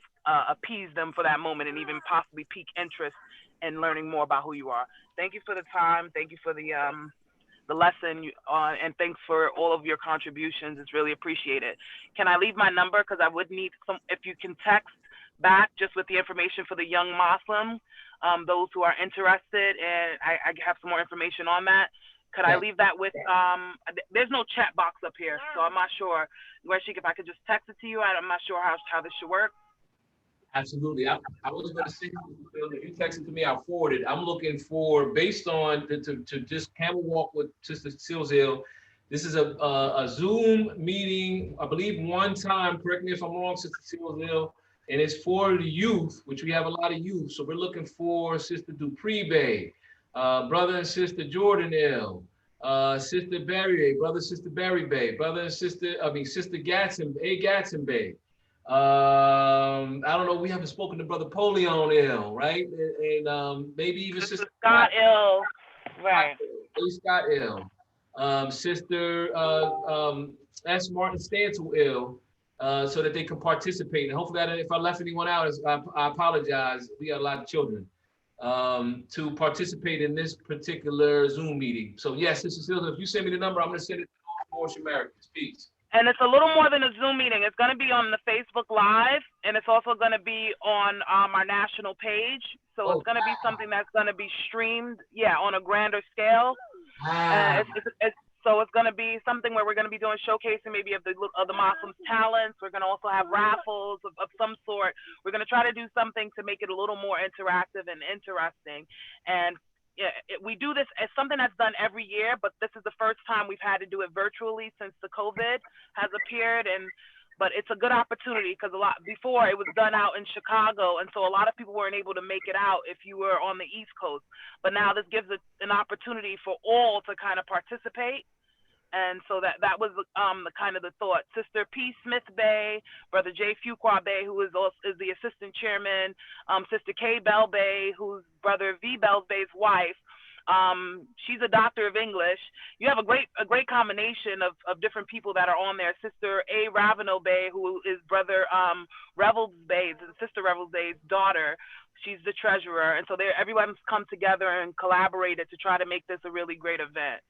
appease them for that moment and even possibly pique interest in learning more about who you are. Thank you for the time. Thank you for the lesson, and thanks for all of your contributions. It's really appreciated. Can I leave my number? Because I would need some, if you can text back just with the information for the young Muslim, those who are interested, and I have some more information on that. Could I leave that with, there's no chat box up here, so I'm not sure. Where if I could just text it to you, I'm not sure how this should work. Absolutely. I was going to say, if you text it to me, I'll forward it. I'm looking for, based on, to just camel walk with Sister Silsdale. This is a Zoom meeting, I believe one time, correct me if I'm wrong, Sister Silsdale, and it's for the youth, which we have a lot of youth. So we're looking for Sister Dupree Bay, brother and sister Jordan L, Sister Barry, brother, sister Barry Bay, brother and sister, Sister Gatson, Gatson Bay. I don't know, we haven't spoken to Brother Polion L, right? And maybe even Sister Scott L, right. Scott L. Sister S. Martin Stanton L. so that they can participate. And hopefully, if I left anyone out, I apologize. We got a lot of children to participate in this particular Zoom meeting. So yes, Sister Silva, if you send me the number, I'm going to send it to all Moorish Americans. Peace. And it's a little more than a Zoom meeting. It's going to be on the Facebook Live, and it's also going to be on our national page. So it's going to be something that's going to be streamed, on a grander scale. So it's going to be something where we're going to be doing showcasing maybe of the Muslims' talents. We're going to also have raffles of some sort. We're going to try to do something to make it a little more interactive and interesting. And we do this as something that's done every year, but this is the first time we've had to do it virtually since the COVID has appeared. But it's a good opportunity because before it was done out in Chicago, and so a lot of people weren't able to make it out if you were on the East Coast. But now this gives an opportunity for all to kind of participate. And so that was the kind of the thought. Sister P. Smith Bay, Brother J. Fuqua Bay, who is the assistant chairman, Sister K. Bell Bay, who's Brother V. Bell Bay's wife. She's a doctor of English. You have a great combination of different people that are on there. Sister A. Ravenel Bay, who is Brother Revels Bay's and Sister Revels Bay's daughter. She's the treasurer. And so everyone's come together and collaborated to try to make this a really great event.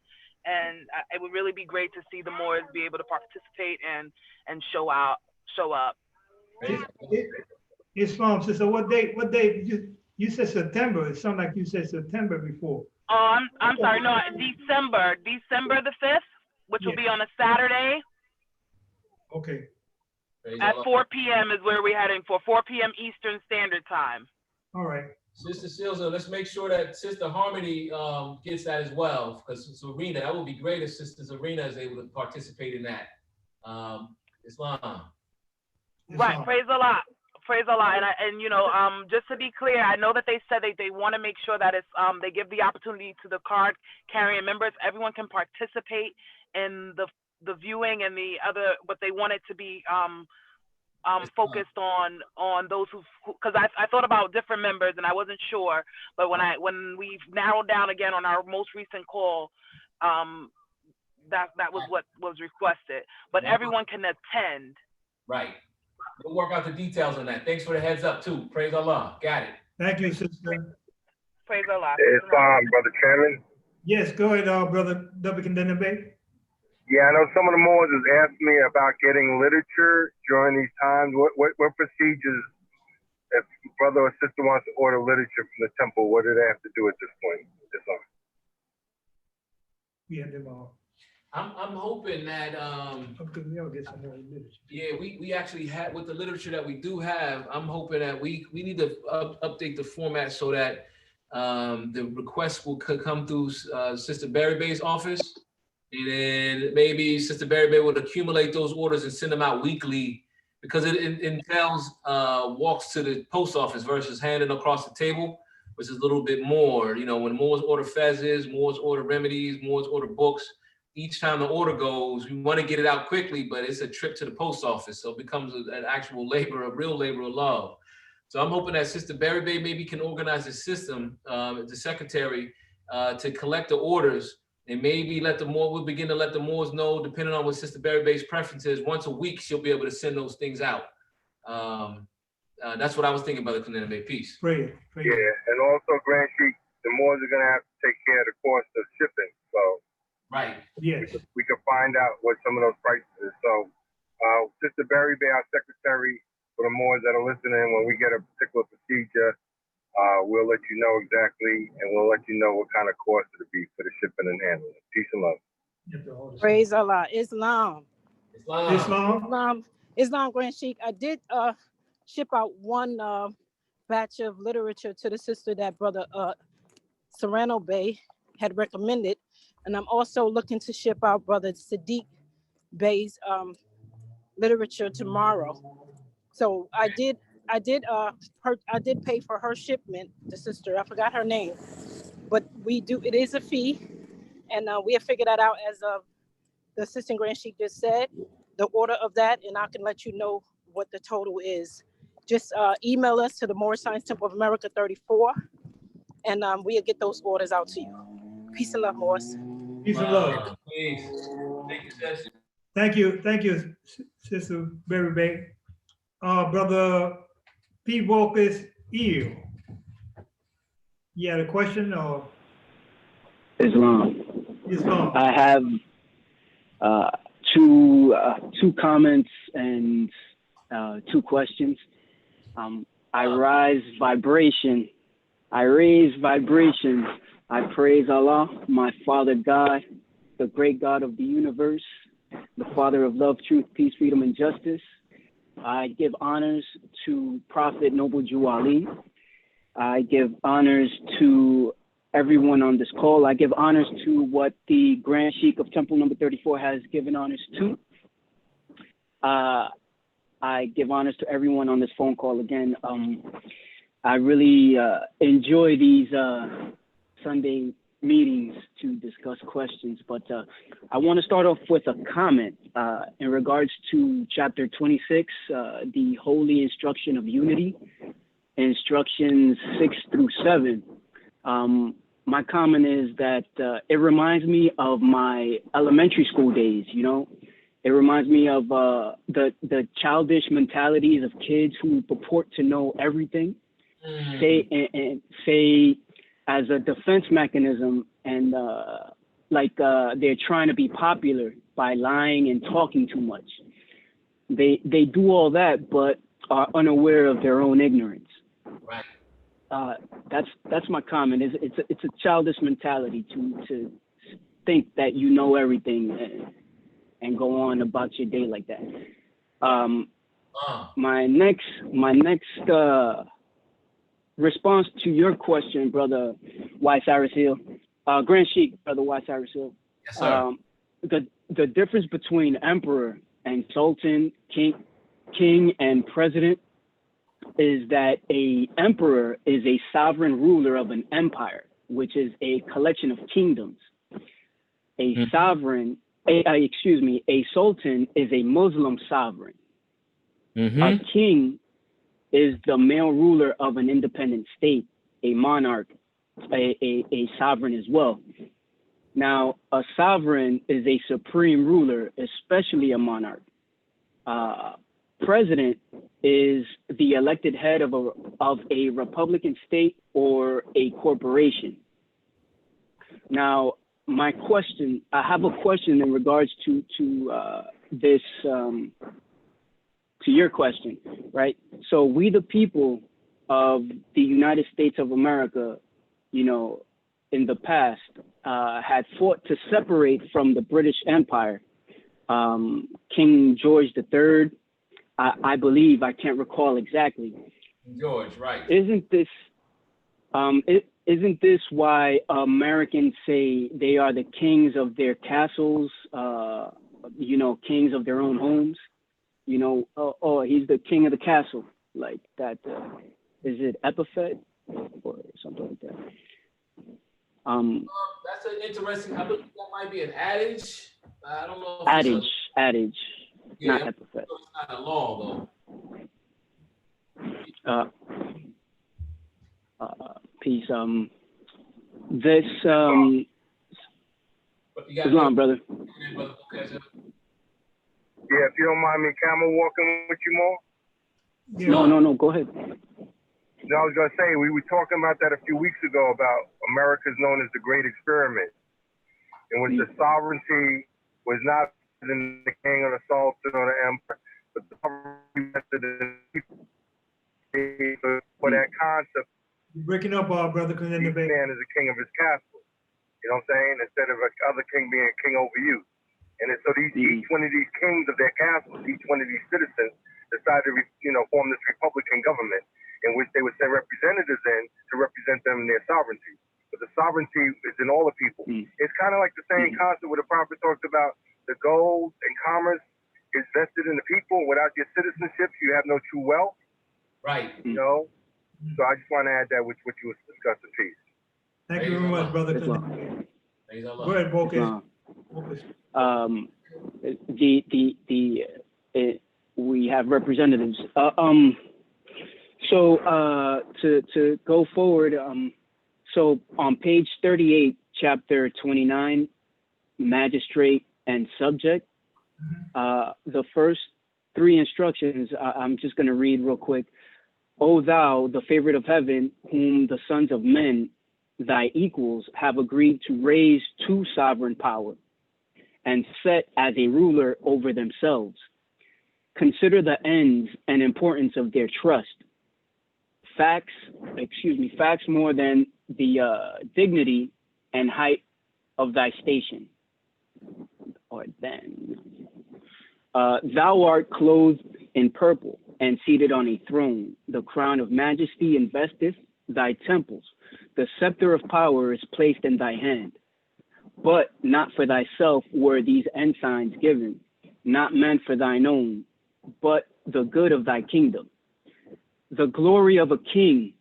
And it would really be great to see the Moors be able to participate and show up. Islam, sister, what date? You said September. It sounded like you said September before. I'm sorry, no, December the 5th, which will be on a Saturday. Okay. At 4 p.m. is where we're heading for, 4 p.m. Eastern Standard Time. All right. Sister Silva, let's make sure that Sister Harmony gets that as well, because Serena, that would be great if Sister Serena is able to participate in that. Islam. Right, praise Allah. Praise Allah. And just to be clear, I know that they said they want to make sure that it's they give the opportunity to the card carrying members. Everyone can participate in the viewing and the other, but they want it to be focused on those because I thought about different members and I wasn't sure, but when we've narrowed down again on our most recent call, that was what was requested, but everyone can attend. Right. We'll work out the details on that. Thanks for the heads up too. Praise Allah. Got it. Thank you, sister. Praise Allah. Islam, Brother Chairman. Yes, go ahead, Brother Bay. Yeah, I know some of the Moors has asked me about getting literature during these times. What procedures, if brother or sister wants to order literature from the temple, what do they have to do at this point? I'm hoping that get some more literature. Yeah, we actually have with the literature that we do have. I'm hoping that we need to update the format so that the request could come through Sister Barry Bay's office. And then maybe Sister Barry Bay would accumulate those orders and send them out weekly because it entails walks to the post office versus handing across the table, which is a little bit more. When Moors order fezzes, Moors order remedies, Moors order books, each time the order goes, we want to get it out quickly, but it's a trip to the post office. So it becomes an actual real labor of love. So I'm hoping that Sister Barry Bay maybe can organize a system, the secretary, to collect the orders. And maybe we'll begin to let the Moors know, depending on what Sister Barry Bay's preference is, once a week, she'll be able to send those things out. That's what I was thinking about the Canada Bay piece. Pray. Yeah, and also, Grand Sheik, the Moors are going to have to take care of the cost of shipping. So right. Yes. We can find out what some of those prices is. So Sister Barry Bay, our secretary for the Moors that are listening, when we get a particular procedure, we'll let you know exactly, and we'll let you know what kind of cost it'll be for the shipping and handling. Peace and love. Praise Allah. Islam, Grand Sheik. I did ship out one batch of literature to the sister that Brother Serrano Bay had recommended, and I'm also looking to ship out Brother Sadiq Bay's literature tomorrow. So I did pay for her shipment, the sister. I forgot her name, but it is a fee, and we have figured that out as the Assistant Grand Sheik just said, the order of that, and I can let you know what the total is. Just email us to the Moorish Science Temple of America 34, and we'll get those orders out to you. Peace and love, Moors. Peace and love. Please. Thank you, sis. Thank you, Sister Berry Bay. Brother P. Walker's Eel. You had a question or? Islam. Islam. I have two comments and 2 questions. I raise vibrations. I praise Allah, my Father God, the great God of the universe, the Father of love, truth, peace, freedom, and justice. I give honors to Prophet Noble Jew Ali. I give honors to everyone on this call. I give honors to what the Grand Sheikh of Temple number 34 has given honors to. I give honors to everyone on this phone call again. I really enjoy these Sunday meetings to discuss questions, but I want to start off with a comment in regards to chapter 26, the Holy Instruction of Unity, instructions 6 through 7. My comment is that it reminds me of my elementary school days, you know? It reminds me of the childish mentalities of kids who purport to know everything, say as a defense mechanism, and they're trying to be popular by lying and talking too much. They do all that, but are unaware of their own ignorance. Right. That's my comment. It's a childish mentality to think that you know everything and go on about your day like that. My next response to your question, Brother Y. Cyrus Hill, Grand Sheikh, Brother Y. Cyrus Hill. Yes, sir. The difference between emperor and sultan, king and president, is that a emperor is a sovereign ruler of an empire, which is a collection of kingdoms. A sultan is a Muslim sovereign. A king is the male ruler of an independent state, a monarch, a sovereign as well. Now, a sovereign is a supreme ruler, especially a monarch. President is the elected head of a republican state or a corporation. Now, I have a question in regards to this, to your question, right? So we, the people of the United States of America, you know, in the past, had fought to separate from the British Empire. King George III, I believe, I can't recall exactly. George, right. Isn't this why Americans say they are the kings of their castles, you know, kings of their own homes? You know, oh, he's the king of the castle, like that. Is it epithet or something like that? That's an interesting, I believe that might be an adage. I don't know. Adage, Yeah, not epithet. It's not a law, though. Peace. This Islam, brother. Yeah, if you don't mind me camel walking with you more. No, go ahead. No, I was gonna say we were talking about that a few weeks ago about America's known as the Great Experiment, in which the sovereignty was not in the king or the sultan or the emperor, but the sovereignty vested in the people. For that concept, You're breaking up, brother. each man is a king of his castle. You know what I'm saying? Instead of other king being a king over you. And then, so each one of these kings of their castles, each one of these citizens decided to, form this Republican government in which they would send representatives in to represent them in their sovereignty. But the sovereignty is in all the people. It's kind of like the same concept where the prophet talks about the gold and commerce is vested in the people. Without your citizenship, you have no true wealth. Right. You know? So I just want to add that with what you was discussing. Peace. Thank you very much, brother. Go ahead, Bokas. We have representatives. So to go forward, so on page 38, chapter 29, magistrate and subject, The first three instructions, I'm just going to read real quick. O thou, the favorite of heaven, whom the sons of men, thy equals, have agreed to raise to sovereign power and set as a ruler over themselves. Consider the ends and importance of their trust. Facts more than the dignity and height of thy station. Or then, thou art clothed in purple and seated on a throne. The crown of majesty investeth thy temples. The scepter of power is placed in thy hand. But not for thyself were these ensigns given, not meant for thine own, but the good of thy kingdom. The glory of a king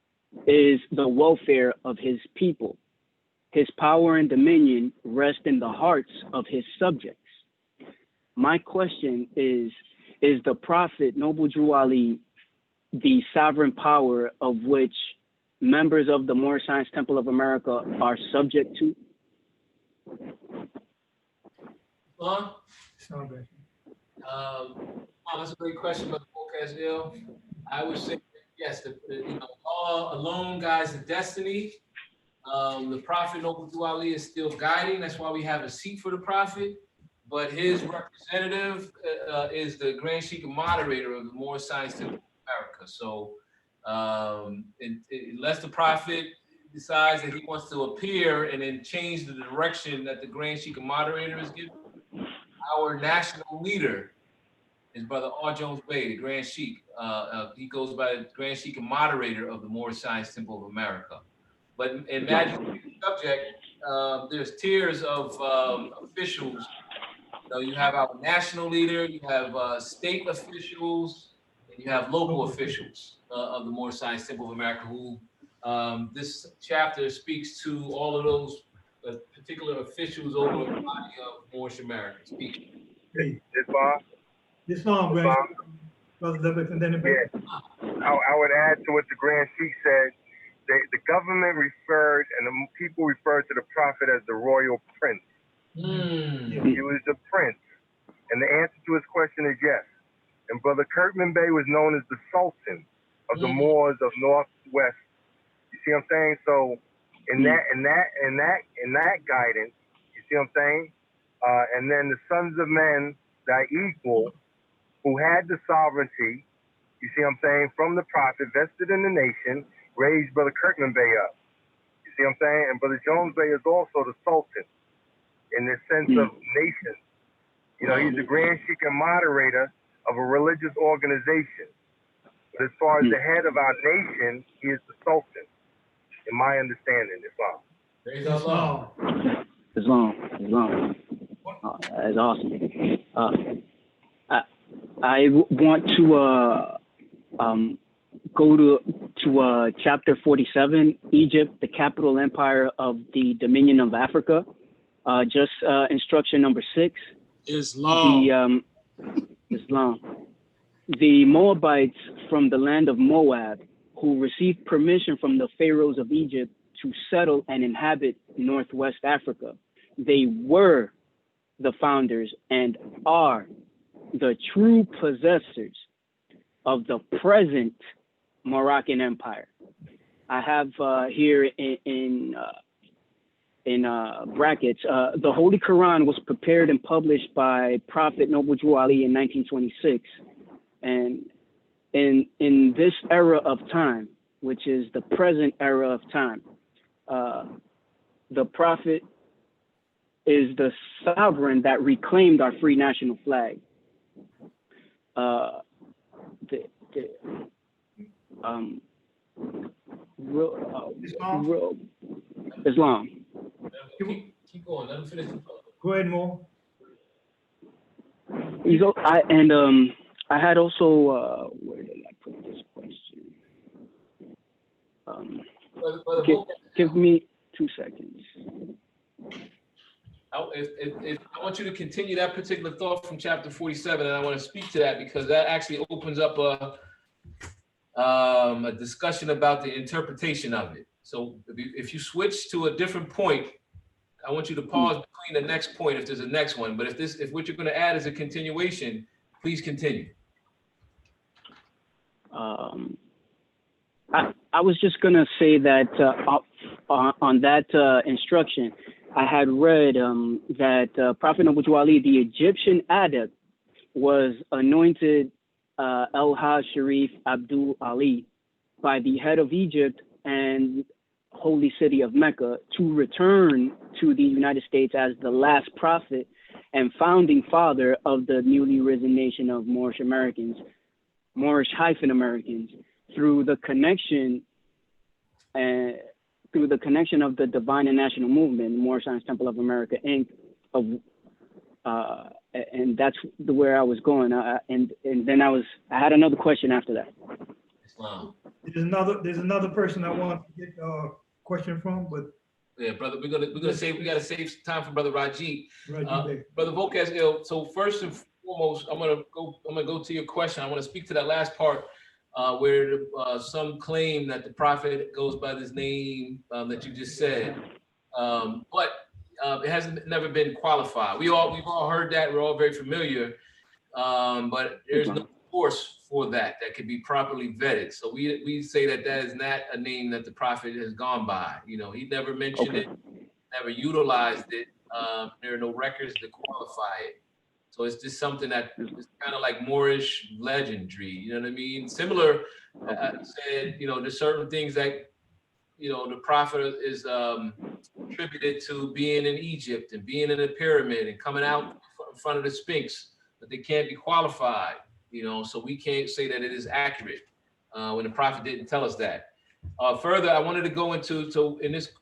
is the welfare of his people. His power and dominion rest in the hearts of his subjects. My question is the Prophet Noble Drew Ali the sovereign power of which members of the Moorish Science Temple of America are subject to? That's a great question, Brother Casdale. I would say yes. Allah alone guides the destiny. The Prophet Noble Drew Ali is still guiding. That's why we have a seat for the Prophet. But his representative is the Grand Sheikh and moderator of the Moorish Science Temple of America. So unless the Prophet decides that he wants to appear and then change the direction that the Grand Sheikh and moderator is giving, our national leader is Brother R. Jones Bey, the Grand Sheikh. He goes by the Grand Sheikh and moderator of the Moorish Science Temple of America. But in Majesty's subject, there's tiers of officials. You have our national leader, you have state officials, and you have local officials of the Moorish Science Temple of America who this chapter speaks to all of those particular officials over the body of Moorish America speaking. Islam, Brother and then I would add to what the Grand Sheikh said. The government referred and the people referred to the Prophet as the royal prince. He was the prince. And the answer to his question is yes. And Brother Kirkman Bey was known as the Sultan of the Moors of Northwest. You see what I'm saying? So in that guidance, you see what I'm saying? And then the sons of men, thy equal, who had the sovereignty, you see what I'm saying, from the Prophet, vested in the nation, raised Brother Kirkman Bey up. You see what I'm saying? And Brother Jones Bey is also the Sultan in the sense of nation. He's the Grand Sheikh and moderator of a religious organization. But as far as the head of our nation, he is the Sultan, in my understanding, Islam. Islam. That's awesome. I want to go to chapter 47, Egypt, the capital empire of the Dominion of Africa. Just instruction number 6. Islam. Islam. The Moabites from the land of Moab, who received permission from the pharaohs of Egypt to settle and inhabit Northwest Africa. They were the founders and are the true possessors of the present Moroccan Empire. I have here in brackets, the Holy Quran was prepared and published by Prophet Noble Drew Ali in 1926. And in this era of time, which is the present era of time, the Prophet is the sovereign that reclaimed our free national flag. Islam. Keep going. Let him finish. Go ahead, Mo. I had also where did I put this question? Give me 2 seconds. I want you to continue that particular thought from chapter 47, and I want to speak to that because that actually opens up a discussion about the interpretation of it. So if you switch to a different point, I want you to pause between the next point if there's a next one. But if what you're going to add is a continuation, please continue. I was just gonna say that on that instruction, I had read that Prophet Noble Drew Ali, the Egyptian adept, was anointed El-Hajj Sharif Abdul Ali by the head of Egypt and holy city of Mecca to return to the United States as the last prophet and founding father of the newly risen nation of Moorish-Americans, Moorish-Americans, through the connection of the Divine and National Movement, Moorish Science Temple of America, Inc. And that's where I was going. And then I had another question after that. Islam. There's another person I want to get a question from, but yeah, brother, we gotta save time for Brother Rajiv. Rajiv. Brother Volkaz, so first and foremost, I'm gonna go to your question. I want to speak to that last part where some claim that the prophet goes by this name that you just said, but it hasn't never been qualified. We've all heard that. We're all very familiar, but there's no source for that could be properly vetted. So we say that is not a name that the prophet has gone by. You know, he never mentioned it, never utilized it. There are no records to qualify it. So it's just something that is kind of like Moorish legendary. You know what I mean? Similar, I said, you know, there's certain things that, you know, the prophet is attributed to being in Egypt and being in the pyramid and coming out in front of the Sphinx, but they can't be qualified. You know, so we can't say that it is accurate when the prophet didn't tell us that. Further, I wanted to go into in this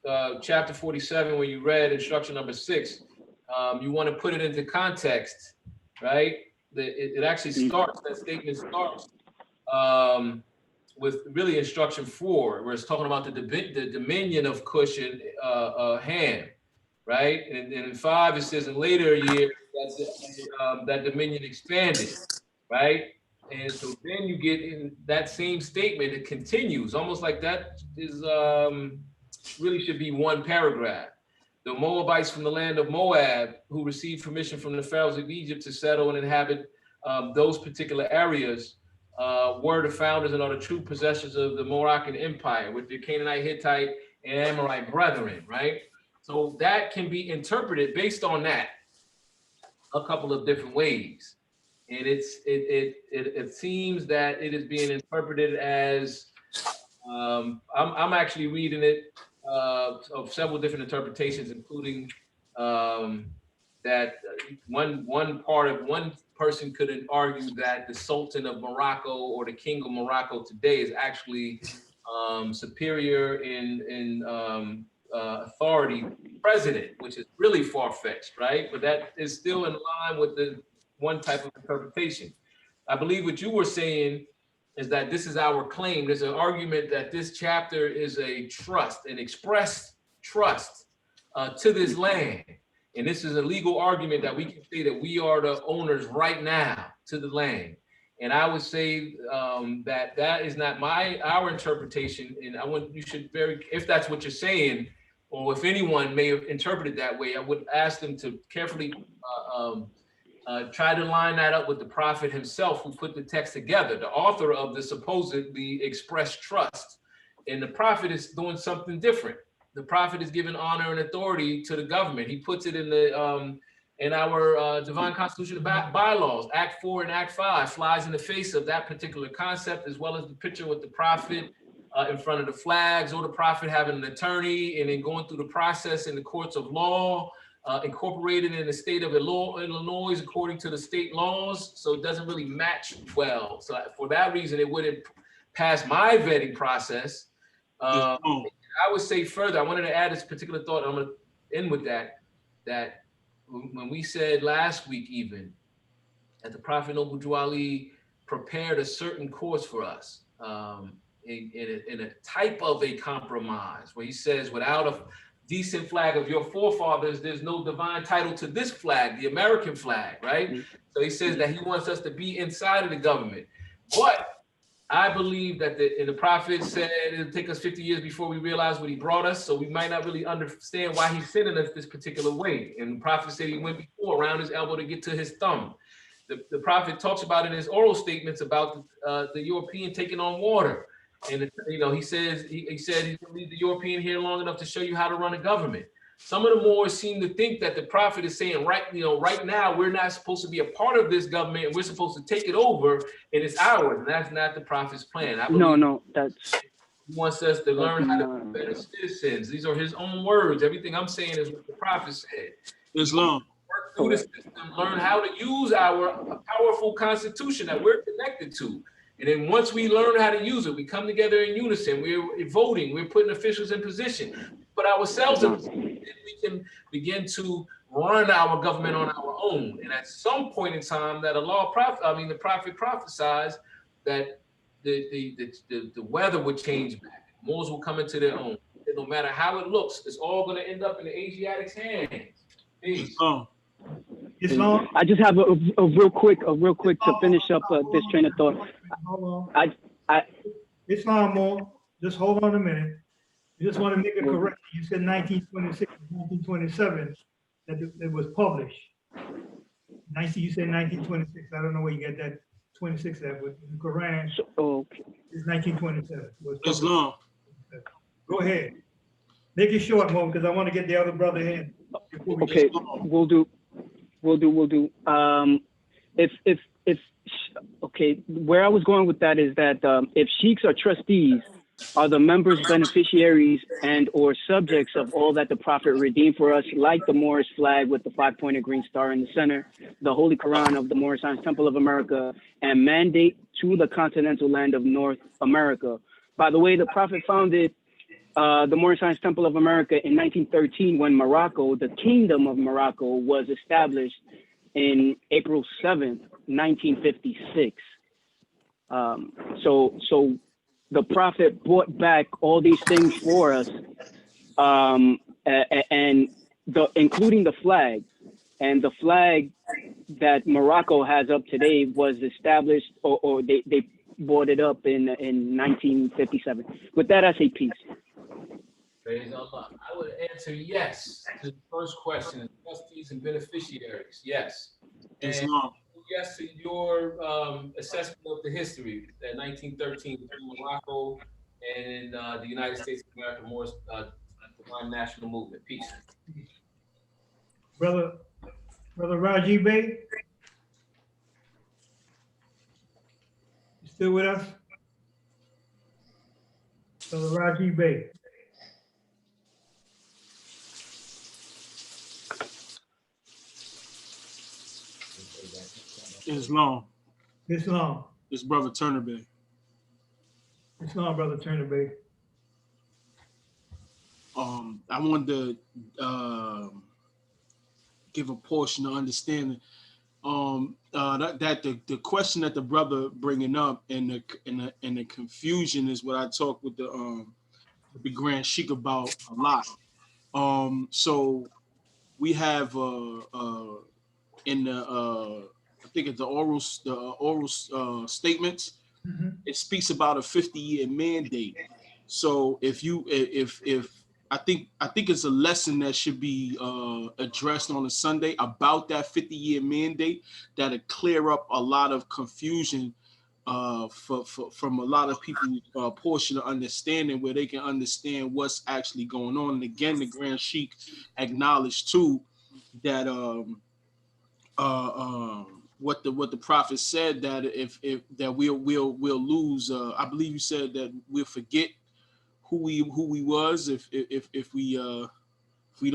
chapter 47, where you read instruction number 6, you want to put it into context, right? It actually starts, that statement starts with really instruction 4, where it's talking about the dominion of Cush and Ham, right? And in 5, it says in later years that dominion expanded. Right? And so then you get in that same statement, it continues almost like that is really should be one paragraph. The Moabites from the land of Moab, who received permission from the pharaohs of Egypt to settle and inhabit those particular areas, were the founders and are the true possessors of the Moroccan Empire with the Canaanite, Hittite, and Amorite brethren, right? So that can be interpreted based on that a couple of different ways. And it seems that it is being interpreted as I'm actually reading it of several different interpretations, including that one person could argue that the Sultan of Morocco or the King of Morocco today is actually superior in authority president, which is really far-fetched, right? But that is still in line with the one type of interpretation. I believe what you were saying is that this is our claim. There's an argument that this chapter is a trust, an express trust to this land. And this is a legal argument that we can say that we are the owners right now to the land. And I would say that is not our interpretation. And if that's what you're saying, or if anyone may have interpreted that way, I would ask them to carefully try to line that up with the prophet himself, who put the text together, the author of the supposedly expressed trust. And the prophet is doing something different. The prophet is giving honor and authority to the government. He puts it in our divine constitutional bylaws. Act 4 and Act 5 flies in the face of that particular concept, as well as the picture with the prophet in front of the flags, or the prophet having an attorney and then going through the process in the courts of law. Incorporated in the state of Illinois according to the state laws, so it doesn't really match well. So for that reason, it wouldn't pass my vetting process. I would say further, I wanted to add this particular thought, and I'm going to end with that when we said last week even, that the Prophet Noble Drew Ali prepared a certain course for us in a type of a compromise, where he says, without a decent flag of your forefathers, there's no divine title to this flag, the American flag, right? So he says that he wants us to be inside of the government. But I believe that the prophet said it'll take us 50 years before we realize what he brought us. So we might not really understand why he's sending us this particular way. And the prophet said he went before around his elbow to get to his thumb. The prophet talks about in his oral statements about the European taking on water. And he says he said he's gonna leave the European here long enough to show you how to run a government. Some of the Moors seem to think that the prophet is saying right now we're not supposed to be a part of this government and we're supposed to take it over and it's ours. And that's not the prophet's plan. I believe No, that's. he wants us to learn how to be better citizens. These are his own words. Everything I'm saying is what the prophet said. Islam. Work through the system, learn how to use our powerful constitution that we're connected to. And then once we learn how to use it, we come together in unison. We're voting. We're putting officials in position. But ourselves, we can begin to run our government on our own. And at some point in time, the prophet prophesied that the weather would change back. Moors will come into their own. And no matter how it looks, it's all going to end up in the Asiatics' hands. Peace. Islam. I just have a real quick to finish up this train of thought. Hold on. Islam, more. Just hold on a minute. You just want to make it correct. You said 1926, 1927 that it was published. You said 1926. I don't know where you get that 26 at, but the Quran is 1927. Islam. Go ahead. Make it short, Mo, because I want to get the other brother in. Okay, we'll do. Okay, where I was going with that is that if sheiks or trustees are the members, beneficiaries, and or subjects of all that the Prophet redeemed for us, like the Moorish flag with the 5-pointed green star in the center, the Holy Quran of the Moorish Science Temple of America, and mandate to the continental land of North America. By the way, the Prophet founded the Moorish Science Temple of America in 1913 when Morocco, the Kingdom of Morocco, was established in April 7th, 1956. So the Prophet brought back all these things for us, and including the flag. And the flag that Morocco has up today was established, or they brought it up in 1957. With that, I say peace. Praise Allah. I would answer yes to the first question, trustees and beneficiaries. Yes. And yes to your assessment of the history, that 1913 between Morocco and the United States of America, Moorish Divine National Movement. Peace. Brother Raji Bey, you still with us? Brother Raji Bey. Islam. It's Brother Turner Bey. Islam, Brother Turner Bey. I wanted to give a portion of understanding that the question that the brother bringing up and the confusion is what I talk with the Grand Sheikh about a lot. So we have in the I think it's the oral statements. Mm-hmm. It speaks about a 50-year mandate. So if I think it's a lesson that should be addressed on a Sunday about that 50-year mandate that'll clear up a lot of confusion from a lot of people, portion of understanding where they can understand what's actually going on. And again, the Grand Sheikh acknowledged too that what the prophet said, that if that we'll lose. I believe you said that we'll forget who we was if we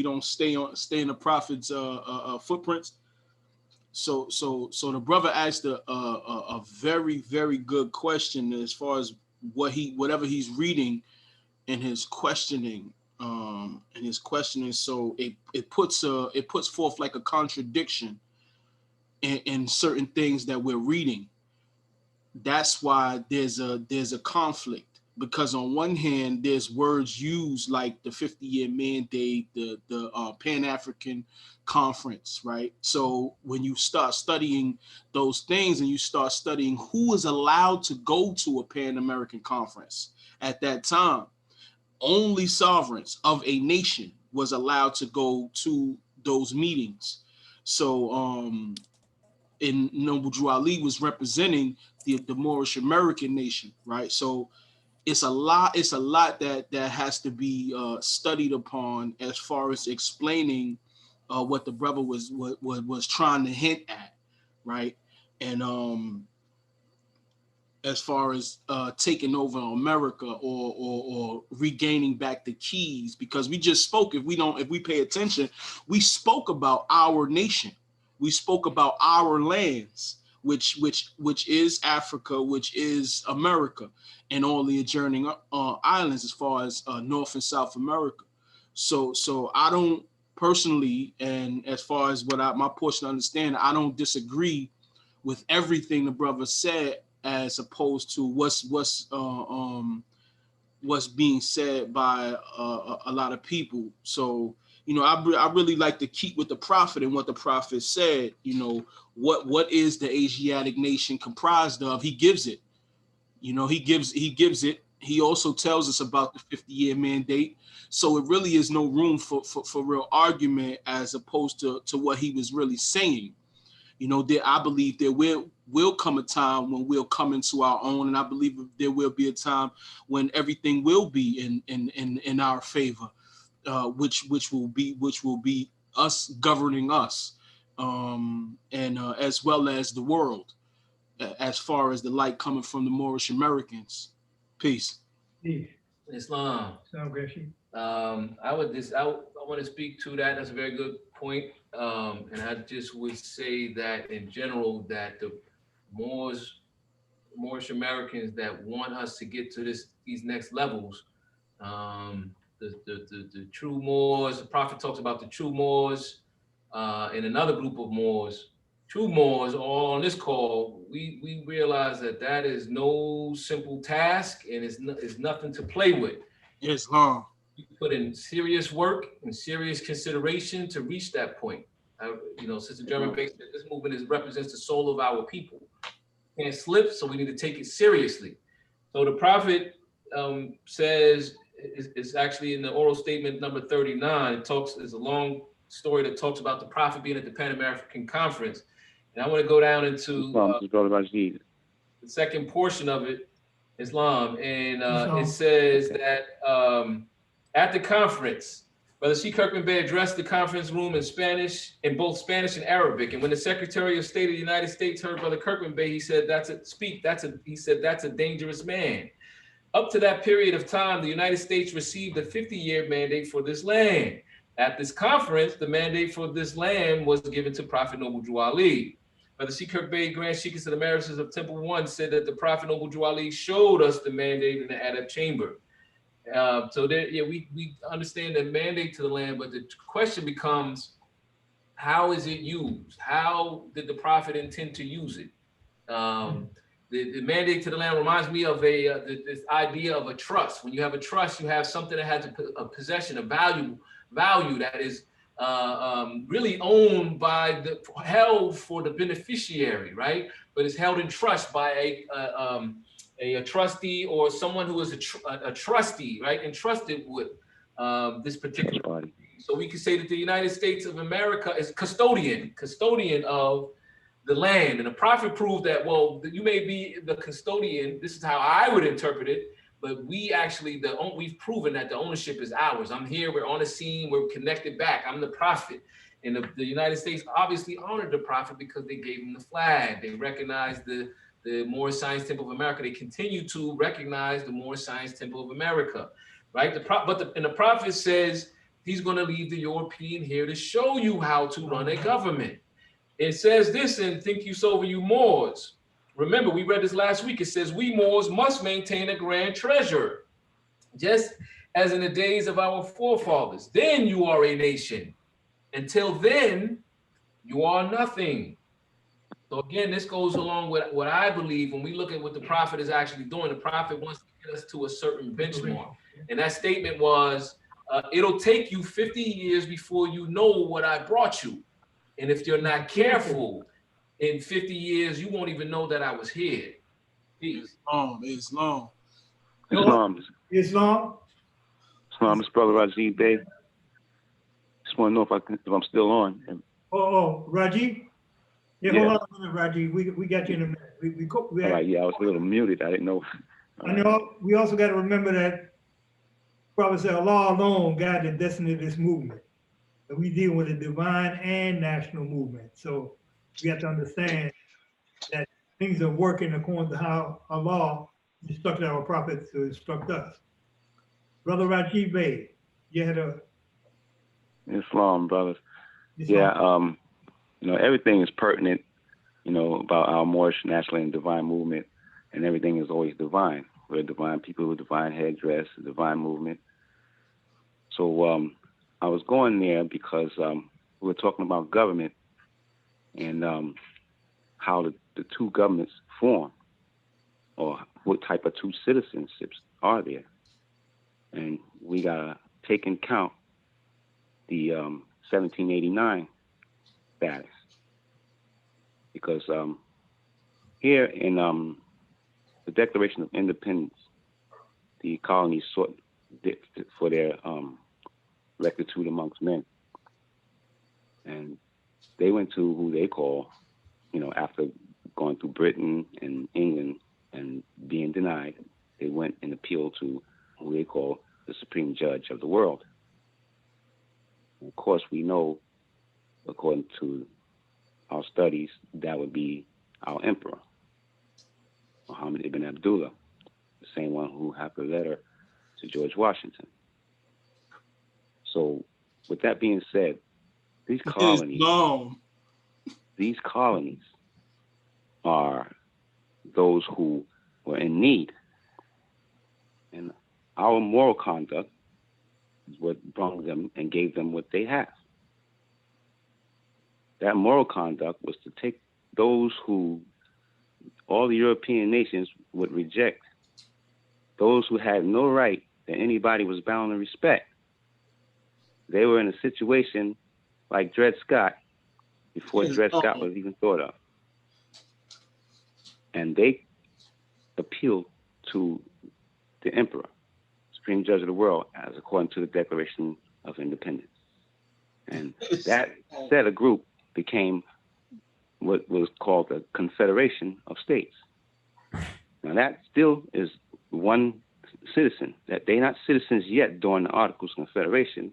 don't stay in the prophet's footprints. So the brother asked a very, very good question as far as whatever he's reading in his questioning. So it puts forth like a contradiction in certain things that we're reading. That's why there's a conflict, because on one hand, there's words used like the 50-year mandate, the Pan-African Conference, right? So when you start studying those things and you start studying who is allowed to go to a Pan-American Conference at that time, only sovereigns of a nation was allowed to go to those meetings. So and Noble Drew Ali was representing the Moorish American nation, right? So it's a lot that has to be studied upon as far as explaining what the brother was trying to hint at, right? And as far as taking over America or regaining back the keys, because we just spoke, if we pay attention, we spoke about our nation. We spoke about our lands, which is Africa, which is America, and all the adjoining islands as far as North and South America. So I don't personally, and as far as my portion of understanding, I don't disagree with everything the brother said, as opposed to what's being said by a lot of people. So, you know, I really like to keep with the prophet and what the prophet said. You know, what is the Asiatic nation comprised of? He gives it. You know, he gives it. He also tells us about the 50-year mandate. So it really is no room for real argument as opposed to what he was really saying. You know, I believe there will come a time when we'll come into our own, and I believe there will be a time when everything will be in our favor, which will be us governing us, and as well as the world, as far as the light coming from the Moorish Americans. Peace. Islam. I want to speak to that. That's a very good point. And I just would say that in general, that the Moorish Americans that want us to get to these next levels, the true Moors, the prophet talks about the true Moors, and another group of Moors, true Moors, all on this call, we realize that is no simple task, and it's nothing to play with. Islam. You put in serious work and serious consideration to reach that point. Sister German Bates said this movement represents the soul of our people. Can't slip, so we need to take it seriously. So the prophet says, it's actually in the oral statement number 39. It's a long story that talks about the prophet being at the Pan American Conference. And I want to go down into the second portion of it, Islam. And it says that at the conference, Brother C. Kirkman Bey addressed the conference room in Spanish, in both Spanish and Arabic. And when the Secretary of State of the United States heard Brother Kirkman Bey, he said, that's a dangerous man. Up to that period of time, the United States received a 50-year mandate for this land. At this conference, the mandate for this land was given to Prophet Noble Drew Ali. Brother C. Kirk Bey, Grand Sheikhs of the Emeritus of Temple One, said that the Prophet Noble Drew Ali showed us the mandate in the Adab chamber. So there, we understand the mandate to the land, but the question becomes, how is it used? How did the prophet intend to use it? The mandate to the land reminds me of this idea of a trust. When you have a trust, you have something that has a possession, a value that is really owned by held for the beneficiary, right? But it's held in trust by a trustee or someone who is a trustee, right? Entrusted with this particular body. So we can say that the United States of America is custodian of the land. And the prophet proved that, well, you may be the custodian. This is how I would interpret it. But we actually, we've proven that the ownership is ours. I'm here, we're on the scene, we're connected back. I'm the prophet. And the United States obviously honored the prophet because they gave him the flag. They recognized the Moorish Science Temple of America. They continue to recognize the Moorish Science Temple of America, right? The prophet says he's going to leave the European here to show you how to run a government. It says this in Think You Sober You Moors. Remember, we read this last week. It says, we Moors must maintain a grand treasure, just as in the days of our forefathers. Then you are a nation. Until then, you are nothing. So again, this goes along with what I believe when we look at what the prophet is actually doing. The prophet wants to us to a certain benchmark. And that statement was, it'll take you 50 years before you know what I brought you. And if you're not careful, in 50 years, you won't even know that I was here. Peace. Islam. Islam. Islam. Islam, it's Brother Rajiv Bey. Just want to know if I'm still on. Rajiv? Yeah, Yeah. hold on a minute, Rajiv. We got you in a minute. All right, yeah, I was a little muted. I didn't know. I know we also got to remember that Prophet said Allah alone guided the destiny of this movement. And we deal with a divine and national movement. So we have to understand that things are working according to how Allah instructed our prophets to instruct us. Brother Rajiv Bey, you had a... Islam, brothers. Yeah, everything is pertinent, about our Moorish, national, and divine movement, and everything is always divine. We're divine people with divine headdress, a divine movement. So I was going there because we were talking about government and how the two governments form, or what type of two citizenships are there. And we got to take into account the 1789 status. Because here in the Declaration of Independence, the colonies sought for their rectitude amongst men. And they went to who they call, after going through Britain and England and being denied, they went and appealed to who they call the Supreme Judge of the world. And of course, we know, according to our studies, that would be our emperor, Muhammad ibn Abdullah, the same one who had the letter to George Washington. So with that being said, these colonies are those who were in need. And our moral conduct is what brought them and gave them what they have. That moral conduct was to take those who all the European nations would reject, those who had no right that anybody was bound to respect. They were in a situation like Dred Scott before Dred Scott was even thought of. And they appealed to the emperor, Supreme Judge of the world, as according to the Declaration of Independence. And that set of group became what was called the Confederation of States. Now that still is one citizen, that they're not citizens yet during the Articles of Confederation.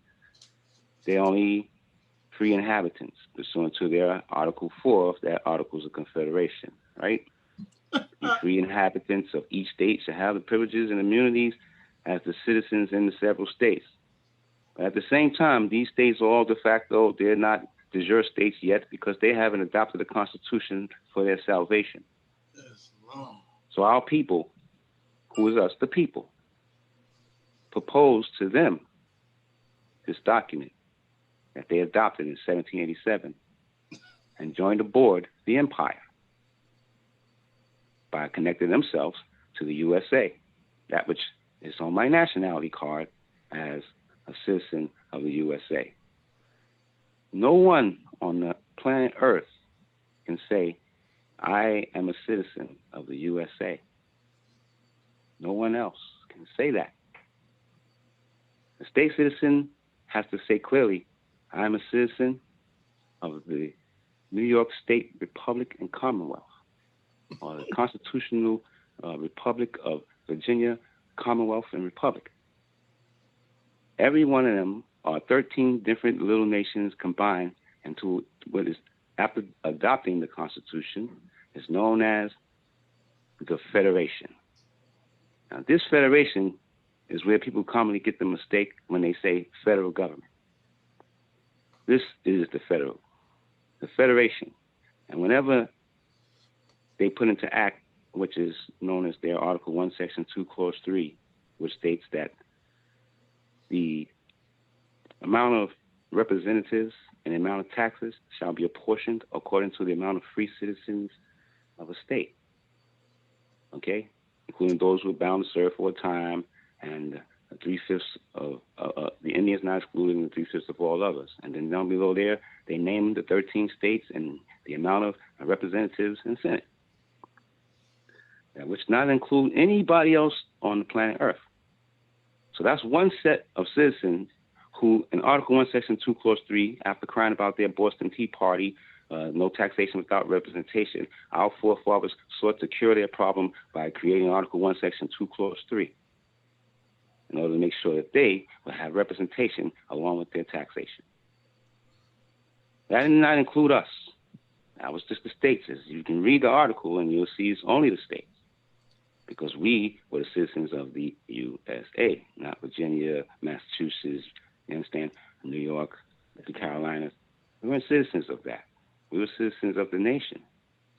They're only free inhabitants pursuant to their Article 4 of their Articles of Confederation, right? The free inhabitants of each state shall have the privileges and immunities as the citizens in the several states. But at the same time, these states are all de facto, they're not de jure states yet because they haven't adopted a constitution for their salvation. So our people, who is us, the people, proposed to them this document that they adopted in 1787 and joined aboard the empire by connecting themselves to the USA, that which is on my nationality card as a citizen of the USA. No one on the planet Earth can say, I am a citizen of the USA. No one else can say that. The state citizen has to say clearly, I'm a citizen of the New York State Republic and Commonwealth, or the Constitutional Republic of Virginia, Commonwealth and Republic. Every one of them are 13 different little nations combined into what is, after adopting the Constitution, is known as the Federation. Now, this federation is where people commonly get the mistake when they say federal government. This is the Federation. And whenever they put into act, which is known as their Article 1, Section 2, Clause 3, which states that the amount of representatives and the amount of taxes shall be apportioned according to the amount of free citizens of a state. Okay? including those who are bound to serve for a time, and 3/5 of the Indians not excluded, and 3/5 of all others. And then down below there, they name the 13 states and the amount of representatives in Senate, which not include anybody else on the planet Earth. So that's one set of citizens who, in Article 1, Section 2, Clause 3, after crying about their Boston Tea Party, no taxation without representation, our forefathers sought to cure their problem by creating Article 1, Section 2, Clause 3, in order to make sure that they would have representation along with their taxation. That did not include us. That was just the states. As you can read the article and you'll see it's only the states, because we were the citizens of the USA, not Virginia, Massachusetts, you understand, New York, the Carolinas. We weren't citizens of that. We were citizens of the nation,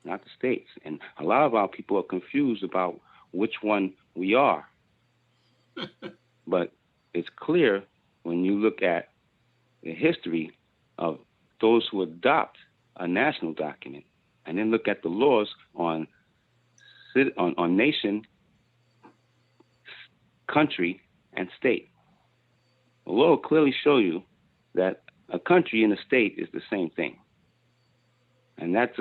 not the states. And a lot of our people are confused about which one we are. But it's clear when you look at the history of those who adopt a national document and then look at the laws on nation, country, and state. The law will clearly show you that a country and a state is the same thing. And that's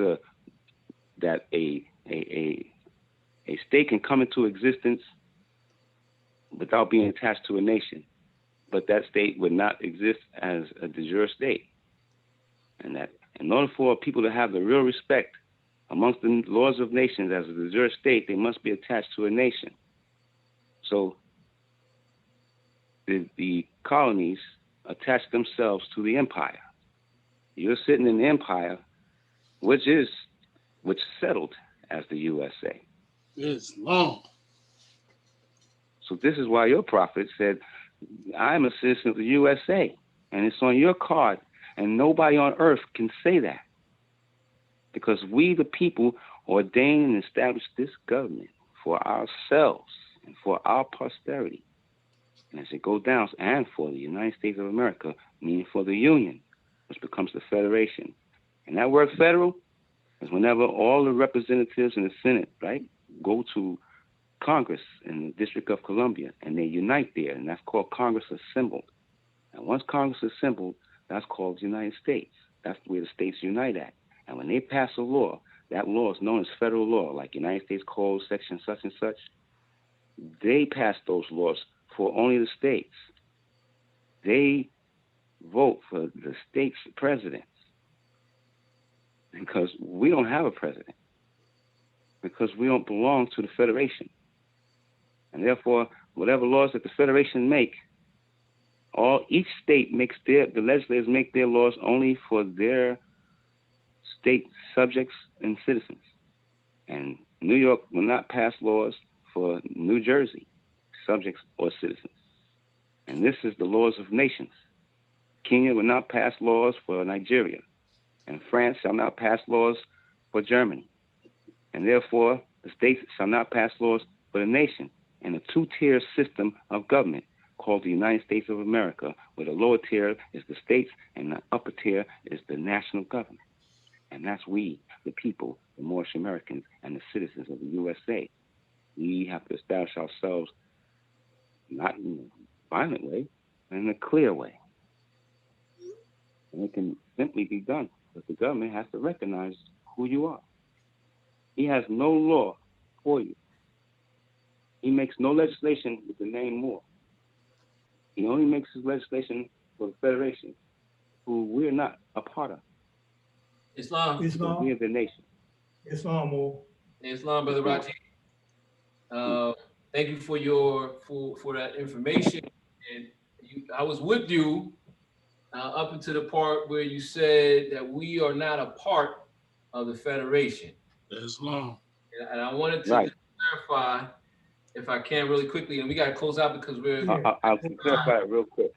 that a state can come into existence without being attached to a nation, but that state would not exist as a de jure state. And that in order for people to have the real respect amongst the laws of nations as a de jure state, they must be attached to a nation. So the colonies attach themselves to the empire. You're sitting in the empire, which settled as the USA. It's long. So this is why your prophet said, I'm a citizen of the USA, and it's on your card, and nobody on earth can say that. Because we, the people, ordained and established this government for ourselves and for our posterity. And as it goes down, and for the United States of America, meaning for the Union, which becomes the Federation. And that word federal is whenever all the representatives in the Senate, right, go to Congress in the District of Columbia, and they unite there, and that's called Congress assembled. And once Congress assembled, that's called the United States. That's where the states unite at. And when they pass a law, that law is known as federal law, like United States Code, section such and such. They pass those laws for only the states. They vote for the state's presidents because we don't have a president, because we don't belong to the Federation. And therefore, whatever laws that the Federation make, each state the legislators make their laws only for their state subjects and citizens. And New York will not pass laws for New Jersey subjects or citizens. And this is the laws of nations. Kenya will not pass laws for Nigeria, and France shall not pass laws for Germany. And therefore, the states shall not pass laws for the nation in a two-tier system of government called the United States of America, where the lower tier is the states and the upper tier is the national government. And that's we, the people, the Moorish Americans, and the citizens of the USA. We have to establish ourselves not in a violent way, but in a clear way. And it can simply be done, but the government has to recognize who you are. He has no law for you. He makes no legislation with the name Moore. He only makes his legislation for the Federation, who we're not a part of. Islam. We are the nation. Islam, Moore. Islam, Brother Raji. Thank you for for that information. And I was with you up until the part where you said that we are not a part of the Federation. Islam. And I wanted to clarify, if I can, really quickly, and we got to close out because we're. I'll clarify it real quick.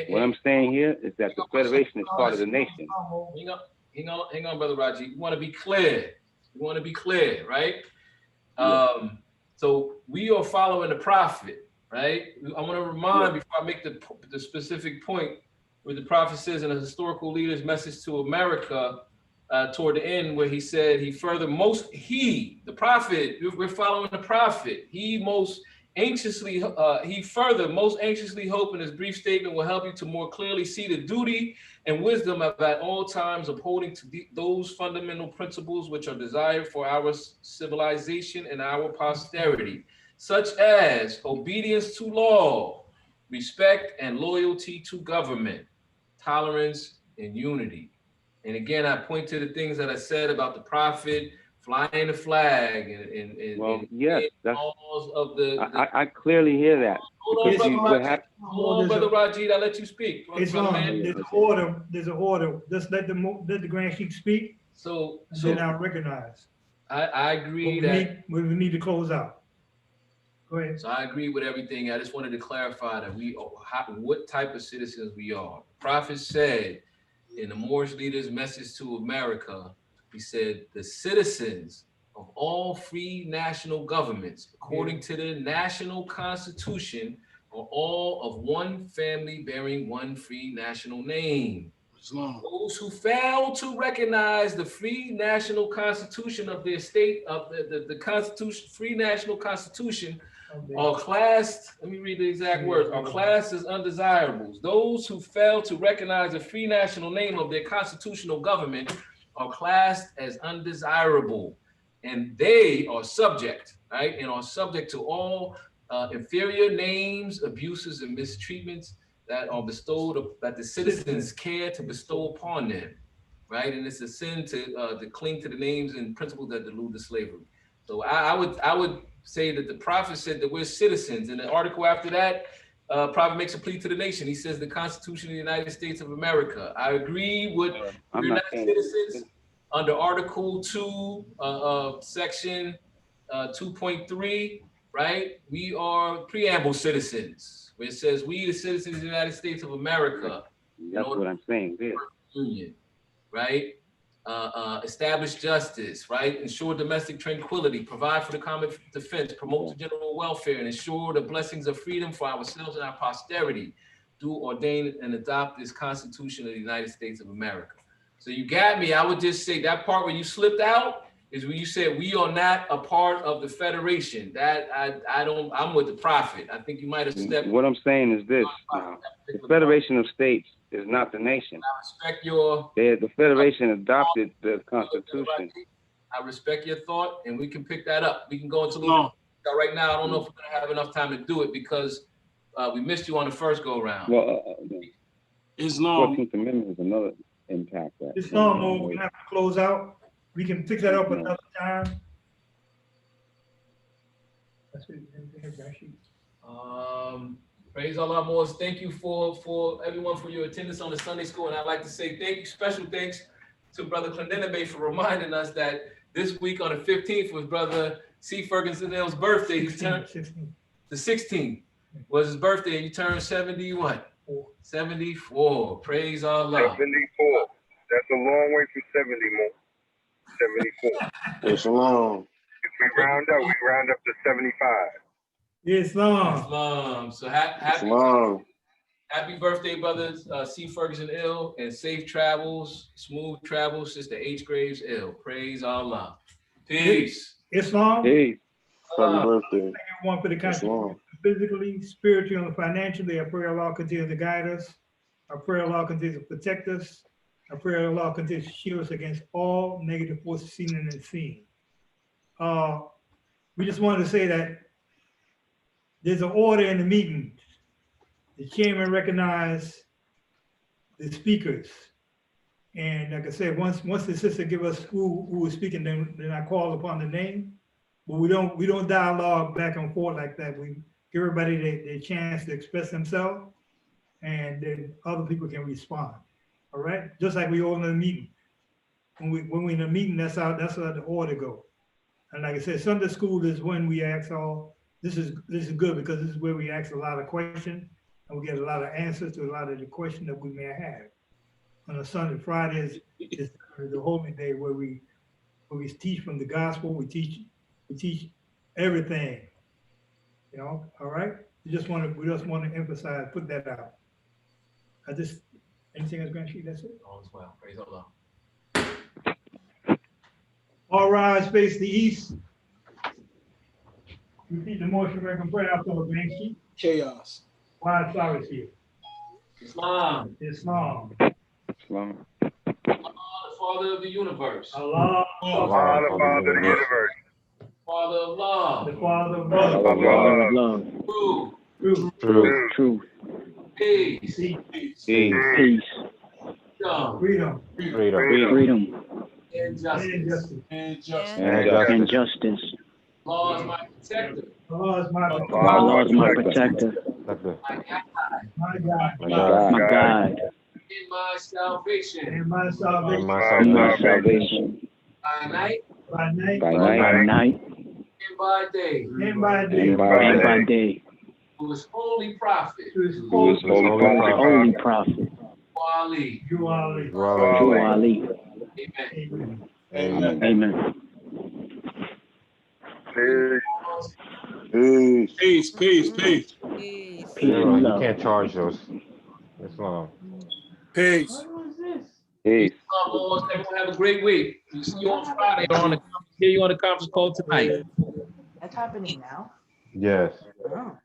What I'm saying here is that the Federation is part of the nation. Hang on, Brother Raji. You want to be clear. Right? So we are following the prophet, right? I want to remind before I make the specific point where the prophet says in a historical leader's message to America, toward the end where he said the prophet, we're following the prophet. He most anxiously hope in his brief statement will help you to more clearly see the duty and wisdom of at all times upholding to those fundamental principles which are desired for our civilization and our posterity, such as obedience to law, respect and loyalty to government, tolerance and unity. And again, I point to the things that I said about the prophet flying the flag and yes, that's, laws of the I clearly hear that. Hold on, Brother Rajid, I'll let you speak. There's an order. Just let the Grand Sheik speak. So then I'll recognize. I agree we need to close out. Go ahead. So I agree with everything. I just wanted to clarify that what type of citizens we are. The prophet said in the Moorish leader's message to America, he said, the citizens of all free national governments, according to the national constitution, are all of one family bearing one free national name. Those who fail to recognize the free national constitution of their state, of the constitution, free national constitution, are classed, let me read the exact words, are classed as undesirables. Those who fail to recognize the free national name of their constitutional government are classed as undesirable, and they are subject, right? And are subject to all inferior names, abuses, and mistreatments that are bestowed, that the citizens care to bestow upon them, right? And it's a sin to cling to the names and principles that delude to slavery. So I would say that the prophet said that we're citizens. In the article after that, prophet makes a plea to the nation. He says the Constitution of the United States of America. I agree with we're not citizens under Article 2, Section 2.3, right? We are preamble citizens, where it says we, the citizens of the United States of America. That's what I'm saying there. Union, right? Establish justice, right? Ensure domestic tranquility, provide for the common defense, promote the general welfare, and ensure the blessings of freedom for ourselves and our posterity. Do ordain and adopt this Constitution of the United States of America. So you got me. I would just say that part where you slipped out is when you said we are not a part of the Federation. That I'm with the prophet. I think you might have stepped. What I'm saying is this: the Federation of States is not the nation. I respect your. The Federation adopted the Constitution. I respect your thought, and we can pick that up. We can go into a little bit. Right now, I don't know if we're gonna have enough time to do it because we missed you on the first go round. Well, Islam. 14th Amendment is another impact. Islam, we're gonna have to close out. We can pick that up another time. That's it. Praise Allah, Moors. Thank you for everyone for your attendance on the Sunday school. And I'd like to say thank you, special thanks to Brother Clendenebe for reminding us that this week on the 15th was Brother C. Ferguson-Hill's birthday. He turned the 16th was his birthday. He turned 71. 74. Praise Allah. 74. That's a long way from 70 more. 74. It's long. If we round up to 75. Islam. So happy birthday, brothers C. Ferguson-Hill, and safe travels, smooth travels, Sister H. Graves-Hill. Praise Allah. Peace. Islam. Peace. Happy Thank birthday. everyone for the contribution, physically, spiritually, and financially. I pray Allah continues to guide us. I pray Allah continues to protect us. I pray Allah continues to shield us against all negative forces seen and unseen. We just wanted to say that there's an order in the meeting. The chairman recognized the speakers. And like I said, once the sister give us who was speaking, then I call upon the name. But we don't dialogue back and forth like that. We give everybody their chance to express themselves, and then other people can respond. All right, just like we all in a meeting. When we're in a meeting, that's how the order go. And like I said, Sunday school is when we ask all. This is good because this is where we ask a lot of questions and we get a lot of answers to a lot of the questions that we may have. On a Sunday, Friday is the holy day where we teach from the gospel. We teach everything. You know, all right. We just want to emphasize, put that out. Anything else, Grand Sheik? That's it. All is well. Praise Allah. All rise, face the east. Repeat the motion, record prayer after the Grand Chief. Chaos. Why Cyrus here? Islam. Islam. Islam. Allah, the Father of the universe. Allah. Allah, the Father of the universe. Father of love. The Father of Father love. of love. Truth. Truth. Peace. Peace. Freedom. Freedom. And justice. And justice. Allah is my protector. Allah is my Allah is my protector. My God. My God. In my salvation. In my salvation. In my salvation. By night. By night. By night. And by day. And by day. And by day. Who is holy prophet. To his Who is Holy prophet. Ali. You Ali. Drew Ali. Amen. Amen. Amen. Peace. Peace and love. You can't charge those. Islam. Peace. Peace. Everyone have a great week. We'll see you on Friday. Hear you on the conference call tonight. That's happening now. Yes. Oh.